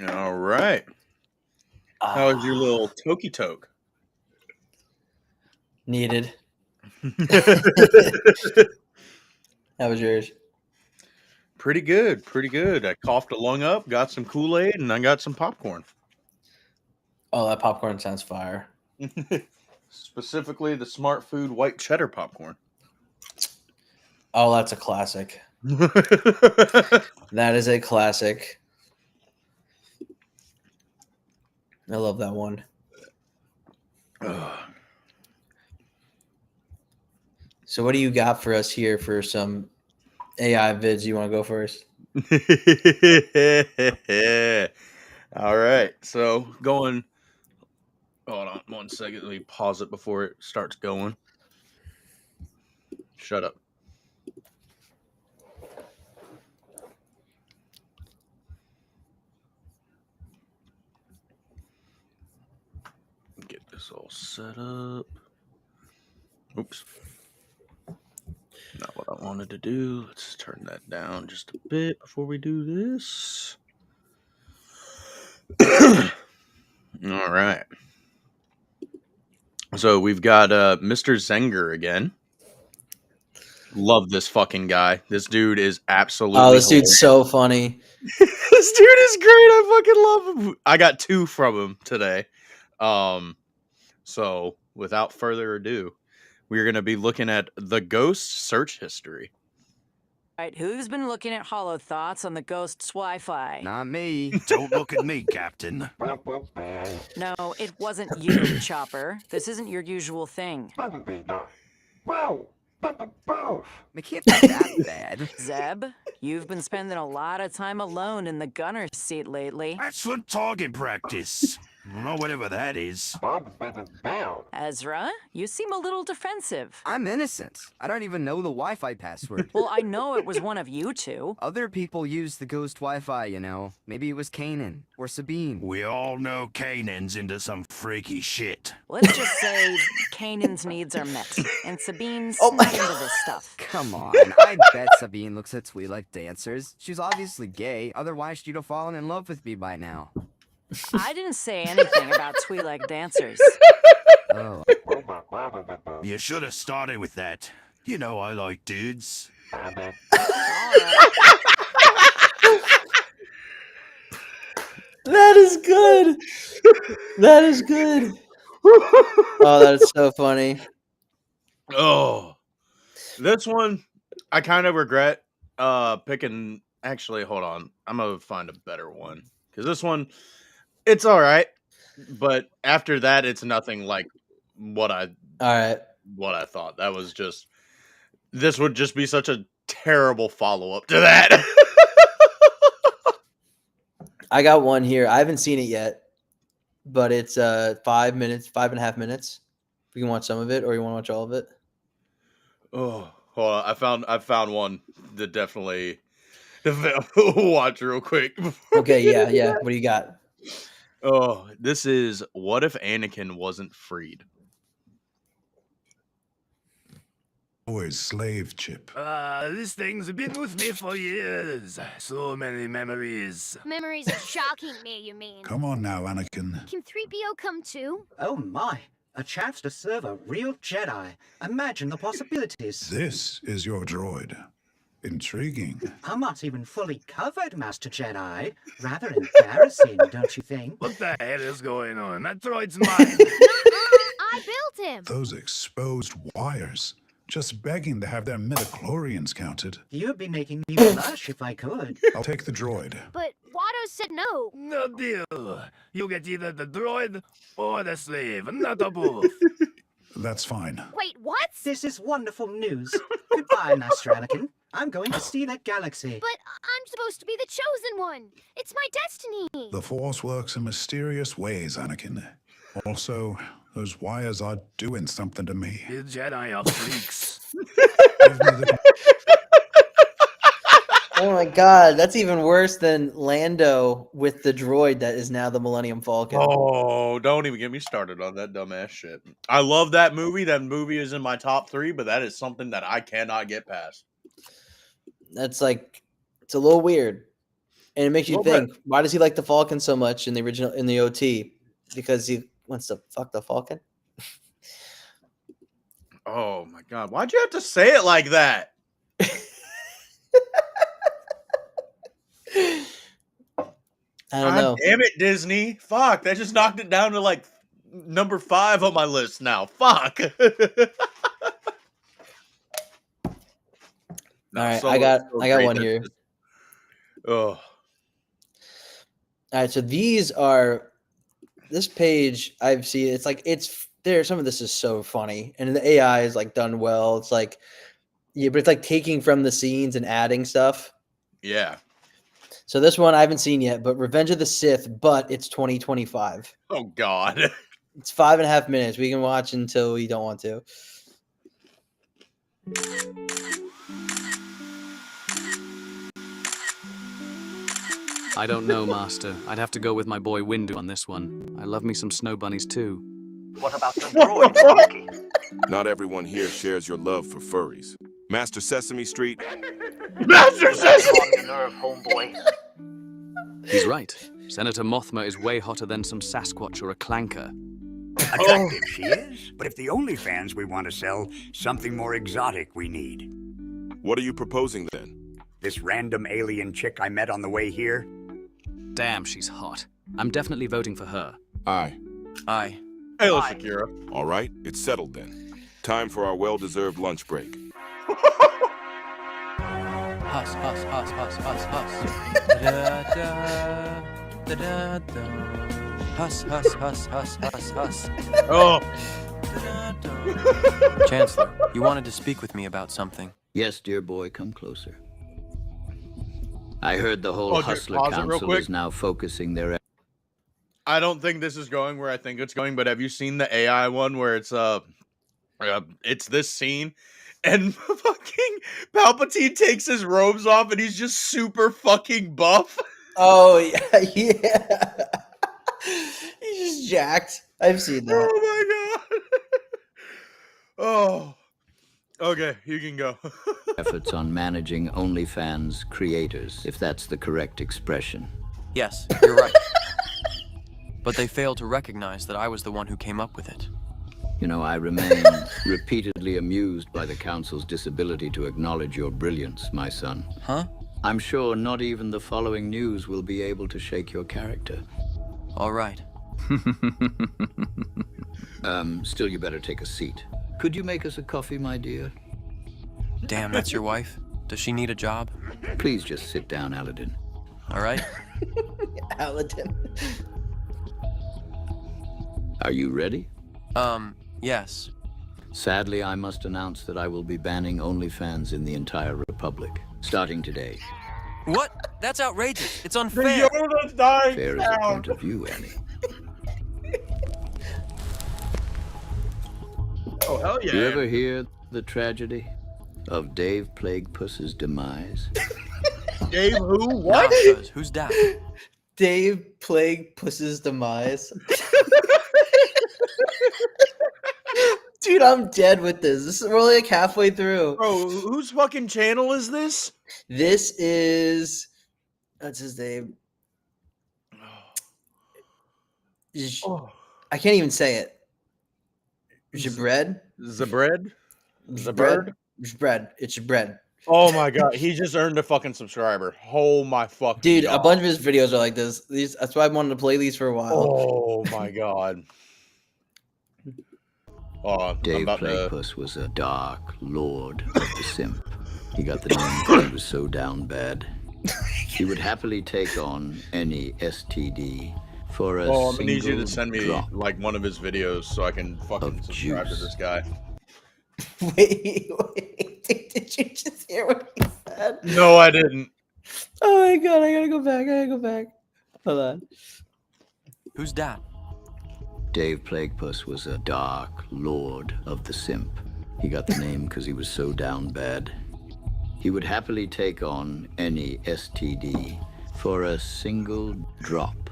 All right. How was your little Toki Toke?
Needed. How was yours?
Pretty good. Pretty good. I coughed a lung up, got some Kool-Aid, and I got some popcorn.
Oh, that popcorn sounds fire.
Specifically, the Smart Food white cheddar popcorn.
Oh, that's a classic. That is a classic. I love that one. So what do you got for us here for some AI vids? You want to go first?
All right. So going. Hold on 1 second. Let me pause it before it starts going. Shut up. Get this all set up. Oops. Not what I wanted to do. Let's turn that down just a bit before we do this. All right. So we've got Mr. Zenger again. Love this fucking guy. This dude is absolutely
this dude's so funny.
This dude is great. I fucking love him. I got 2 from him today. So without further ado, we're going to be looking at the Ghost search history.
Right, who's been looking at Hollow Thoughts on the Ghost's Wi-Fi?
Not me. Don't look at me, Captain.
No, it wasn't you, Chopper. This isn't your usual thing.
It can't be that bad.
Zeb, you've been spending a lot of time alone in the gunner's seat lately.
That's for target practice. Or whatever that is.
Ezra, you seem a little defensive.
I'm innocent. I don't even know the Wi-Fi password.
Well, I know it was one of you two.
Other people use the ghost Wi-Fi, you know. Maybe it was Kanan or Sabine.
We all know Kanan's into some freaky shit.
Let's just say Kanan's needs are met, and Sabine's
Oh my
not into this stuff.
Come on, I bet Sabine looks at Twi'lek dancers. She's obviously gay, otherwise she'd have fallen in love with me by now.
I didn't say anything about Twi'lek dancers.
Oh.
You should have started with that. You know I like dudes.
All right.
That is good. That is good. Oh, that is so funny.
Oh, this one I kind of regret picking. Actually, hold on. I'm gonna find a better one because this one, it's all right, but after that, it's nothing like what I
All right.
thought. That was just. This would just be such a terrible follow up to that.
I got one here. I haven't seen it yet, but it's 5 minutes, 5.5 minutes. We can watch some of it, or you want to watch all of it?
Oh, hold on. I found one that definitely watch real quick.
Okay, yeah. What do you got?
Oh, this is What If Anakin Wasn't Freed?
Always slave chip.
This thing's been with me for years. So many memories.
Memories of shocking me, you mean?
Come on now, Anakin.
Can 3PO come too?
Oh my, a chance to serve a real Jedi. Imagine the possibilities.
This is your droid. Intriguing.
I'm not even fully covered, Master Jedi. Rather embarrassing, don't you think?
What the hell is going on? That droid's mine.
I built him!
Those exposed wires. Just begging to have their midichlorians counted.
You'd be making me blush if I could.
I'll take the droid.
But Watto said no.
No deal. You get either the droid or the slave, not the both.
That's fine.
Wait, what?
This is wonderful news. Goodbye, Master Anakin. I'm going to see that galaxy.
But I'm supposed to be the chosen one. It's my destiny.
The Force works in mysterious ways, Anakin. Also, those wires are doing something to me.
The Jedi are freaks.
Give me the...
Oh my god, that's even worse than Lando with the droid that is now the Millennium Falcon.
Oh, don't even get me started on that dumbass shit. I love that movie. That movie is in my top 3, but that is something that I cannot get past.
That's like, it's a little weird. And it makes you
Little
think, why does he like the Falcon so much in the OT? Because he wants to fuck the Falcon.
Oh my god, why'd you have to say it like that?
I don't know.
Damn it, Disney. Fuck, that just knocked it down to like number 5 on my list now. Fuck.
All right, I got one here.
Oh.
All right, so this page I've seen. It's like some of this is so funny, and the AI is like done well. It's like, yeah, but it's like taking from the scenes and adding stuff.
Yeah.
So this one I haven't seen yet, but Revenge of the Sith, but it's 2025.
Oh God.
It's 5.5 minutes. We can watch until we don't want to.
I don't know, Master. I'd have to go with my boy Windu on this one. I love me some snow bunnies too.
What about the droid, Monkey?
Not everyone here shares your love for furries. Master Sesame Street.
Master Sesame! On your nerve, homeboy.
He's right. Senator Mothma is way hotter than some Sasquatch or a clanker.
Attractive she is, but if the OnlyFans we want to sell, something more exotic we need.
What are you proposing then?
This random alien chick I met on the way here?
Damn, she's hot. I'm definitely voting for her.
Aye.
Aye.
Hail Shakira.
All right, it's settled then. Time for our well-deserved lunch break.
Huss, huss, huss, huss, huss, huss. Da-da-da, da-da-da. Huss, huss, huss, huss, huss, huss.
Oh.
Chancellor, you wanted to speak with me about something.
Yes, dear boy, come closer. I heard the whole Hustler Council is now focusing their...
I don't think this is going where I think it's going, but have you seen the AI one where it's this scene and fucking Palpatine takes his robes off and he's just super fucking buff?
Oh yeah, yeah. He's just jacked. I've seen that.
Oh my god. Oh. Okay, you can go.
efforts on managing OnlyFans creators, if that's the correct expression.
Yes, you're right. But they failed to recognize that I was the one who came up with it.
You know, I remain repeatedly amused by the Council's disability to acknowledge your brilliance, my son.
Huh?
I'm sure not even the following news will be able to shake your character.
All right.
Still, you better take a seat. Could you make us a coffee, my dear?
Damn, that's your wife? Does she need a job?
Please just sit down, Aladdin.
All right.
Aladdin.
Are you ready?
Yes.
Sadly, I must announce that I will be banning OnlyFans in the entire Republic, starting today.
What? That's outrageous. It's unfair.
Fair is a point of view, Annie.
Oh, hell yeah.
You ever hear the tragedy of Dave Plaguepuss's demise?
Dave who? What?
Nah, who's that?
Dave Plaguepuss's demise. Dude, I'm dead with this. We're only like halfway through.
Bro, whose fucking channel is this?
This is... What's his name?
Oh.
I can't even say it. Jabred?
Zabred?
Jabred? Jabred. It's Jabred.
Oh my god, he just earned a fucking subscriber. Oh my fucking
Dude,
god.
a bunch of his videos are like this. That's why I wanted to play these for a while.
Oh my god.
Dave Plaguepuss was a dark lord of the simp. He got the name because he was so down bad. He would happily take on any STD for a
I'm
single
gonna need you to send me
drop
like one of his videos so I can fucking subscribe to this guy.
Wait. Did you just hear what he said?
No, I didn't.
Oh my god, I gotta go back. Hold on.
Who's that?
Dave Plaguepuss was a dark lord of the simp. He got the name because he was so down bad. He would happily take on any STD for a single drop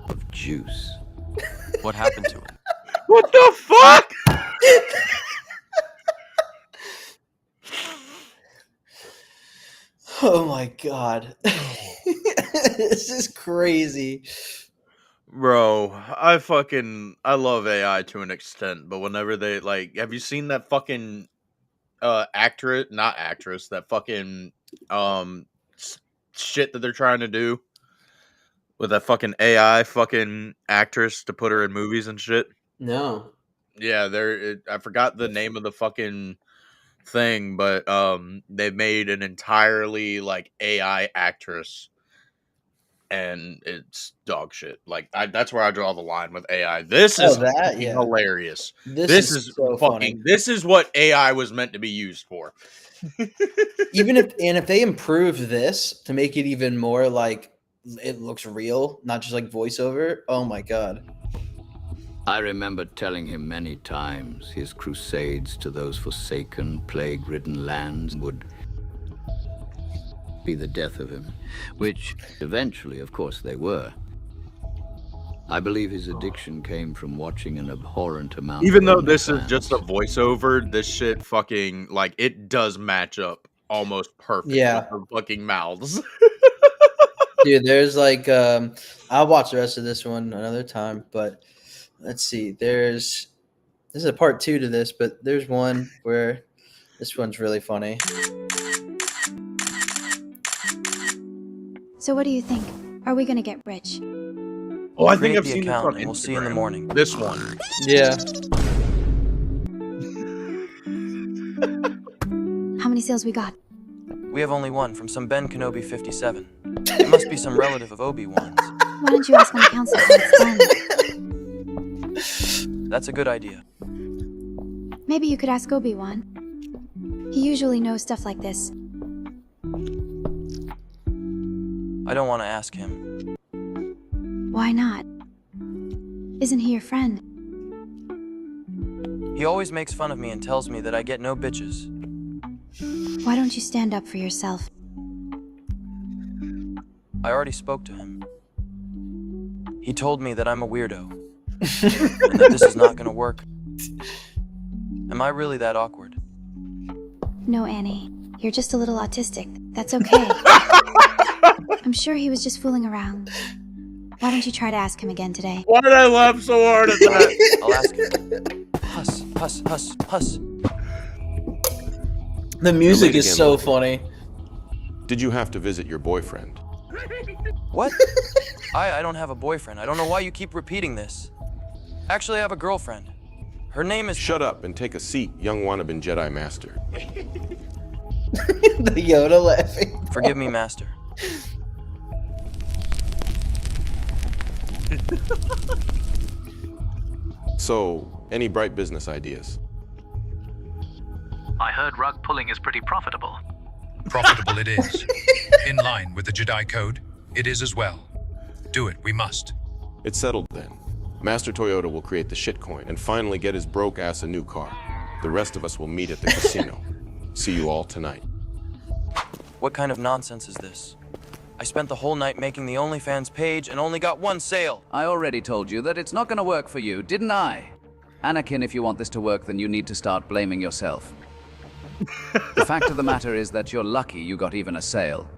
of juice.
What happened to him?
What the fuck?
Oh my god. This is crazy.
Bro, I love AI to an extent, but whenever they like, have you seen that fucking actress, not actress, that fucking shit that they're trying to do with that fucking AI fucking actress to put her in movies and shit?
No.
Yeah, I forgot the name of the fucking thing, but they made an entirely like AI actress, and it's dog shit. Like that's where I draw the line with AI. This is fucking hilarious.
This is so funny.
This is what AI was meant to be used for.
Even if they improve this to make it even more like it looks real, not just like voiceover. Oh my god.
I remember telling him many times his crusades to those forsaken, plague-ridden lands would be the death of him, which eventually, of course, they were. I believe his addiction came from watching an abhorrent amount
Even
of
though this is
OnlyFans.
just a voiceover, this shit fucking like it does match up almost perfect
Yeah.
with the fucking mouths.
Dude, there's like I'll watch the rest of this one another time, but let's see. This is a part 2 to this, but there's one where this one's really funny.
So what do you think? Are we gonna get rich?
Oh, I think
Create
I've
the
seen this
account
on
and we'll see you in the
Instagram.
morning.
This one.
Yeah.
How many sales we got?
We have only one from some Ben Kenobi 57. It must be some relative of Obi-Wan's.
Why don't you ask on the council how it's done?
That's a good idea.
Maybe you could ask Obi-Wan. He usually knows stuff like this.
I don't want to ask him.
Why not? Isn't he your friend?
He always makes fun of me and tells me that I get no bitches.
Why don't you stand up for yourself?
I already spoke to him. He told me that I'm a weirdo. And that this is not gonna work. Am I really that awkward?
No, Annie. You're just a little autistic. That's okay. I'm sure he was just fooling around. Why don't you try to ask him again today?
Why did I laugh so hard at that?
I'll ask him. Huss, huss, huss, huss.
The music
late
is
again,
so
Logan.
funny.
Did you have to visit your boyfriend?
What? I don't have a boyfriend. I don't know why you keep repeating this. Actually, I have a girlfriend. Her name is...
Shut up and take a seat, young wannabe Jedi Master.
The Yoda laughing.
Forgive me, Master.
So, any bright business ideas?
I heard rug pulling is pretty profitable.
Profitable it is. In line with the Jedi Code, it is as well. Do it, we must.
It's settled then. Master Toyota will create the shitcoin and finally get his broke ass a new car. The rest of us will meet at the casino. See you all tonight.
What kind of nonsense is this? I spent the whole night making the OnlyFans page and only got one sale.
I already told you that it's not gonna work for you, didn't I? Anakin, if you want this to work, then you need to start blaming yourself. The fact of the matter is that you're lucky you got even a sale.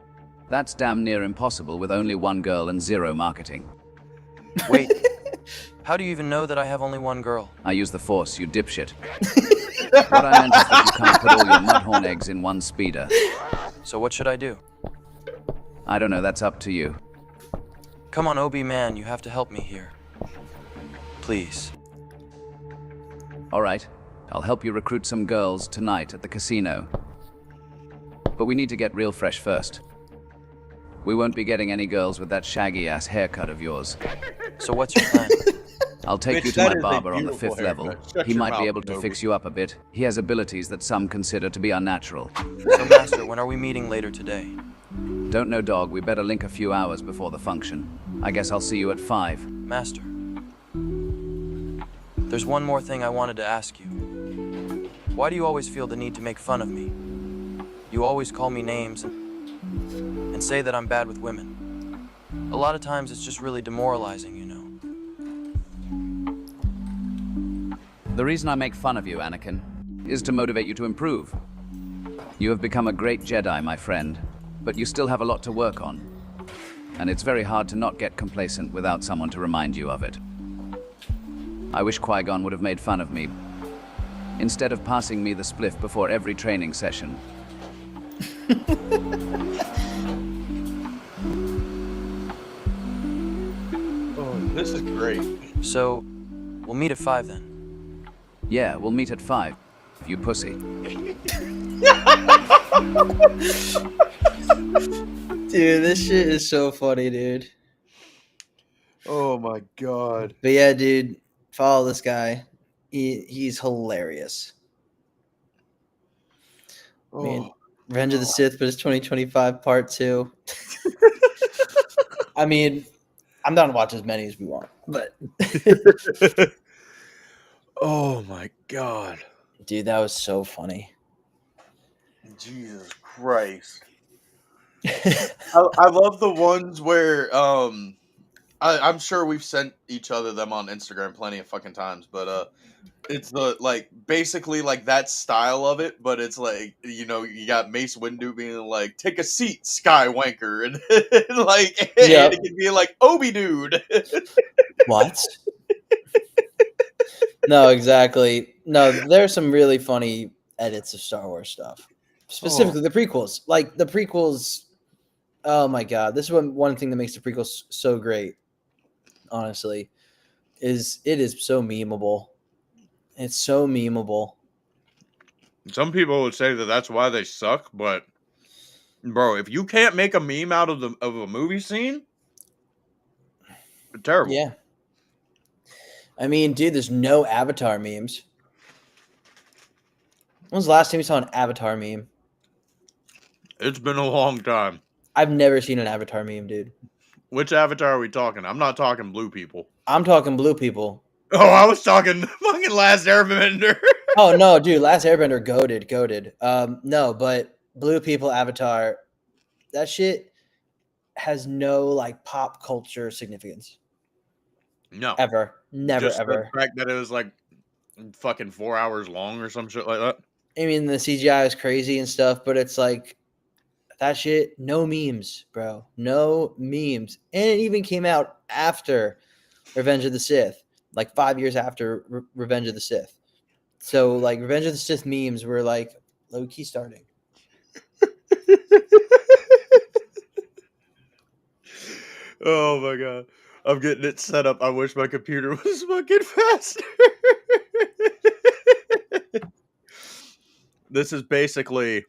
That's damn near impossible with only one girl and zero marketing.
Wait, how do you even know that I have only one girl?
I use the Force, you dipshit. What I meant is that you can't put all your mudhorn eggs in one speeder.
So what should I do?
I don't know, that's up to you.
Come on, Obi-Man, you have to help me here. Please.
All right, I'll help you recruit some girls tonight at the casino. But we need to get real fresh first. We won't be getting any girls with that shaggy-ass haircut of yours.
So what's your plan?
I'll take
Bitch,
you to
that
my
is a
barber on the
beautiful
5th level.
haircut. Shut
He
your
might be
mouth,
able to
Toby.
fix you up a bit. He has abilities that some consider to be unnatural.
So, Master, when are we meeting later today?
Don't know, dog. We better link a few hours before the function. I guess I'll see you at 5.
Master, there's one more thing I wanted to ask you. Why do you always feel the need to make fun of me? You always call me names and say that I'm bad with women. A lot of times it's just really demoralizing, you know.
The reason I make fun of you, Anakin, is to motivate you to improve. You have become a great Jedi, my friend. but you still have a lot to work on. And it's very hard to not get complacent without someone to remind you of it. I wish Qui-Gon would have made fun of me, instead of passing me the spliff before every training session.
Oh, this is great.
So, we'll meet at 5 then.
Yeah, we'll meet at 5, you pussy.
Dude, this shit is so funny, dude.
Oh my god.
But yeah, dude, follow this guy. He's hilarious. I mean,
Oh.
Revenge of the Sith, but it's 2025 Part 2. I mean, I'm down to watch as many as we want, but
Oh my god.
dude, that was so funny.
Jesus Christ. I love the ones where I'm sure we've sent each other them on Instagram plenty of fucking times, but it's the like basically like that style of it, but it's like, you know, you got Mace Windu being like, "Take a seat, Skywanker," and like
Yep.
Anakin being like, "Obi dude."
What? No, exactly. No, there's some really funny edits of Star Wars stuff. Specifically the prequels. Like the prequels, oh my god. This is one thing that makes the prequels so great, honestly, is it is so memeable. It's so memeable.
Some people would say that that's why they suck, but bro, if you can't make a meme out of a movie scene, terrible.
Yeah. I mean, dude, there's no Avatar memes. When was the last time you saw an Avatar meme?
It's been a long time.
I've never seen an Avatar meme, dude.
Which Avatar are we talking? I'm not talking blue people.
I'm talking blue people.
Oh, I was talking fucking Last Airbender.
Oh no, dude, Last Airbender goated. No, but blue people Avatar, that shit has no like pop culture significance.
No.
Ever. Never
Just
ever.
the fact that it was like fucking 4 hours long or some shit like that.
I mean, the CGI is crazy and stuff, but it's like that shit, no memes, bro. No memes. And it even came out after Revenge of the Sith, like 5 years after Revenge of the Sith. So, like, Revenge of the Sith memes were like low key starting.
Oh my god. I'm getting it set up. I wish my computer was fucking faster. This is basically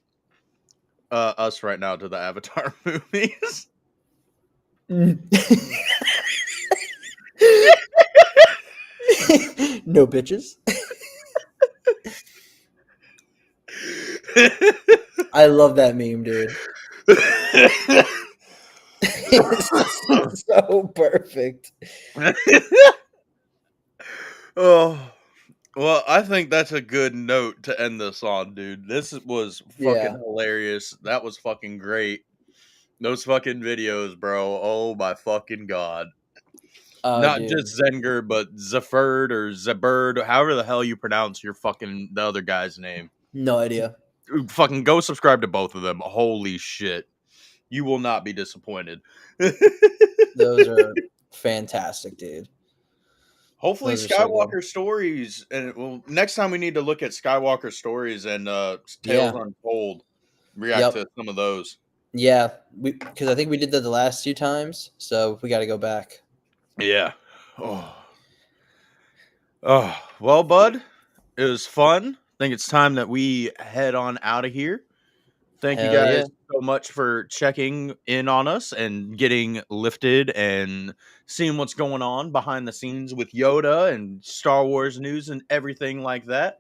us right now to the Avatar movies.
No bitches. I love that meme, dude. It's so perfect.
Oh, well, I think that's a good note to end this on, dude. This was fucking
Yeah.
hilarious. That was fucking great. Those fucking videos, bro. Oh my fucking god. Not
Dude.
just Zenger, but Zaferd or Zabird, however the hell you pronounce your fucking the other guy's name.
No idea.
Fucking go subscribe to both of them. Holy shit. You will not be disappointed.
Those are fantastic, dude.
Hopefully
Those are so good.
Skywalker Stories, and well, next time we need to look at Skywalker Stories and Tales
Yeah.
Untold. React
Yep.
to some of those.
Yeah, because I think we did that the last 2 times, so we got to go back.
Yeah. Oh. Oh, well, bud, it was fun. I think it's time that we head on out of here. Thank you
Hell
guys
yeah.
so much for checking in on us and getting lifted and seeing what's going on behind the scenes with Yoda and Star Wars news and everything like that.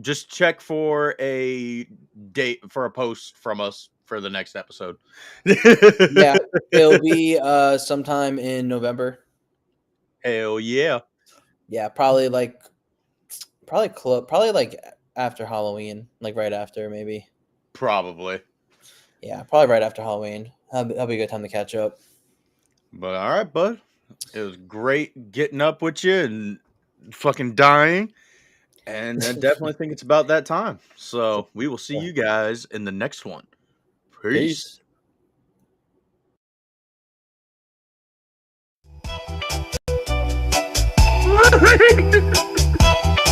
Just check for a date for a post from us for the next episode.
Yeah, it'll be sometime in November.
Hell yeah.
Yeah, probably like after Halloween, like right after maybe.
Probably.
Yeah, probably right after Halloween. That'll be a good time to catch up.
But all right, bud. It was great getting up with you and fucking dying. And I definitely think it's about that time. So we will see you guys in the next one. Peace.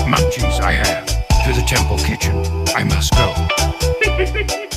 Munchies I have. To the temple kitchen. I must go.